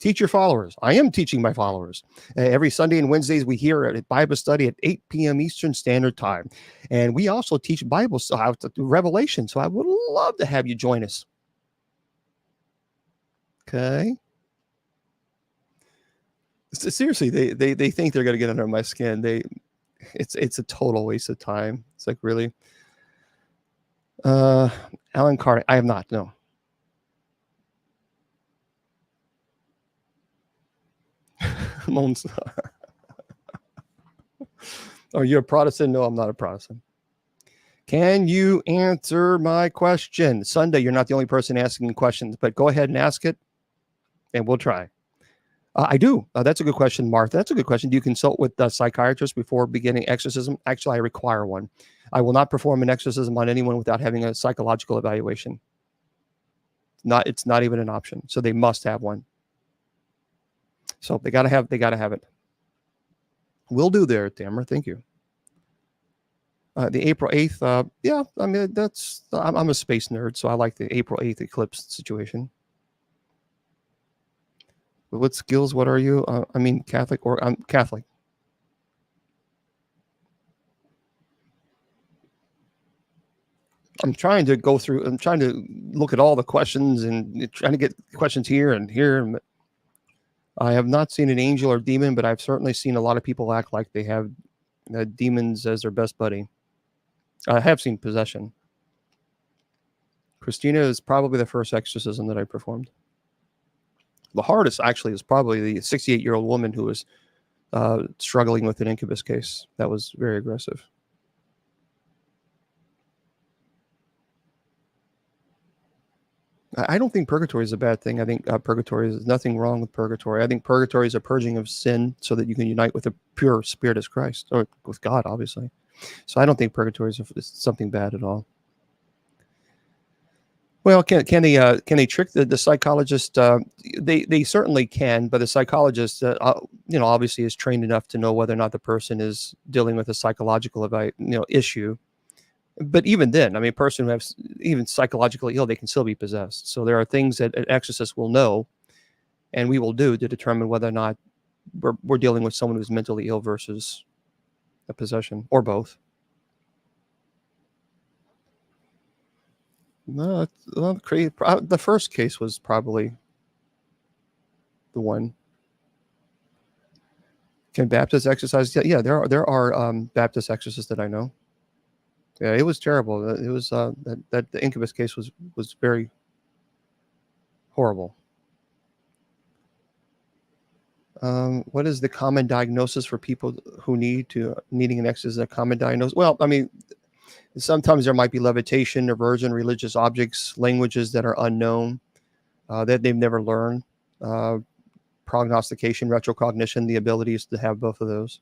Teach your followers. I am teaching my followers. Every Sunday and Wednesdays, we hear at Bible study at 8 p.m. Eastern Standard Time. And we also teach Bible Revelation. So I would love to have you join us. Okay. Seriously, they think they're going to get under my skin. It's a total waste of time. It's like, really? Alan Carter. I have not. No. Lone Star. Oh, you're a Protestant? No, I'm not a Protestant. Can you answer my question? Sunday, you're not the only person asking questions, but go ahead and ask it, and we'll try. I do. That's a good question, Martha. That's a good question. Do you consult with a psychiatrist before beginning exorcism? Actually, I require one. I will not perform an exorcism on anyone without having a psychological evaluation. It's not even an option. So they must have one. So they gotta have it. Will do there, Tamara. Thank you. The April 8th, yeah, I mean, I'm a space nerd, so I like the April 8th eclipse situation. But what skills, what are you? I mean, Catholic, or I'm Catholic. I'm trying to look at all the questions and trying to get questions here and here. I have not seen an angel or demon, but I've certainly seen a lot of people act like they have demons as their best buddy. I have seen possession. Christina is probably the first exorcism that I performed. The hardest, actually, is probably the 68-year-old woman who was struggling with an incubus case. That was very aggressive. I don't think purgatory is a bad thing. I think purgatory is nothing wrong with purgatory. I think purgatory is a purging of sin so that you can unite with a pure spirit as Christ, or with God, obviously. So I don't think purgatory is something bad at all. Well, can they trick the psychologist? They certainly can, but the psychologist, obviously is trained enough to know whether or not the person is dealing with a psychological issue. But even then, I mean, a person who has even psychologically ill, they can still be possessed. So there are things that an exorcist will know, and we will do to determine whether or not we're dealing with someone who's mentally ill versus a possession, or both. No, the first case was probably the one. Can Baptists exorcise? Yeah, there are Baptist exorcists that I know. Yeah, it was terrible. It was that the incubus case was very horrible. What is the common diagnosis for people who needing an exorcism? A common diagnosis? Well, I mean, sometimes there might be levitation, aversion, religious objects, languages that are unknown, that they've never learned, prognostication, retrocognition, the abilities to have both of those.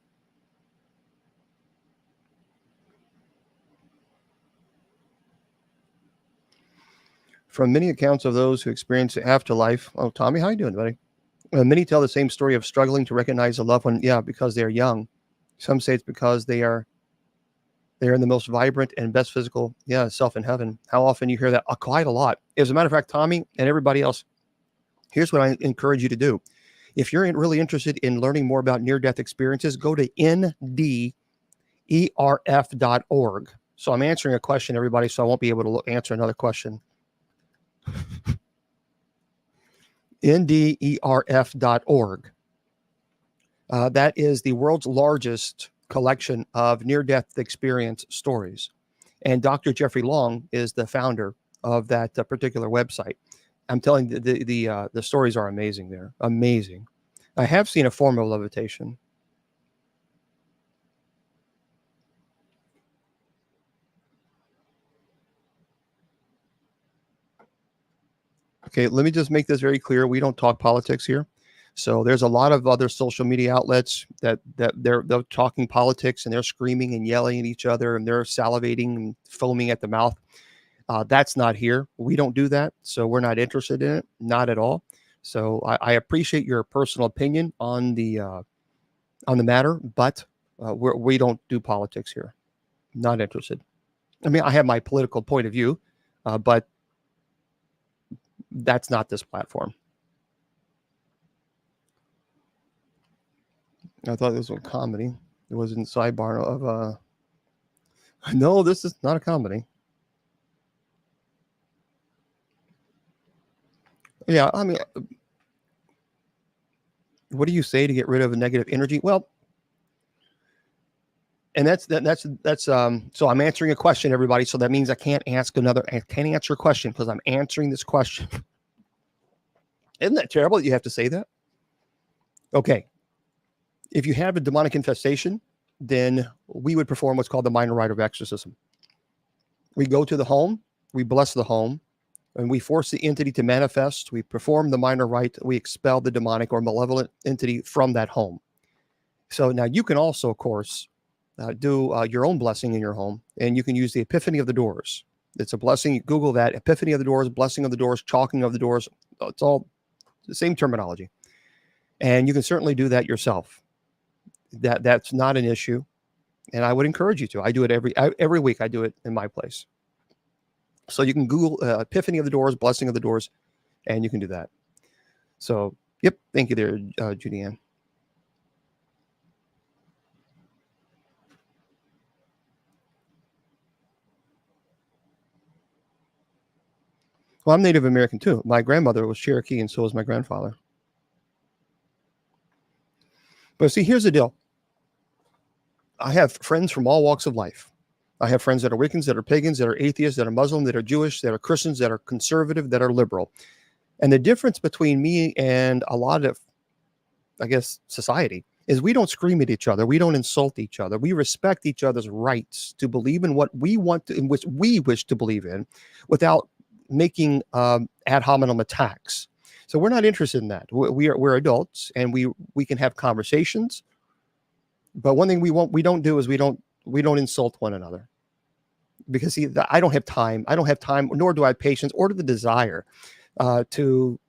From many accounts of those who experience the afterlife. Oh, Tommy, how you doing, buddy? Many tell the same story of struggling to recognize a loved one. Yeah, because they're young. Some say it's because they are in the most vibrant and best physical self in heaven. How often you hear that? Quite a lot. As a matter of fact, Tommy and everybody else, here's what I encourage you to do. If you're really interested in learning more about near-death experiences, go to nderf.org. So I'm answering a question, everybody, so I won't be able to answer another question. nderf.org. That is the world's largest collection of near-death experience stories. And Dr. Jeffrey Long is the founder of that particular website. I'm telling you, the stories are amazing there. Amazing. I have seen a form of levitation. Okay, let me just make this very clear. We don't talk politics here. So there's a lot of other social media outlets that they're talking politics, and they're screaming and yelling at each other, and they're salivating and foaming at the mouth. That's not here. We don't do that. So we're not interested in it. Not at all. So I appreciate your personal opinion on the matter, but we don't do politics here. Not interested. I mean, I have my political point of view, but that's not this platform. I thought this was a comedy. It was in sidebar of no, this is not a comedy. Yeah, I mean, what do you say to get rid of a negative energy? Well, and that's so I'm answering a question, everybody. So that means I can't answer a question because I'm answering this question. Isn't that terrible that you have to say that? Okay. If you have a demonic infestation, then we would perform what's called the minor rite of exorcism. We go to the home, we bless the home, and we force the entity to manifest. We perform the minor rite. We expel the demonic or malevolent entity from that home. So now you can also, of course, do your own blessing in your home, and you can use the Epiphany of the Doors. It's a blessing. Google that, Epiphany of the Doors, blessing of the doors, chalking of the doors. It's all the same terminology. And you can certainly do that yourself. That's not an issue. And I would encourage you to. I do it every week. I do it in my place. So you can Google Epiphany of the Doors, blessing of the doors, and you can do that. So, yep. Thank you there, Judy Ann. Well, I'm Native American too. My grandmother was Cherokee, and so was my grandfather. But see, here's the deal. I have friends from all walks of life. I have friends that are Wiccans, that are pagans, that are atheists, that are Muslim, that are Jewish, that are Christians, that are conservative, that are liberal. And the difference between me and a lot of, I guess, society is we don't scream at each other. We don't insult each other. We respect each other's rights to believe in what we want to, in which we wish to believe in, without making ad hominem attacks. So we're not interested in that. We're adults, and we can have conversations. But one thing we don't do is we don't insult one another, because see, I don't have time. I don't have time, nor do I have patience or the desire to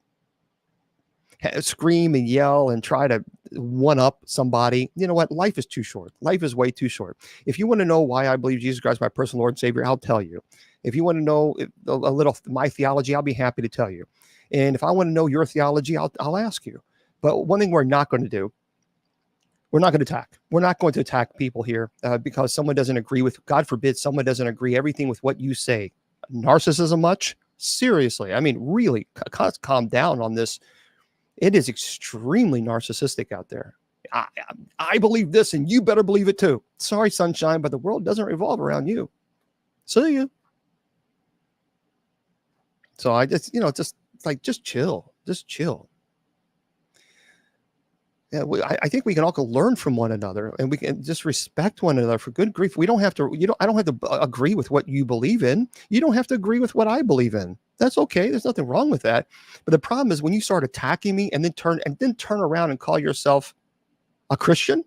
scream and yell and try to one up somebody. You know what? Life is too short. Life is way too short. If you want to know why I believe Jesus Christ is my personal Lord and Savior, I'll tell you. If you want to know a little my theology, I'll be happy to tell you. And if I want to know your theology, I'll ask you. But one thing we're not going to do, we're not going to attack. We're not going to attack people here because someone doesn't agree with, God forbid, someone doesn't agree everything with what you say. Narcissism much? Seriously. I mean, really, calm down on this. It is extremely narcissistic out there. I believe this, and you better believe it too. Sorry, sunshine, but the world doesn't revolve around you. See you. So I just, just chill. Just chill. Yeah, I think we can all learn from one another, and we can just respect one another. For good grief, we don't have to. I don't have to agree with what you believe in. You don't have to agree with what I believe in. That's okay. There's nothing wrong with that. But the problem is when you start attacking me and then turn around and call yourself a Christian.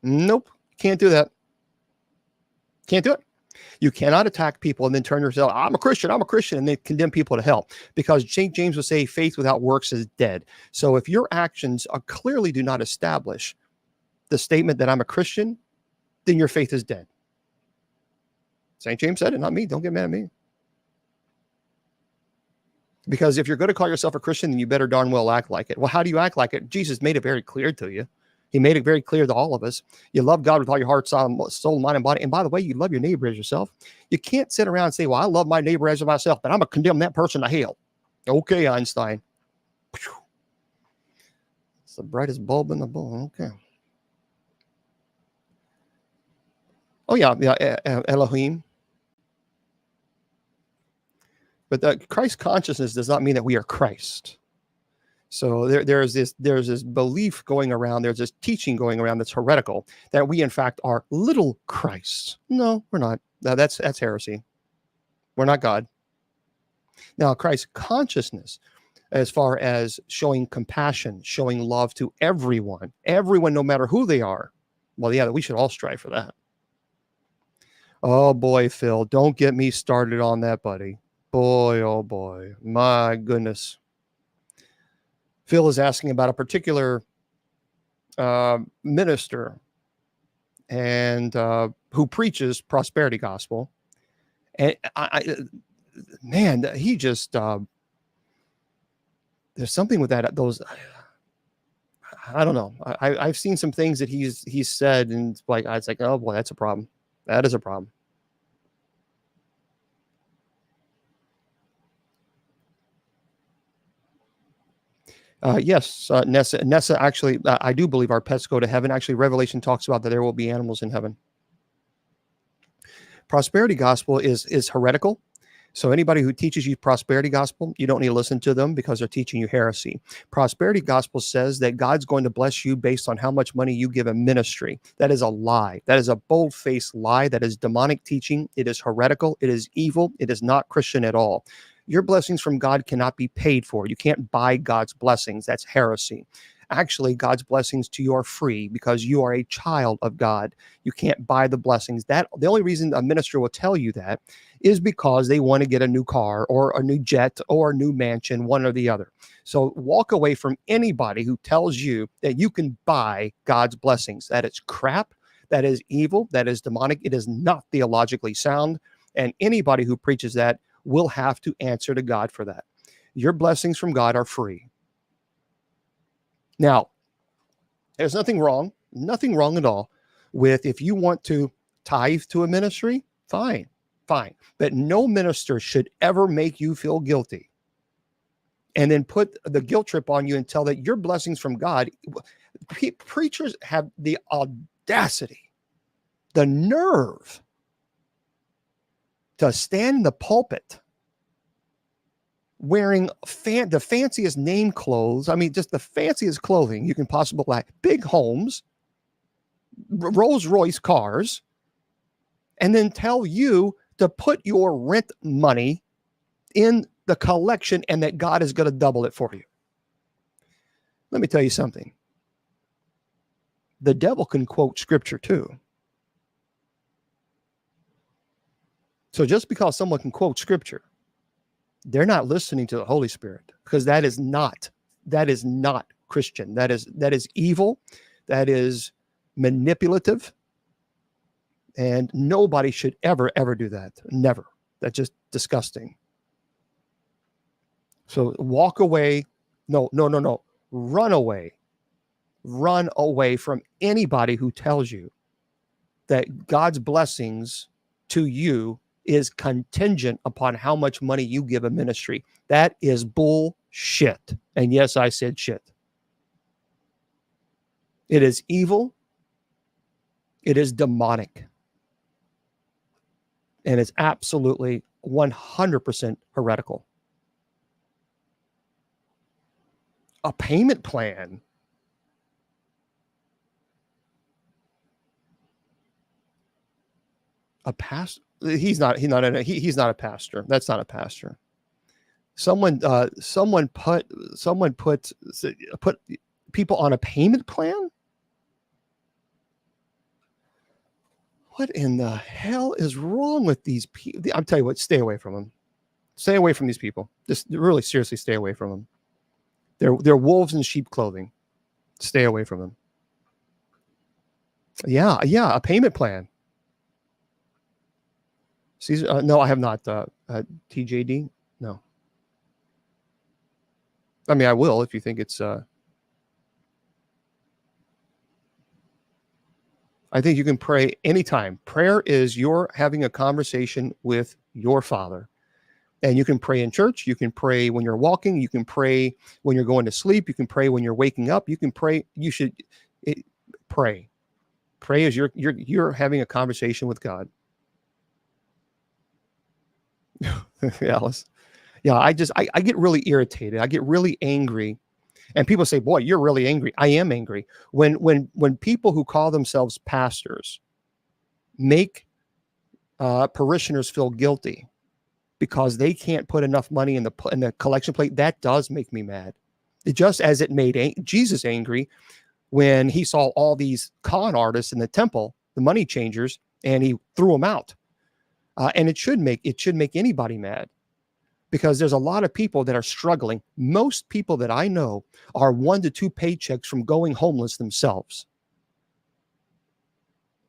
Nope, can't do that. Can't do it. You cannot attack people and then turn yourself, I'm a Christian, and then condemn people to hell. Because St. James would say faith without works is dead. So if your actions clearly do not establish the statement that I'm a Christian, then your faith is dead. St. James said it, not me. Don't get mad at me. Because if you're going to call yourself a Christian, then you better darn well act like it. Well, how do you act like it? Jesus made it very clear to you. He made it very clear to all of us. You love God with all your heart, soul, mind, and body. And by the way, you love your neighbor as yourself. You can't sit around and say, well, I love my neighbor as myself, but I'm going to condemn that person to hell. Okay, Einstein. It's the brightest bulb in the bowl. Okay. Oh, yeah, Elohim. But Christ consciousness does not mean that we are Christ. So there's this belief going around, there's this teaching going around that's heretical, that we in fact are little Christ. No, we're not. Now that's heresy. We're not God. Now, Christ consciousness, as far as showing compassion, showing love to everyone, no matter who they are. Well, yeah, we should all strive for that. Oh boy, Phil, don't get me started on that, buddy. Boy, oh boy, my goodness. Phil is asking about a particular minister and who preaches prosperity gospel. And man, he just, there's something with that. I don't know. I've seen some things that he's said, and it's like, oh boy, that's a problem. That is a problem. Yes, Nessa, actually, I do believe our pets go to heaven. Actually, Revelation talks about that there will be animals in heaven. Prosperity gospel is heretical. So anybody who teaches you prosperity gospel, you don't need to listen to them because they're teaching you heresy. Prosperity gospel says that God's going to bless you based on how much money you give a ministry. That is a lie. That is a bold-faced lie. That is demonic teaching. It is heretical. It is evil. It is not Christian at all. Your blessings from God cannot be paid for. You can't buy God's blessings. That's heresy. Actually, God's blessings to you are free because you are a child of God. You can't buy the blessings. The only reason a minister will tell you that is because they want to get a new car or a new jet or a new mansion, one or the other. So walk away from anybody who tells you that you can buy God's blessings. That is crap. That is evil. That is demonic. It is not theologically sound. And anybody who preaches that will have to answer to God for that. Your blessings from God are free. Now, there's nothing wrong at all with if you want to tithe to a ministry, fine. But no minister should ever make you feel guilty and then put the guilt trip on you and tell that your blessings from God. Preachers have the audacity, the nerve to stand in the pulpit wearing the fanciest name clothes. I mean, just the fanciest clothing you can possibly buy, big homes, Rolls Royce cars, and then tell you to put your rent money in the collection and that God is going to double it for you. Let me tell you something. The devil can quote scripture too. So just because someone can quote scripture, they're not listening to the Holy Spirit, because that is not Christian. That is evil. That is manipulative. And nobody should ever do that. Never. That's just disgusting. So walk away. No. Run away. Run away from anybody who tells you that God's blessings to you is contingent upon how much money you give a ministry. That is bullshit. And yes, I said shit. It is evil. It is demonic. And it's absolutely 100% heretical. A payment plan. A pastor. He's not a pastor. That's not a pastor. Someone put people on a payment plan. What in the hell is wrong with these people? I'm telling you what, stay away from them. Stay away from these people. Just really seriously stay away from them. They're wolves in sheep clothing. Stay away from them. Yeah, a payment plan. Caesar, no, I have not. TJD, no. I mean, I will if you think it's. I think you can pray anytime. Prayer is you're having a conversation with your Father. And you can pray in church. You can pray when you're walking. You can pray when you're going to sleep. You can pray when you're waking up. You can pray. You should pray. Pray as you're having a conversation with God. Alice. Yeah, I get really irritated. I get really angry. And people say, boy, you're really angry. I am angry. When people who call themselves pastors make parishioners feel guilty because they can't put enough money in the collection plate, that does make me mad. Just as it made Jesus angry when he saw all these con artists in the temple, the money changers, and he threw them out. And it should make anybody mad, because there's a lot of people that are struggling. Most people that I know are 1 to 2 paychecks from going homeless themselves.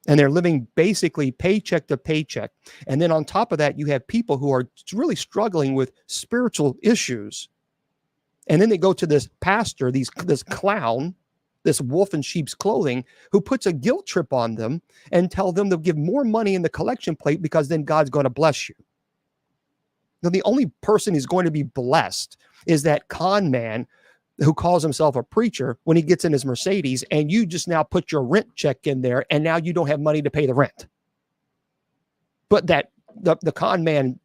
And they're living basically paycheck to paycheck. And then on top of that, you have people who are really struggling with spiritual issues. And then they go to this pastor, this clown, this wolf in sheep's clothing, who puts a guilt trip on them and tell them to give more money in the collection plate because then God's going to bless you. Now, the only person who's going to be blessed is that con man who calls himself a preacher when he gets in his Mercedes, and you just now put your rent check in there, and now you don't have money to pay the rent. But that the con man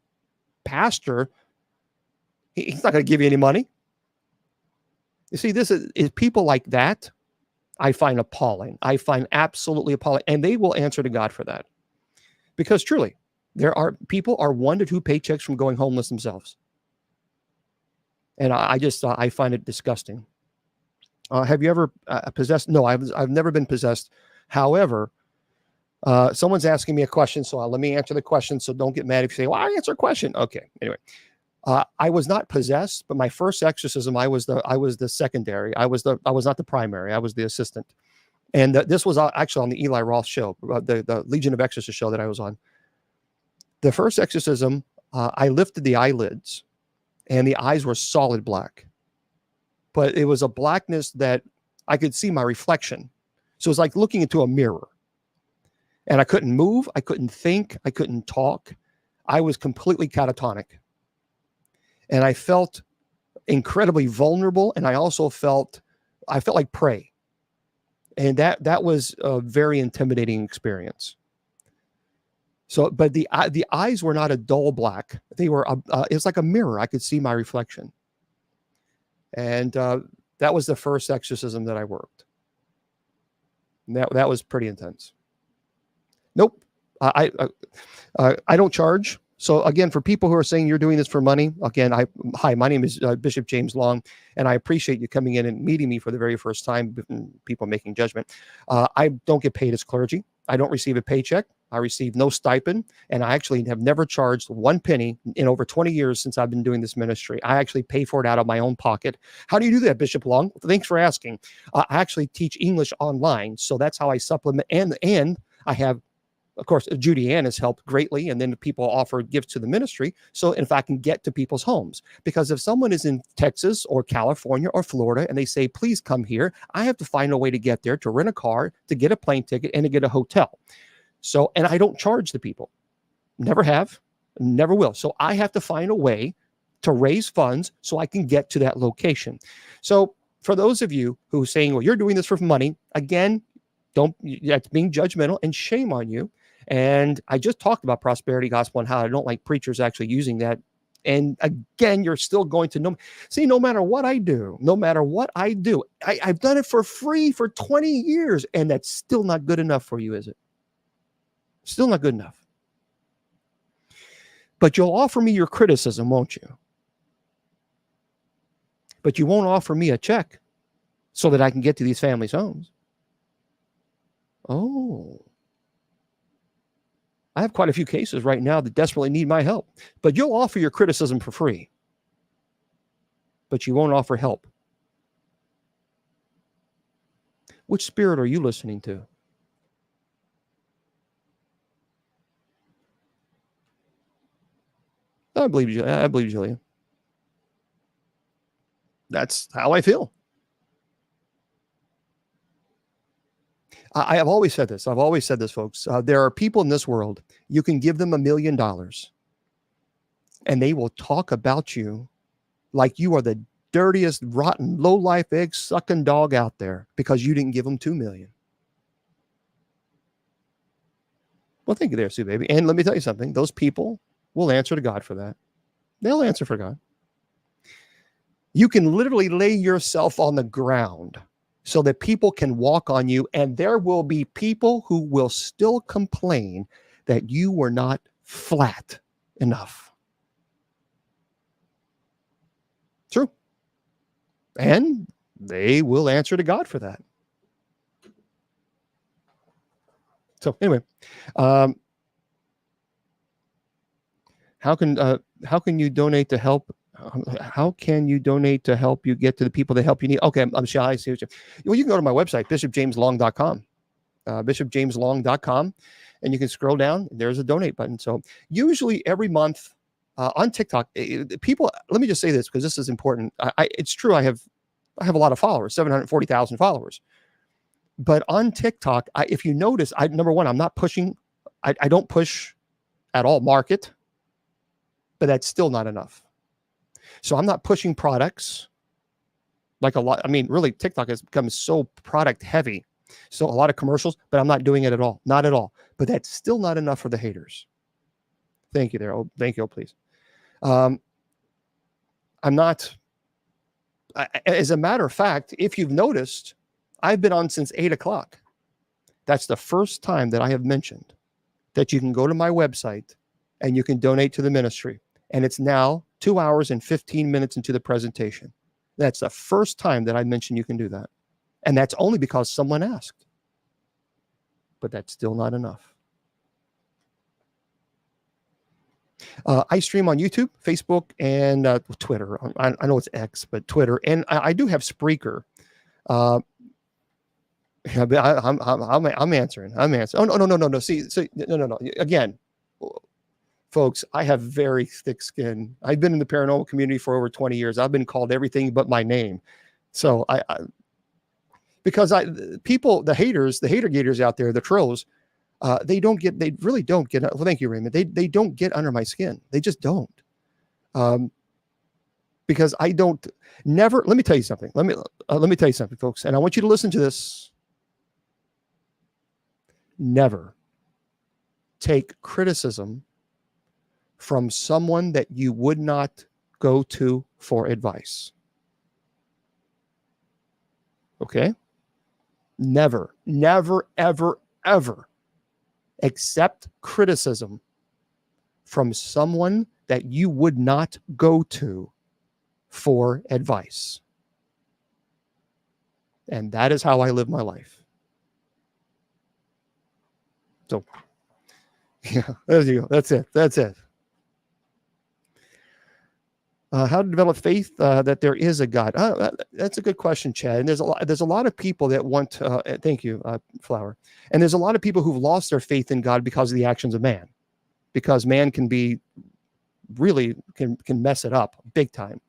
pastor, he's not going to give you any money. You see, this is people like that I find appalling. I find absolutely appalling. And they will answer to God for that. Because truly, people are 1 to 2 paychecks from going homeless themselves. And I find it disgusting. Have you ever possessed? No, I've never been possessed. However, someone's asking me a question, so let me answer the question. So don't get mad if you say, "Well, I answer a question." Okay. Anyway, I was not possessed, but my first exorcism, I was the secondary. I was not the primary. I was the assistant. And this was actually on the Eli Roth show, the Legion of Exorcists show that I was on. The first exorcism, I lifted the eyelids, and the eyes were solid black. But it was a blackness that I could see my reflection. So it was like looking into a mirror. And I couldn't move. I couldn't think. I couldn't talk. I was completely catatonic. And I felt incredibly vulnerable. And I also felt like prey. And that was a very intimidating experience. So, but the eyes were not a dull black. They were, it was like a mirror. I could see my reflection. And that was the first exorcism that I worked. And that was pretty intense. Nope. I don't charge. So again, for people who are saying you're doing this for money, again, hi, my name is Bishop James Long, and I appreciate you coming in and meeting me for the very first time, people making judgment. I don't get paid as clergy. I don't receive a paycheck. I receive no stipend, and I actually have never charged 1 penny in over 20 years since I've been doing this ministry. I actually pay for it out of my own pocket. How do you do that, Bishop Long? Thanks for asking. I actually teach English online, so that's how I supplement. And I have, of course, Judy Ann has helped greatly, and then people offer gifts to the ministry. So if I can get to people's homes, because if someone is in Texas or California or Florida and they say, please come here, I have to find a way to get there, to rent a car, to get a plane ticket, and to get a hotel. So, and I don't charge the people. Never have, never will. So I have to find a way to raise funds so I can get to that location. So for those of you who are saying, well, you're doing this for money, again, that's being judgmental, and shame on you. And I just talked about prosperity gospel and how I don't like preachers actually using that. And again, you're still going to know. See, no matter what I do, I've done it for free for 20 years, and that's still not good enough for you, is it? Still not good enough. But you'll offer me your criticism, won't you? But you won't offer me a check so that I can get to these families' homes. Oh. I have quite a few cases right now that desperately need my help. But you'll offer your criticism for free. But you won't offer help. Which spirit are you listening to? I believe Julia. That's how I feel. I have always said this. Folks. There are people in this world, you can give them $1 million, and they will talk about you like you are the dirtiest, rotten, low-life, egg-sucking dog out there because you didn't give them $2 million. Well, thank you there, Sue Baby. And let me tell you something. Those people will answer to God for that. They'll answer for God. You can literally lay yourself on the ground so that people can walk on you, and there will be people who will still complain that you were not flat enough. True. And they will answer to God for that. So anyway, how can you donate to help? How can you donate to help you get to the people that help you need? Okay, I'm shy. I see what you. Well, you can go to my website, bishopjameslong.com, bishopjameslong.com, and you can scroll down. There's a donate button. So usually every month on TikTok, people. Let me just say this because this is important. It's true. I have a lot of followers, 740,000 followers. But on TikTok, if you notice, number one, I'm not pushing. I don't push at all market, but that's still not enough. So I'm not pushing products like a lot. I mean, really, TikTok has become so product heavy. So a lot of commercials, but I'm not doing it at all. Not at all. But that's still not enough for the haters. Thank you there. Oh, thank you, please. I'm not, as a matter of fact, if you've noticed, I've been on since 8 o'clock. That's the first time that I have mentioned that you can go to my website and you can donate to the ministry. And it's now 2 hours and 15 minutes into the presentation. That's the first time that I mentioned you can do that. And that's only because someone asked. But that's still not enough. I stream on YouTube, Facebook, and Twitter. I know it's X, but Twitter. And I do have Spreaker. I'm answering. Oh, no. See, no. Again, folks, I have very thick skin. I've been in the paranormal community for over 20 years. I've been called everything but my name. So the haters, the hater gators out there, the trolls, they really don't get, well, thank you, Raymond. They don't get under my skin. They just don't. Because let me tell you something. Let me tell you something, folks. And I want you to listen to this. Never take criticism from someone that you would not go to for advice. Okay? Never, ever accept criticism from someone that you would not go to for advice. And that is how I live my life. So, yeah, there you go. That's it. How to develop faith that there is a God? That's a good question, Chad. And there's a lot of people that want. Thank you, Flower. And there's a lot of people who've lost their faith in God because of the actions of man, because man can mess it up big time.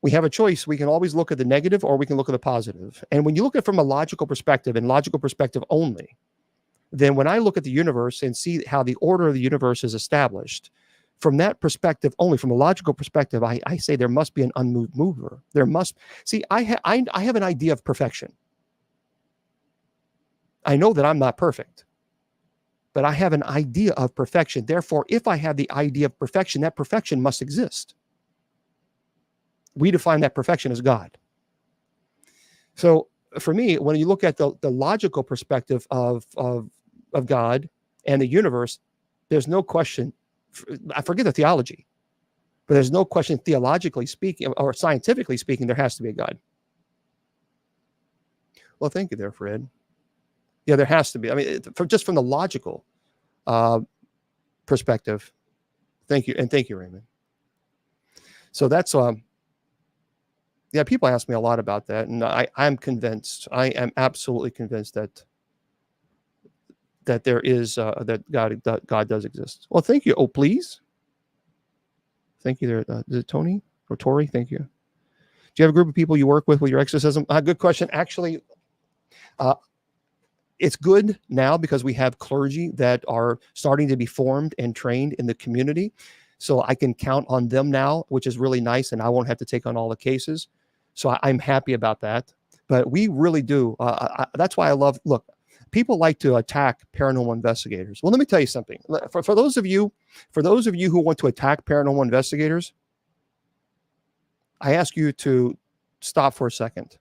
We have a choice. We can always look at the negative, or we can look at the positive. And when you look at it from a logical perspective, and logical perspective only, then when I look at the universe and see how the order of the universe is established, from that perspective only, from a logical perspective, I say there must be an unmoved mover. There must. See, I have an idea of perfection. I know that I'm not perfect, but I have an idea of perfection. Therefore, if I have the idea of perfection, that perfection must exist. We define that perfection as God. So for me, when you look at the logical perspective of God and the universe, there's no question. I forget the theology, but there's no question, theologically speaking or scientifically speaking, there has to be a God. Well, thank you there, Fred. Yeah, there has to be. I mean, just from the logical perspective. Thank you. And thank you, Raymond. So that's, yeah, people ask me a lot about that. And I'm convinced, I am absolutely convinced that there is, that God does exist. Well, thank you. Oh, please. Thank you there. Is it Tony or Tori? Thank you. Do you have a group of people you work with your exorcism? Good question. Actually, it's good now because we have clergy that are starting to be formed and trained in the community. So I can count on them now, which is really nice. And I won't have to take on all the cases. So I'm happy about that. But we really do. That's why I love, look, people like to attack paranormal investigators. Well, let me tell you something. For those of you who want to attack paranormal investigators, I ask you to stop for a second.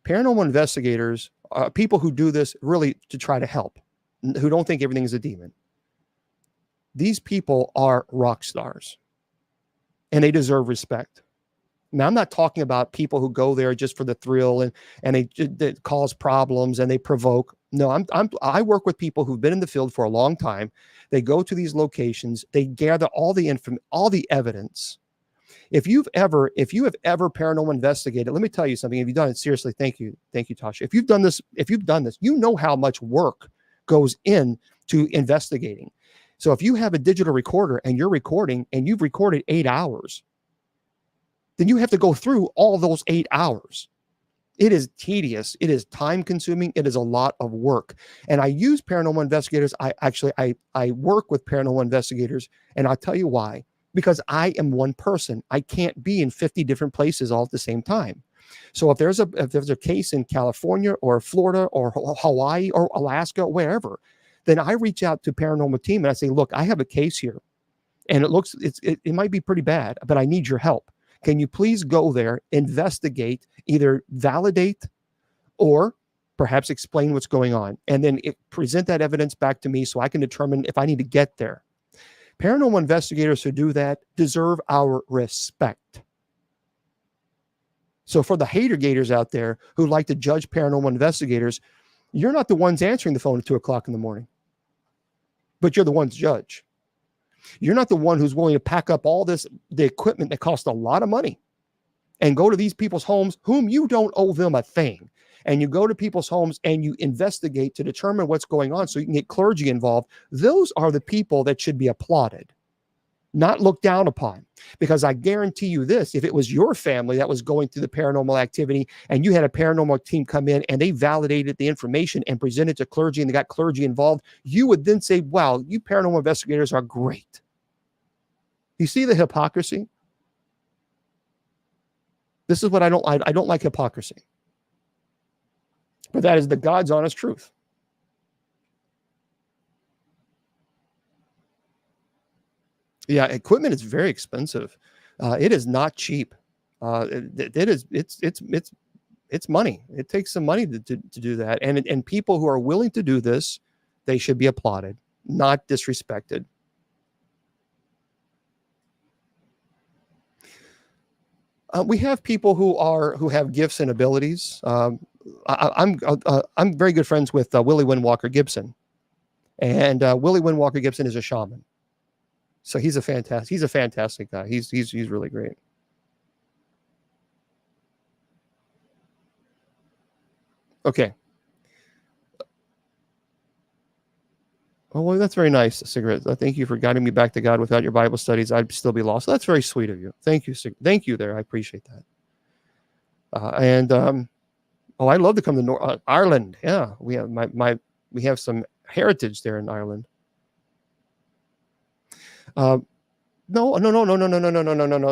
Paranormal investigators are people who do this really to try to help, who don't think everything is a demon. These people are rock stars, and they deserve respect. Now, I'm not talking about people who go there just for the thrill and they cause problems and they provoke. No, I work with people who've been in the field for a long time. They go to these locations, they gather all the evidence. If you have ever paranormal investigated, let me tell you something. If you've done it seriously, thank you, Tasha. If you've done this, you know how much work goes into investigating. So if you have a digital recorder and you're recording and you've recorded 8 hours, then you have to go through all those 8 hours. It is tedious. It is time consuming. It is a lot of work. And I use paranormal investigators. I work with paranormal investigators, and I'll tell you why. Because I am one person. I can't be in 50 different places all at the same time. So if there's a case in California or Florida or Hawaii or Alaska, wherever, then I reach out to paranormal team and I say, look, I have a case here. and it might be pretty bad, but I need your help. Can you please go there, investigate, either validate or perhaps explain what's going on, and then present that evidence back to me so I can determine if I need to get there. Paranormal investigators who do that deserve our respect. So for the hater gators out there who like to judge paranormal investigators, you're not the ones answering the phone at 2 o'clock in the morning, but you're the ones judge. You're not the one who's willing to pack up all the equipment that costs a lot of money and go to these people's homes whom you don't owe them a thing. And you go to people's homes and you investigate to determine what's going on so you can get clergy involved. Those are the people that should be applauded, not looked down upon. Because I guarantee you this, if it was your family that was going through the paranormal activity and you had a paranormal team come in and they validated the information and presented to clergy and they got clergy involved, you would then say, wow, you paranormal investigators are great. You see the hypocrisy? This is what I don't like. I don't like hypocrisy. But that is the God's honest truth. Yeah, equipment is very expensive. It is not cheap. It's money. It takes some money to do that. And people who are willing to do this, they should be applauded, not disrespected. We have people who have gifts and abilities. I'm very good friends with Willie Windwalker Gibson, and Willie Windwalker Gibson is a shaman. So he's a fantastic guy. He's really great. Okay. Oh, well, that's very nice, Cigarette. Thank you for guiding me back to God. Without your Bible studies, I'd still be lost. That's very sweet of you. Thank you. Thank you there. I appreciate that. Oh, I'd love to come to Ireland. Yeah, we have some heritage there in Ireland. No.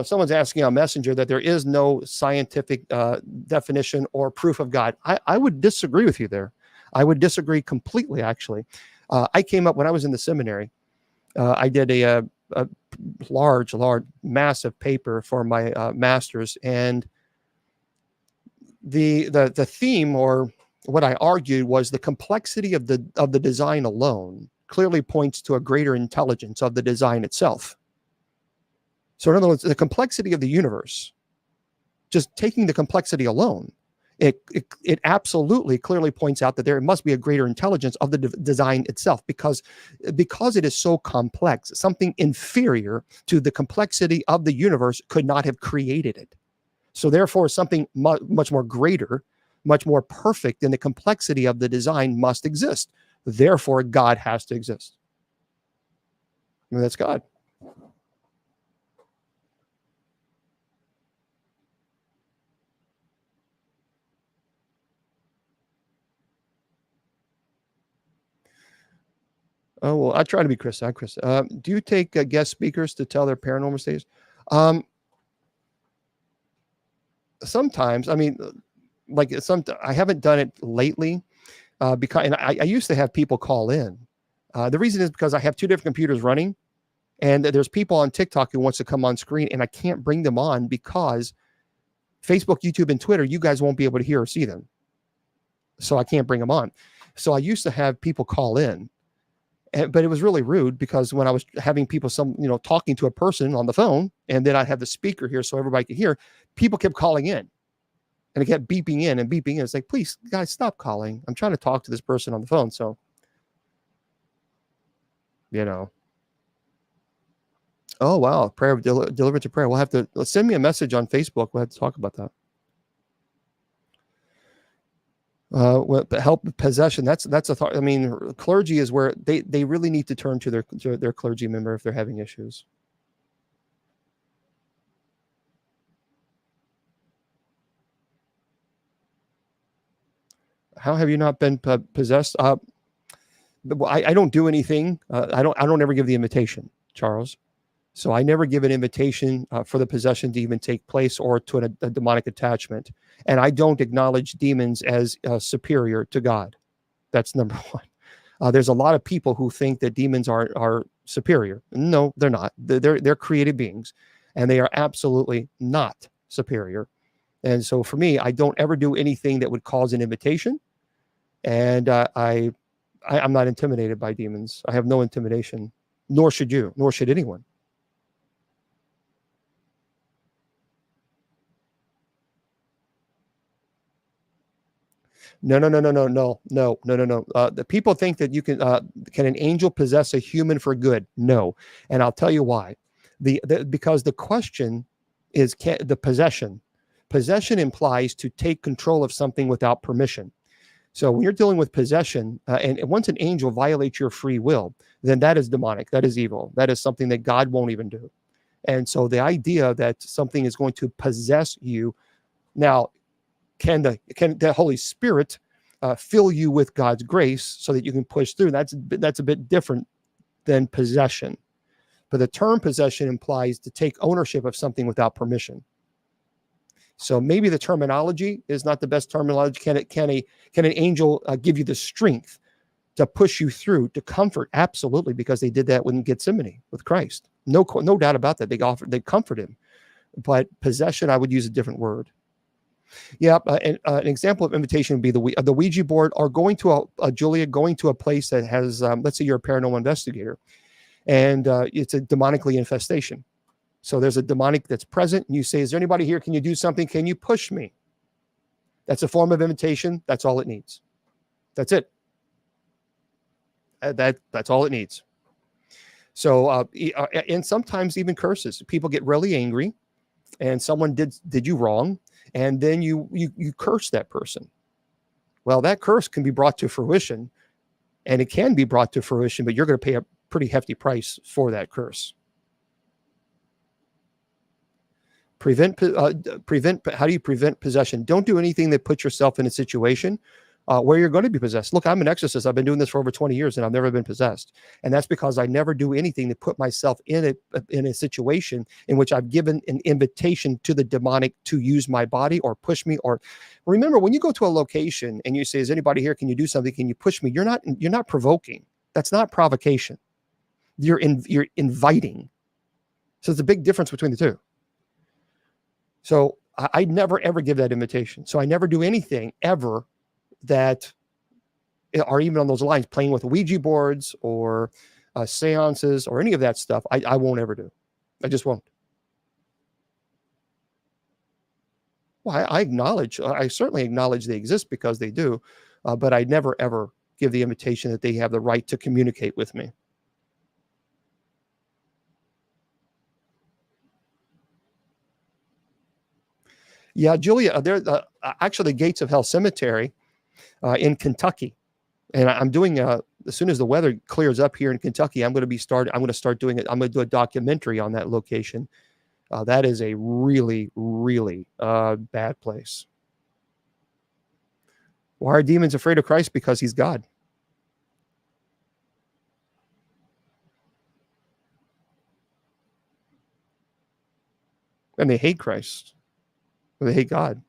Someone's asking on Messenger that there is no scientific definition or proof of God. I would disagree with you there. I would disagree completely, actually. I came up when I was in the seminary. I did a large, massive paper for my master's, and the theme, or what I argued, was the complexity of the design alone clearly points to a greater intelligence of the design itself. So in other words, the complexity of the universe, just taking the complexity alone, it absolutely clearly points out that there must be a greater intelligence of the design itself, because it is so complex. Something inferior to the complexity of the universe could not have created it. So therefore, something much more greater, much more perfect than the complexity of the design must exist. Therefore, God has to exist. And that's God. Oh, well, I try to be Chris. Do you take guest speakers to tell their paranormal stories? Sometimes. I mean, I haven't done it lately because I used to have people call in. The reason is because I have two different computers running, and there's people on TikTok who wants to come on screen, and I can't bring them on because Facebook, YouTube, and Twitter, you guys won't be able to hear or see them. So I can't bring them on. So I used to have people call in. But it was really rude because when I was having people, talking to a person on the phone, and then I'd have the speaker here so everybody could hear, people kept calling in, and it kept beeping in and beeping in. It's like, please, guys, stop calling. I'm trying to talk to this person on the phone. So, oh, wow. Prayer, deliverance of prayer. We'll have to send me a message on Facebook. We'll have to talk about that. Help possession. That's a thought. I mean, clergy is where they really need to turn to their clergy member if they're having issues. How have you not been possessed? I don't do anything. I don't ever give the invitation, Charles. So I never give an invitation for the possession to even take place, or to a demonic attachment. And I don't acknowledge demons as superior to God. That's number one. There's a lot of people who think that demons are superior. No, they're not. They're created beings, and they are absolutely not superior. And so for me, I don't ever do anything that would cause an invitation. And I'm not intimidated by demons. I have no intimidation, nor should you, nor should anyone. No. The people think that you can an angel possess a human for good? No, and I'll tell you why. Because the question is the possession. Possession implies to take control of something without permission. So when you're dealing with possession, and once an angel violates your free will, then that is demonic. That is evil. That is something that God won't even do. And so the idea that something is going to possess you, now, can the Holy Spirit fill you with God's grace so that you can push through? That's a bit different than possession. But the term possession implies to take ownership of something without permission. So maybe the terminology is not the best terminology. Can an angel give you the strength to push you through, to comfort? Absolutely, because they did that in Gethsemane with Christ. No doubt about that. They comfort him. But possession, I would use a different word. Yeah, an example of invitation would be the Ouija board, or going to Julia, going to a place that has, let's say you're a paranormal investigator, and it's a demonically infestation. So there's a demonic that's present, and you say, is there anybody here? Can you do something? Can you push me? That's a form of invitation. That's all it needs. That's it. That's all it needs. So, and sometimes even curses. People get really angry, and someone did you wrong, and then you curse that person. Well, that curse can be brought to fruition, and it can be brought to fruition, but you're going to pay a pretty hefty price for that curse. How do you prevent possession? Don't do anything that puts yourself in a situation where you're going to be possessed. Look, I'm an exorcist. I've been doing this for over 20 years, and I've never been possessed. And that's because I never do anything to put myself in a situation in which I've given an invitation to the demonic to use my body or push me. Or remember, when you go to a location and you say, is anybody here? Can you do something? Can you push me? You're not provoking. That's not provocation. You're inviting. So there's a big difference between the two. So I never, ever give that invitation. So I never do anything ever that are even on those lines, playing with Ouija boards or seances or any of that stuff. I won't ever do. I just won't. Well, I certainly acknowledge they exist because they do, but I never, ever give the invitation that they have the right to communicate with me. Yeah, Julia, they're actually the Gates of Hell Cemetery in Kentucky. And I'm doing, as soon as the weather clears up here in Kentucky, I'm going to start doing it. I'm going to do a documentary on that location. That is a really, really bad place. Why are demons afraid of Christ? Because he's God. And they hate Christ. They hate God.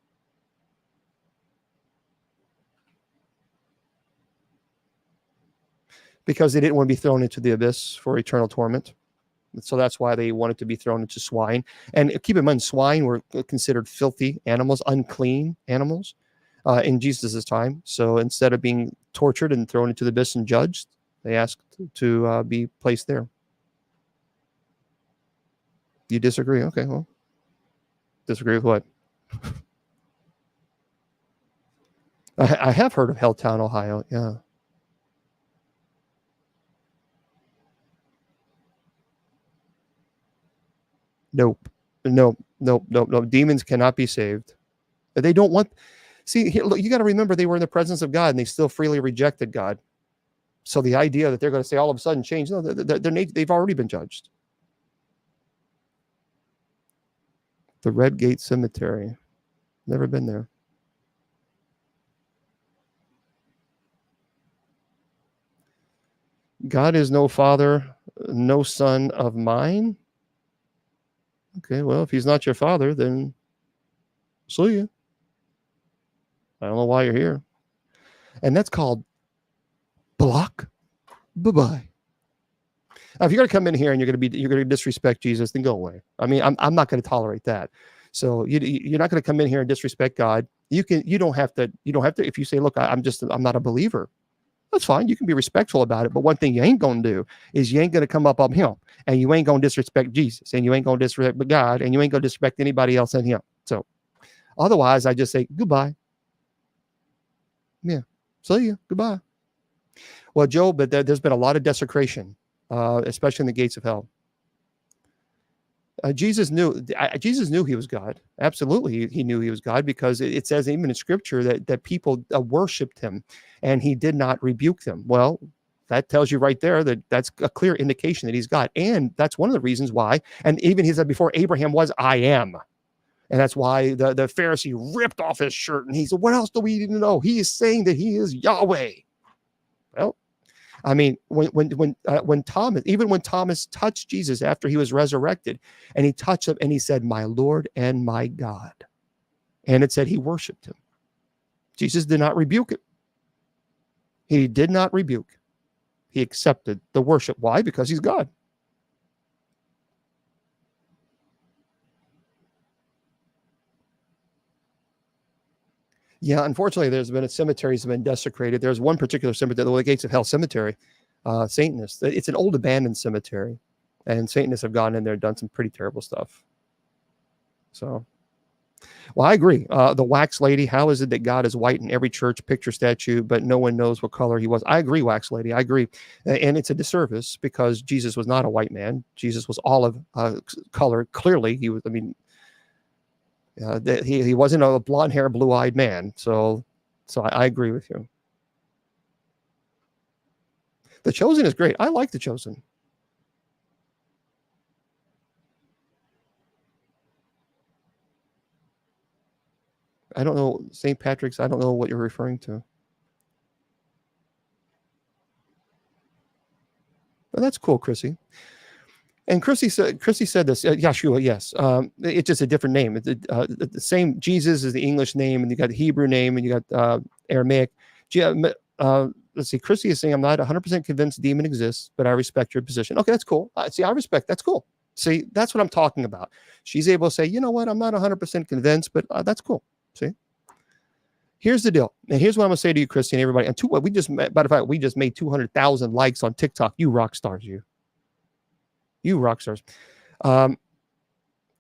Because they didn't want to be thrown into the abyss for eternal torment. So that's why they wanted to be thrown into swine. And keep in mind, swine were considered filthy animals, unclean animals in Jesus' time. So instead of being tortured and thrown into the abyss and judged, they asked to be placed there. You disagree? Okay, well, disagree with what? I have heard of Helltown, Ohio. Yeah. Nope. Demons cannot be saved. They don't want. See, look, you got to remember they were in the presence of God and they still freely rejected God. So the idea that they're going to say all of a sudden change, no, they've already been judged. The Red Gate Cemetery. Never been there. God is no father, no son of mine. Okay, well, if he's not your father, then see you. I don't know why you're here. And that's called block. Bye-bye. If you're going to come in here and you're going to disrespect Jesus, then go away. I mean, I'm not going to tolerate that. So you're not going to come in here and disrespect God. You don't have to. If you say, look, I'm not a believer, that's fine. You can be respectful about it. But one thing you ain't going to do is you ain't going to come up on him, and you ain't going to disrespect Jesus, and you ain't going to disrespect God, and you ain't going to disrespect anybody else in him. So otherwise, I just say goodbye. Yeah. See you. Goodbye. Well, Joe, but there's been a lot of desecration, especially in the gates of hell. Jesus knew he was God. Absolutely, he knew he was God, because it says even in Scripture that people worshipped him, and he did not rebuke them. Well, that tells you right there that's a clear indication that he's God, and that's one of the reasons why. And even he said before Abraham was, I am, and that's why the Pharisee ripped off his shirt and he said, "What else do we need to know? He is saying that he is Yahweh." Well, I mean, when Thomas touched Jesus after he was resurrected, and he touched him and he said, "My Lord and my God," and it said he worshiped him. Jesus did not rebuke it. He did not rebuke. He accepted the worship. Why? Because he's God. Yeah, unfortunately, there's been cemeteries have been desecrated. There's one particular cemetery, the Gates of Hell Cemetery, Satanists. It's an old abandoned cemetery, and Satanists have gone in there and done some pretty terrible stuff. So, well, I agree. The wax lady, how is it that God is white in every church picture statue, but no one knows what color he was? I agree, wax lady. I agree. And it's a disservice, because Jesus was not a white man. Jesus was olive color. Clearly, he was, I mean, he wasn't a blonde hair, blue eyed man. So I agree with you. The Chosen is great. I like The Chosen. I don't know, St. Patrick's. I don't know what you're referring to. But that's cool, Chrissy. And Chrissy said this. Yeshua, yes. It's just a different name. It's the same. Jesus is the English name, and you got the Hebrew name, and you got Aramaic. Let's see. Chrissy is saying, "I'm not 100% convinced demon exists, but I respect your position." Okay, that's cool. See, I respect. That's cool. See, that's what I'm talking about. She's able to say, "You know what? I'm not 100% convinced, but that's cool." See. Here's the deal, and here's what I'm gonna say to you, Christy, and everybody. And we just made 200,000 likes on TikTok. You rock stars, you rock stars.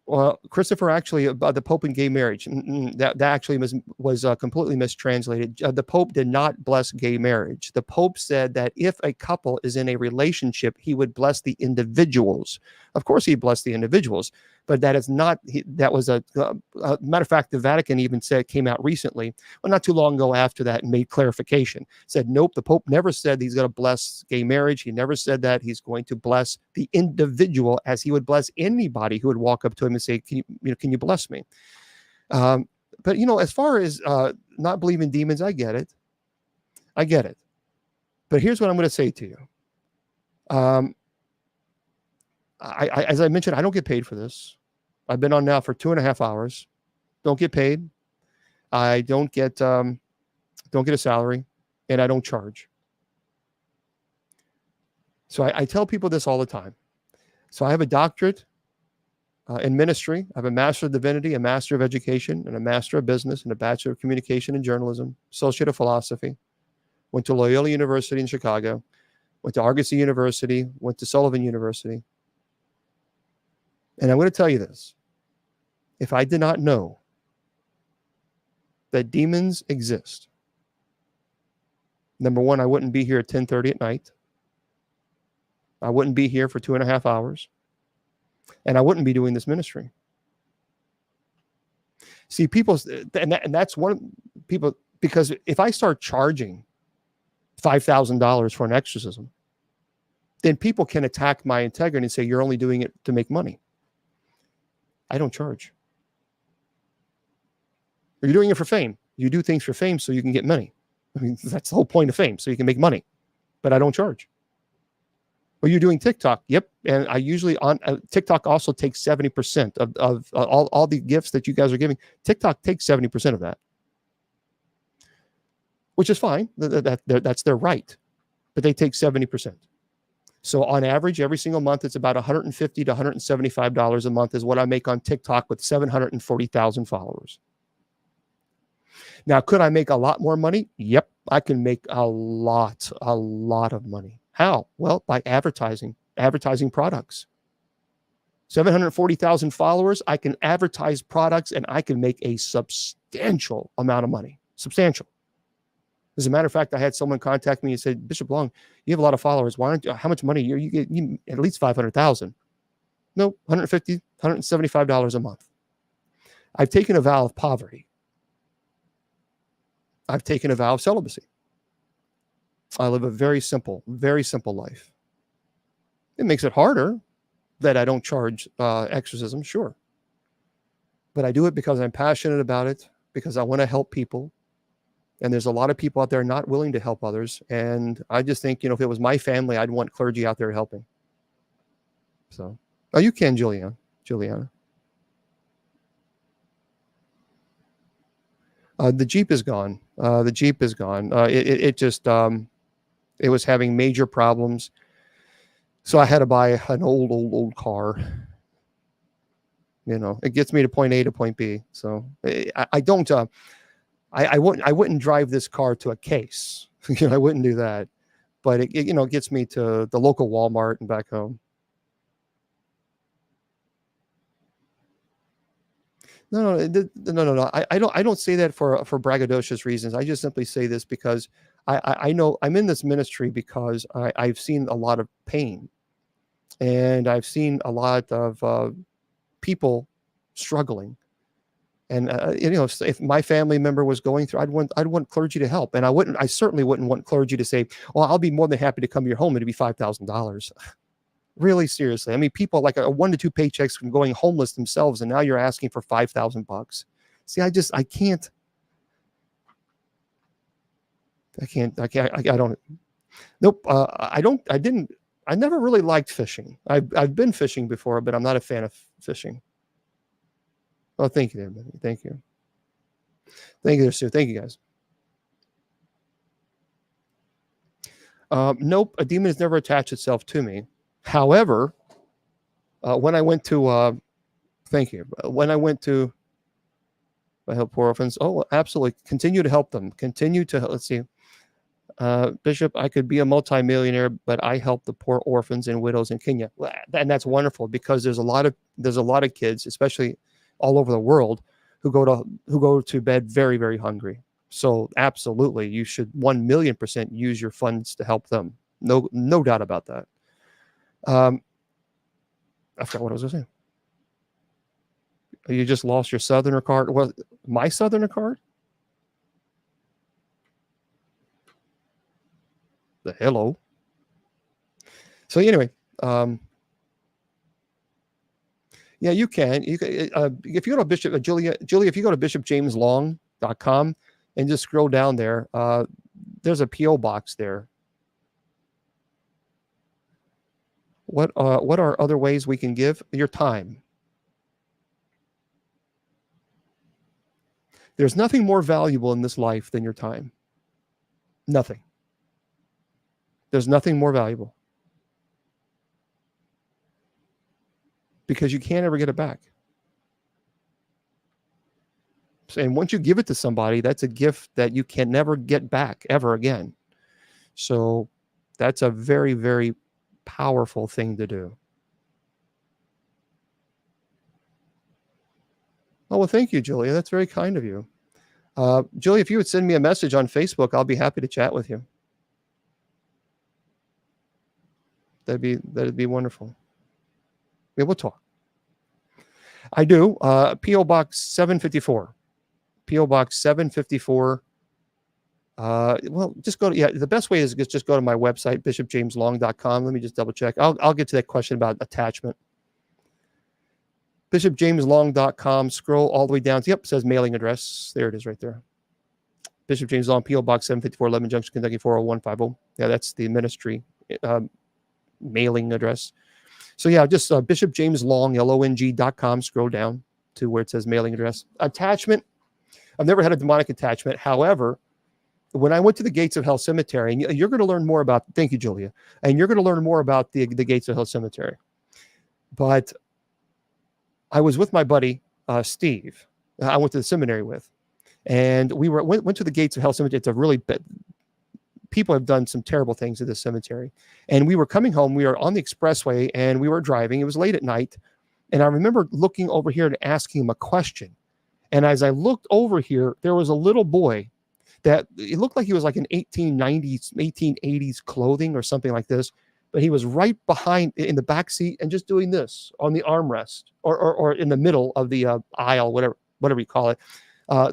Well, Christopher, actually, about the Pope and gay marriage, that actually was completely mistranslated. The Pope did not bless gay marriage. The Pope said that if a couple is in a relationship, he would bless the individuals. Of course, he blessed the individuals, but that is not. That was a matter of fact. The Vatican even came out recently, well, not too long ago after that, and made clarification. Said, nope, the Pope never said he's going to bless gay marriage. He never said that. He's going to bless the individual as he would bless anybody who would walk up to him and say, can you bless me? But as far as not believing demons, I get it. But here's what I'm going to say to you. As I mentioned, I don't get paid for this. I've been on now for 2.5 hours. Don't get paid. I don't get a salary, and I don't charge. So I tell people this all the time. So I have a doctorate in ministry. I have a Master of Divinity, a Master of Education, and a Master of Business, and a Bachelor of Communication and Journalism, Associate of Philosophy. Went to Loyola University in Chicago. Went to Argosy University. Went to Sullivan University. And I'm going to tell you this. If I did not know that demons exist, number one, I wouldn't be here at 10:30 at night. I wouldn't be here for 2.5 hours. And I wouldn't be doing this ministry. See, that's one people, because if I start charging $5,000 for an exorcism, then people can attack my integrity and say, you're only doing it to make money. I don't charge. You're doing it for fame. You do things for fame so you can get money. I mean, that's the whole point of fame, so you can make money. But I don't charge. Well, you're doing TikTok. Yep. And I usually on TikTok also takes 70% of all the gifts that you guys are giving. TikTok takes 70% of that, which is fine. That's their right. But they take 70%. So on average, every single month, it's about $150 to $175 a month is what I make on TikTok with 740,000 followers. Now, could I make a lot more money? Yep, I can make a lot of money. How? Well, by advertising products. 740,000 followers, I can advertise products and I can make a substantial amount of money. Substantial. As a matter of fact, I had someone contact me and said, Bishop Long, you have a lot of followers. Why aren't you, how much money you get? You at least 500,000. No, $150, $175 a month. I've taken a vow of poverty. I've taken a vow of celibacy. I live a very simple life. It makes it harder that I don't charge exorcism, sure. But I do it because I'm passionate about it, because I want to help people. And there's a lot of people out there not willing to help others. And I just think, if it was my family, I'd want clergy out there helping. So, oh, you can, Juliana. The Jeep is gone. It just, it was having major problems. So I had to buy an old car. It gets me to point A to point B. So I don't, I wouldn't drive this car to a case. I wouldn't do that. But it gets me to the local Walmart and back home. No. I don't say that for braggadocious reasons. I just simply say this because I know I'm in this ministry because I've seen a lot of pain, and I've seen a lot of people struggling. And if my family member was going through, I'd want clergy to help, and I certainly wouldn't want clergy to say, "Well, I'll be more than happy to come to your home, and it'd be $5,000." Really, seriously. I mean, people like a 1 to 2 paychecks from going homeless themselves, and now you're asking for $5,000. See, I can't. I don't. Nope. I never really liked fishing. I've been fishing before, but I'm not a fan of fishing. Oh, thank you, everybody. Thank you. Thank you there, Sue. Thank you, guys. Nope. A demon has never attached itself to me. However, when I went to, thank you. When I went to, I help poor orphans. Oh, absolutely. Continue to help them. Continue to, let's see. Bishop, I could be a multimillionaire, but I help the poor orphans and widows in Kenya. And that's wonderful, because there's a lot of kids, especially all over the world, who go to bed very, very hungry. So absolutely, you should 1,000,000% use your funds to help them. No doubt about that. I forgot what I was going to say. You just lost your Southerner card. Well, my Southerner card? The hello. So anyway, yeah, you can. If you go to Bishop Julia, if you go to bishopjameslong.com and just scroll down there, there's a PO box there. What are other ways we can give? Your time. There's nothing more valuable in this life than your time. Nothing. There's nothing more valuable. Because you can't ever get it back. And once you give it to somebody, that's a gift that you can never get back ever again. So that's a very, very powerful thing to do. Oh, well, thank you, Julia. That's very kind of you. Julia, if you would send me a message on Facebook, I'll be happy to chat with you. That'd be wonderful. Yeah, we'll talk. I do. P.O. Box 754. P.O. Box 754. Well, just go to, the best way is just go to my website, bishopjameslong.com. Let me just double check. I'll get to that question about attachment. bishopjameslong.com. Scroll all the way down. Yep, it says mailing address. There it is right there. Bishop James Long, P.O. Box 754, Lemon Junction, Kentucky 40150. Yeah, that's the ministry mailing address. So yeah, just Bishop James Long, LONG.com. Scroll down to where it says mailing address. Attachment. I've never had a demonic attachment. However, when I went to the Gates of Hell Cemetery, and you're going to learn more about, thank you, Julia, and you're going to learn more about the Gates of Hell Cemetery. But I was with my buddy, Steve, I went to the seminary with, and we went to the Gates of Hell Cemetery. It's a really people have done some terrible things at this cemetery. And we were coming home. We were on the expressway and we were driving. It was late at night. And I remember looking over here and asking him a question. And as I looked over here, there was a little boy that it looked like he was like an 1890s, 1880s clothing or something like this. But he was right behind in the back seat and just doing this on the armrest or in the middle of the aisle, whatever you call it.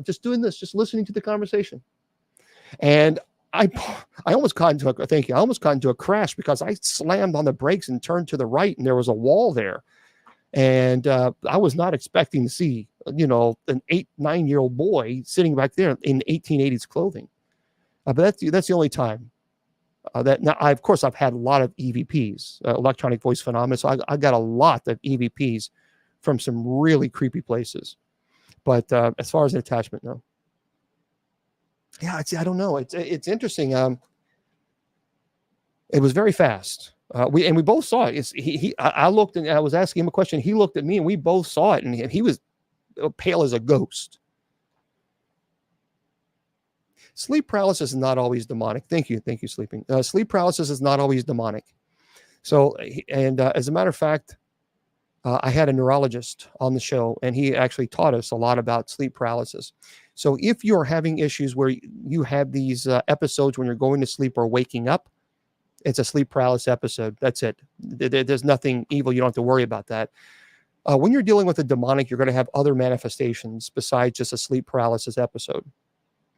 Just doing this, just listening to the conversation. And I almost got into I almost got into a crash because I slammed on the brakes and turned to the right, and there was a wall there. And I was not expecting to see, an 8-9-year-old boy sitting back there in 1880s clothing. But that's the only time that now. Of course, I've had a lot of EVPs, electronic voice phenomena. So I got a lot of EVPs from some really creepy places. But as far as an attachment, no. Yeah, I don't know. It's interesting. It was very fast. We both saw it. I looked and I was asking him a question. He looked at me and we both saw it. And he was pale as a ghost. Sleep paralysis is not always demonic. Thank you, sleeping. Sleep paralysis is not always demonic. So, as a matter of fact, I had a neurologist on the show, and he actually taught us a lot about sleep paralysis. So if you're having issues where you have these episodes when you're going to sleep or waking up, it's a sleep paralysis episode. That's it. There's nothing evil. You don't have to worry about that. When you're dealing with a demonic, you're going to have other manifestations besides just a sleep paralysis episode.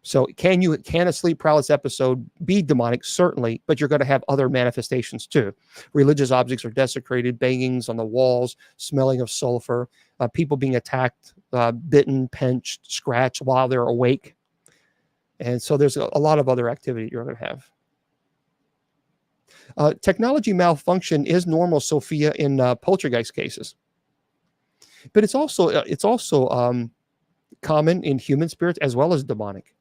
So can a sleep paralysis episode be demonic? Certainly, but you're going to have other manifestations too. Religious objects are desecrated, bangings on the walls, smelling of sulfur, people being attacked, bitten, pinched, scratched while they're awake. And so there's a lot of other activity you're going to have. Technology malfunction is normal, Sophia, in poltergeist cases. But it's also common in human spirits as well as demonic.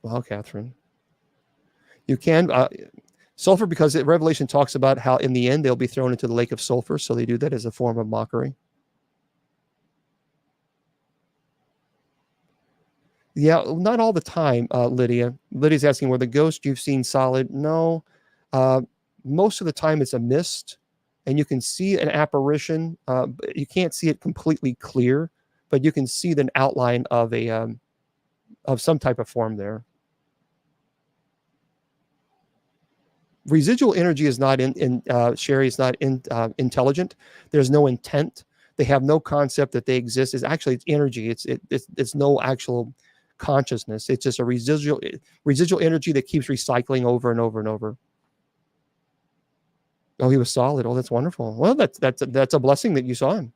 Well, Catherine, you can sulfur, because Revelation talks about how in the end they'll be thrown into the lake of sulfur. So they do that as a form of mockery. Yeah, not all the time, Lydia. Lydia's asking, were the ghosts you've seen solid? No. Most of the time it's a mist, and you can see an apparition. You can't see it completely clear, but you can see the outline of of some type of form there. Residual energy is not Sherry, is not intelligent. There's no intent. They have no concept that they exist. It's energy. It's no actual consciousness. It's just a residual energy that keeps recycling over and over and over. Oh, he was solid. Oh, that's wonderful. Well, that's a blessing that you saw him.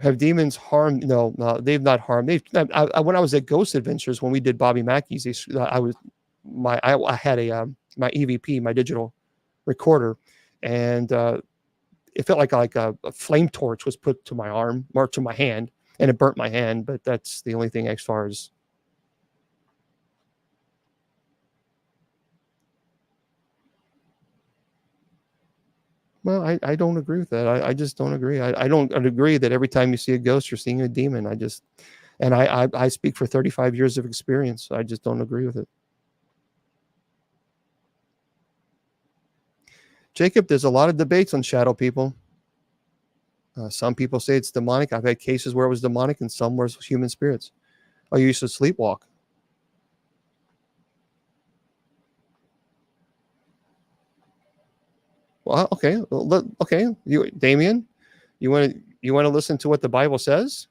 Have demons harmed? No, they've not harmed. When I was at Ghost Adventures, when we did Bobby Mackey's, I had my EVP, my digital recorder, and it felt like a flame torch was put to my arm or to my hand, and it burnt my hand. But that's the only thing as far as. Well, I don't agree with that. I just don't agree. I don't agree that every time you see a ghost, you're seeing a demon. I speak for 35 years of experience. I just don't agree with it. Jacob, there's a lot of debates on shadow people. Some people say it's demonic. I've had cases where it was demonic and some where it was human spirits. Oh, you used to sleepwalk. Well, okay. Okay. Damien, you want to listen to what the Bible says?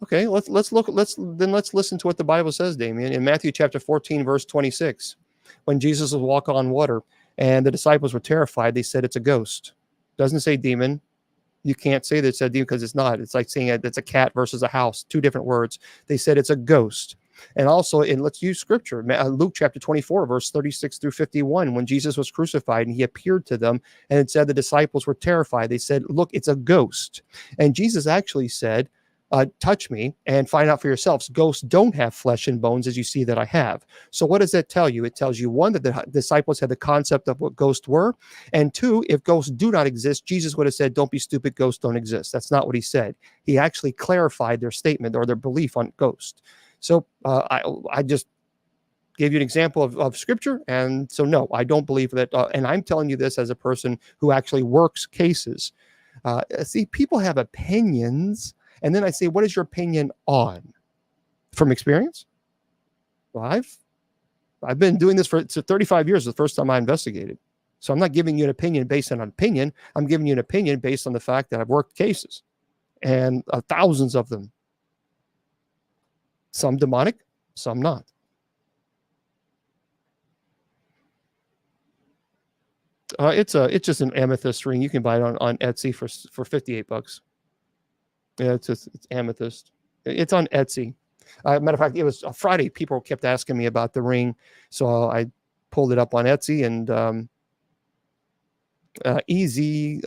Okay, let's listen to what the Bible says, Damien. In Matthew chapter 14, verse 26, when Jesus was walking on water and the disciples were terrified, they said it's a ghost. Doesn't say demon. You can't say that it's a demon because it's not. It's like saying it's a cat versus a house. Two different words. They said it's a ghost. And also, let's use scripture, Luke chapter 24, verse 36 through 51, when Jesus was crucified and he appeared to them, and it said the disciples were terrified. They said, look, it's a ghost. And Jesus actually said, touch me and find out for yourselves. Ghosts don't have flesh and bones as you see that I have. So what does that tell you? It tells you, one, that the disciples had the concept of what ghosts were. And two, if ghosts do not exist, Jesus would have said, don't be stupid, ghosts don't exist. That's not what he said. He actually clarified their statement or their belief on ghosts. So I just gave you an example of scripture. And so, no, I don't believe that. And I'm telling you this as a person who actually works cases. See, people have opinions. And then I say, what is your opinion on? From experience? Well, I've been doing this for 35 years, the first time I investigated. So I'm not giving you an opinion based on an opinion. I'm giving you an opinion based on the fact that I've worked cases, and thousands of them. Some demonic, some not. It's just an amethyst ring. You can buy it on Etsy for $58. Yeah, it's amethyst. It's on Etsy. Matter of fact, it was Friday. People kept asking me about the ring, so I pulled it up on Etsy, and Easy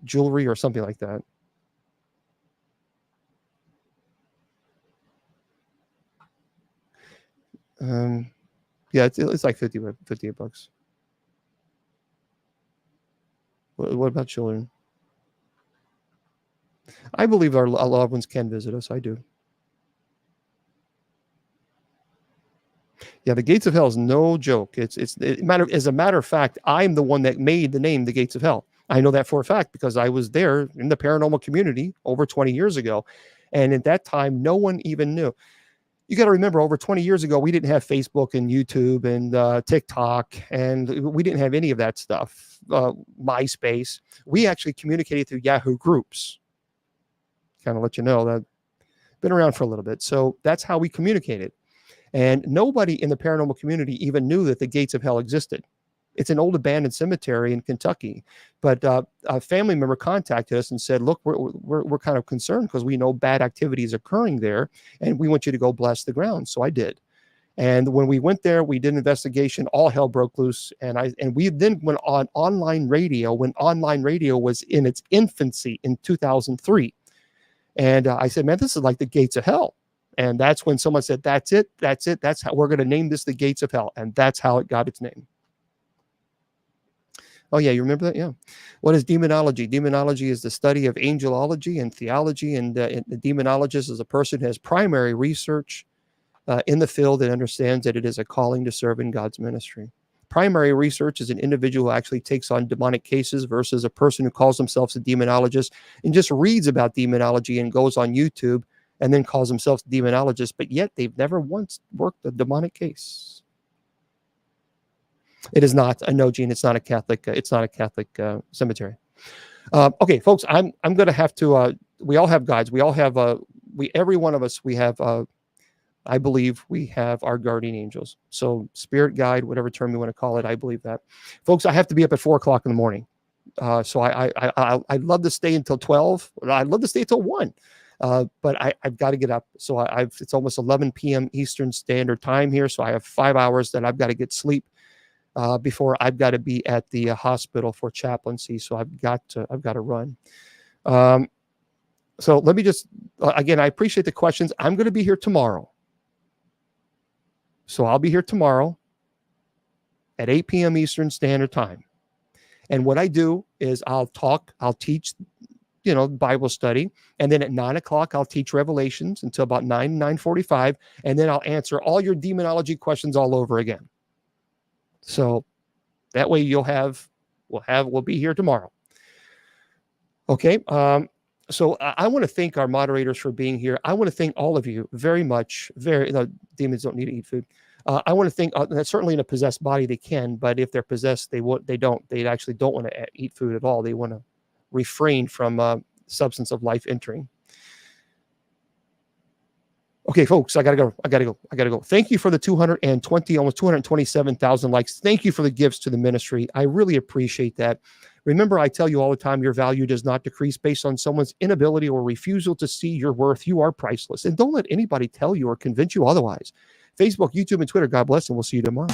Jewelry or something like that. Yeah, it's like $58. What about children? I believe our loved ones can visit us. I do. Yeah, the gates of hell is no joke. As a matter of fact, I'm the one that made the name the Gates of Hell. I know that for a fact because I was there in the paranormal community over 20 years ago. And at that time, no one even knew. You got to remember, over 20 years ago, we didn't have Facebook and YouTube and TikTok, and we didn't have any of that stuff. MySpace. We actually communicated through Yahoo groups. Kind of let you know that been around for a little bit. So that's how we communicated. And nobody in the paranormal community even knew that the gates of hell existed. It's an old abandoned cemetery in Kentucky. But a family member contacted us and said, look, we're kind of concerned because we know bad activity is occurring there, and we want you to go bless the ground. So I did. And when we went there, we did an investigation. All hell broke loose. And we then went on online radio when online radio was in its infancy in 2003. And I said, man, this is like the gates of hell. And that's when someone said, that's it. That's how we're going to name this the gates of hell. And that's how it got its name. Oh, yeah, you remember that? Yeah. What is demonology? Demonology is the study of angelology and theology. And the demonologist is a person who has primary research in the field and understands that it is a calling to serve in God's ministry. Primary research is an individual who actually takes on demonic cases versus a person who calls themselves a demonologist and just reads about demonology and goes on YouTube and then calls themselves a demonologist, but yet they've never once worked a demonic case. It is not a no, Gene. It's not a Catholic. Cemetery. Okay, folks. I'm going to have to. We all have guides. We all have. Every one of us. We have. I believe we have our guardian angels. So spirit guide, whatever term you want to call it. I believe that, folks. I have to be up at 4 o'clock in the morning. So I'd love to stay until 12. I'd love to stay until 1. But I've got to get up. So it's almost 11 p.m. Eastern Standard Time here. So I have 5 hours that I've got to get sleep before I've got to be at the hospital for chaplaincy. So I've got to run. So let me just, again, I appreciate the questions. I'm going to be here tomorrow. So I'll be here tomorrow at 8 p.m. Eastern Standard Time. And what I do is I'll teach, Bible study. And then at 9 o'clock, I'll teach Revelations until about 9:45. And then I'll answer all your demonology questions all over again. So that way we'll be here tomorrow. Okay. So I want to thank our moderators for being here. I want to thank all of you very much. Demons don't need to eat food. I want to thank, certainly in a possessed body, they can, but if they're possessed, they don't. They actually don't want to eat food at all. They want to refrain from substance of life entering. Okay, folks, I gotta go. Thank you for the 220, almost 227,000 likes. Thank you for the gifts to the ministry. I really appreciate that. Remember, I tell you all the time, your value does not decrease based on someone's inability or refusal to see your worth. You are priceless. And don't let anybody tell you or convince you otherwise. Facebook, YouTube, and Twitter, God bless, and we'll see you tomorrow.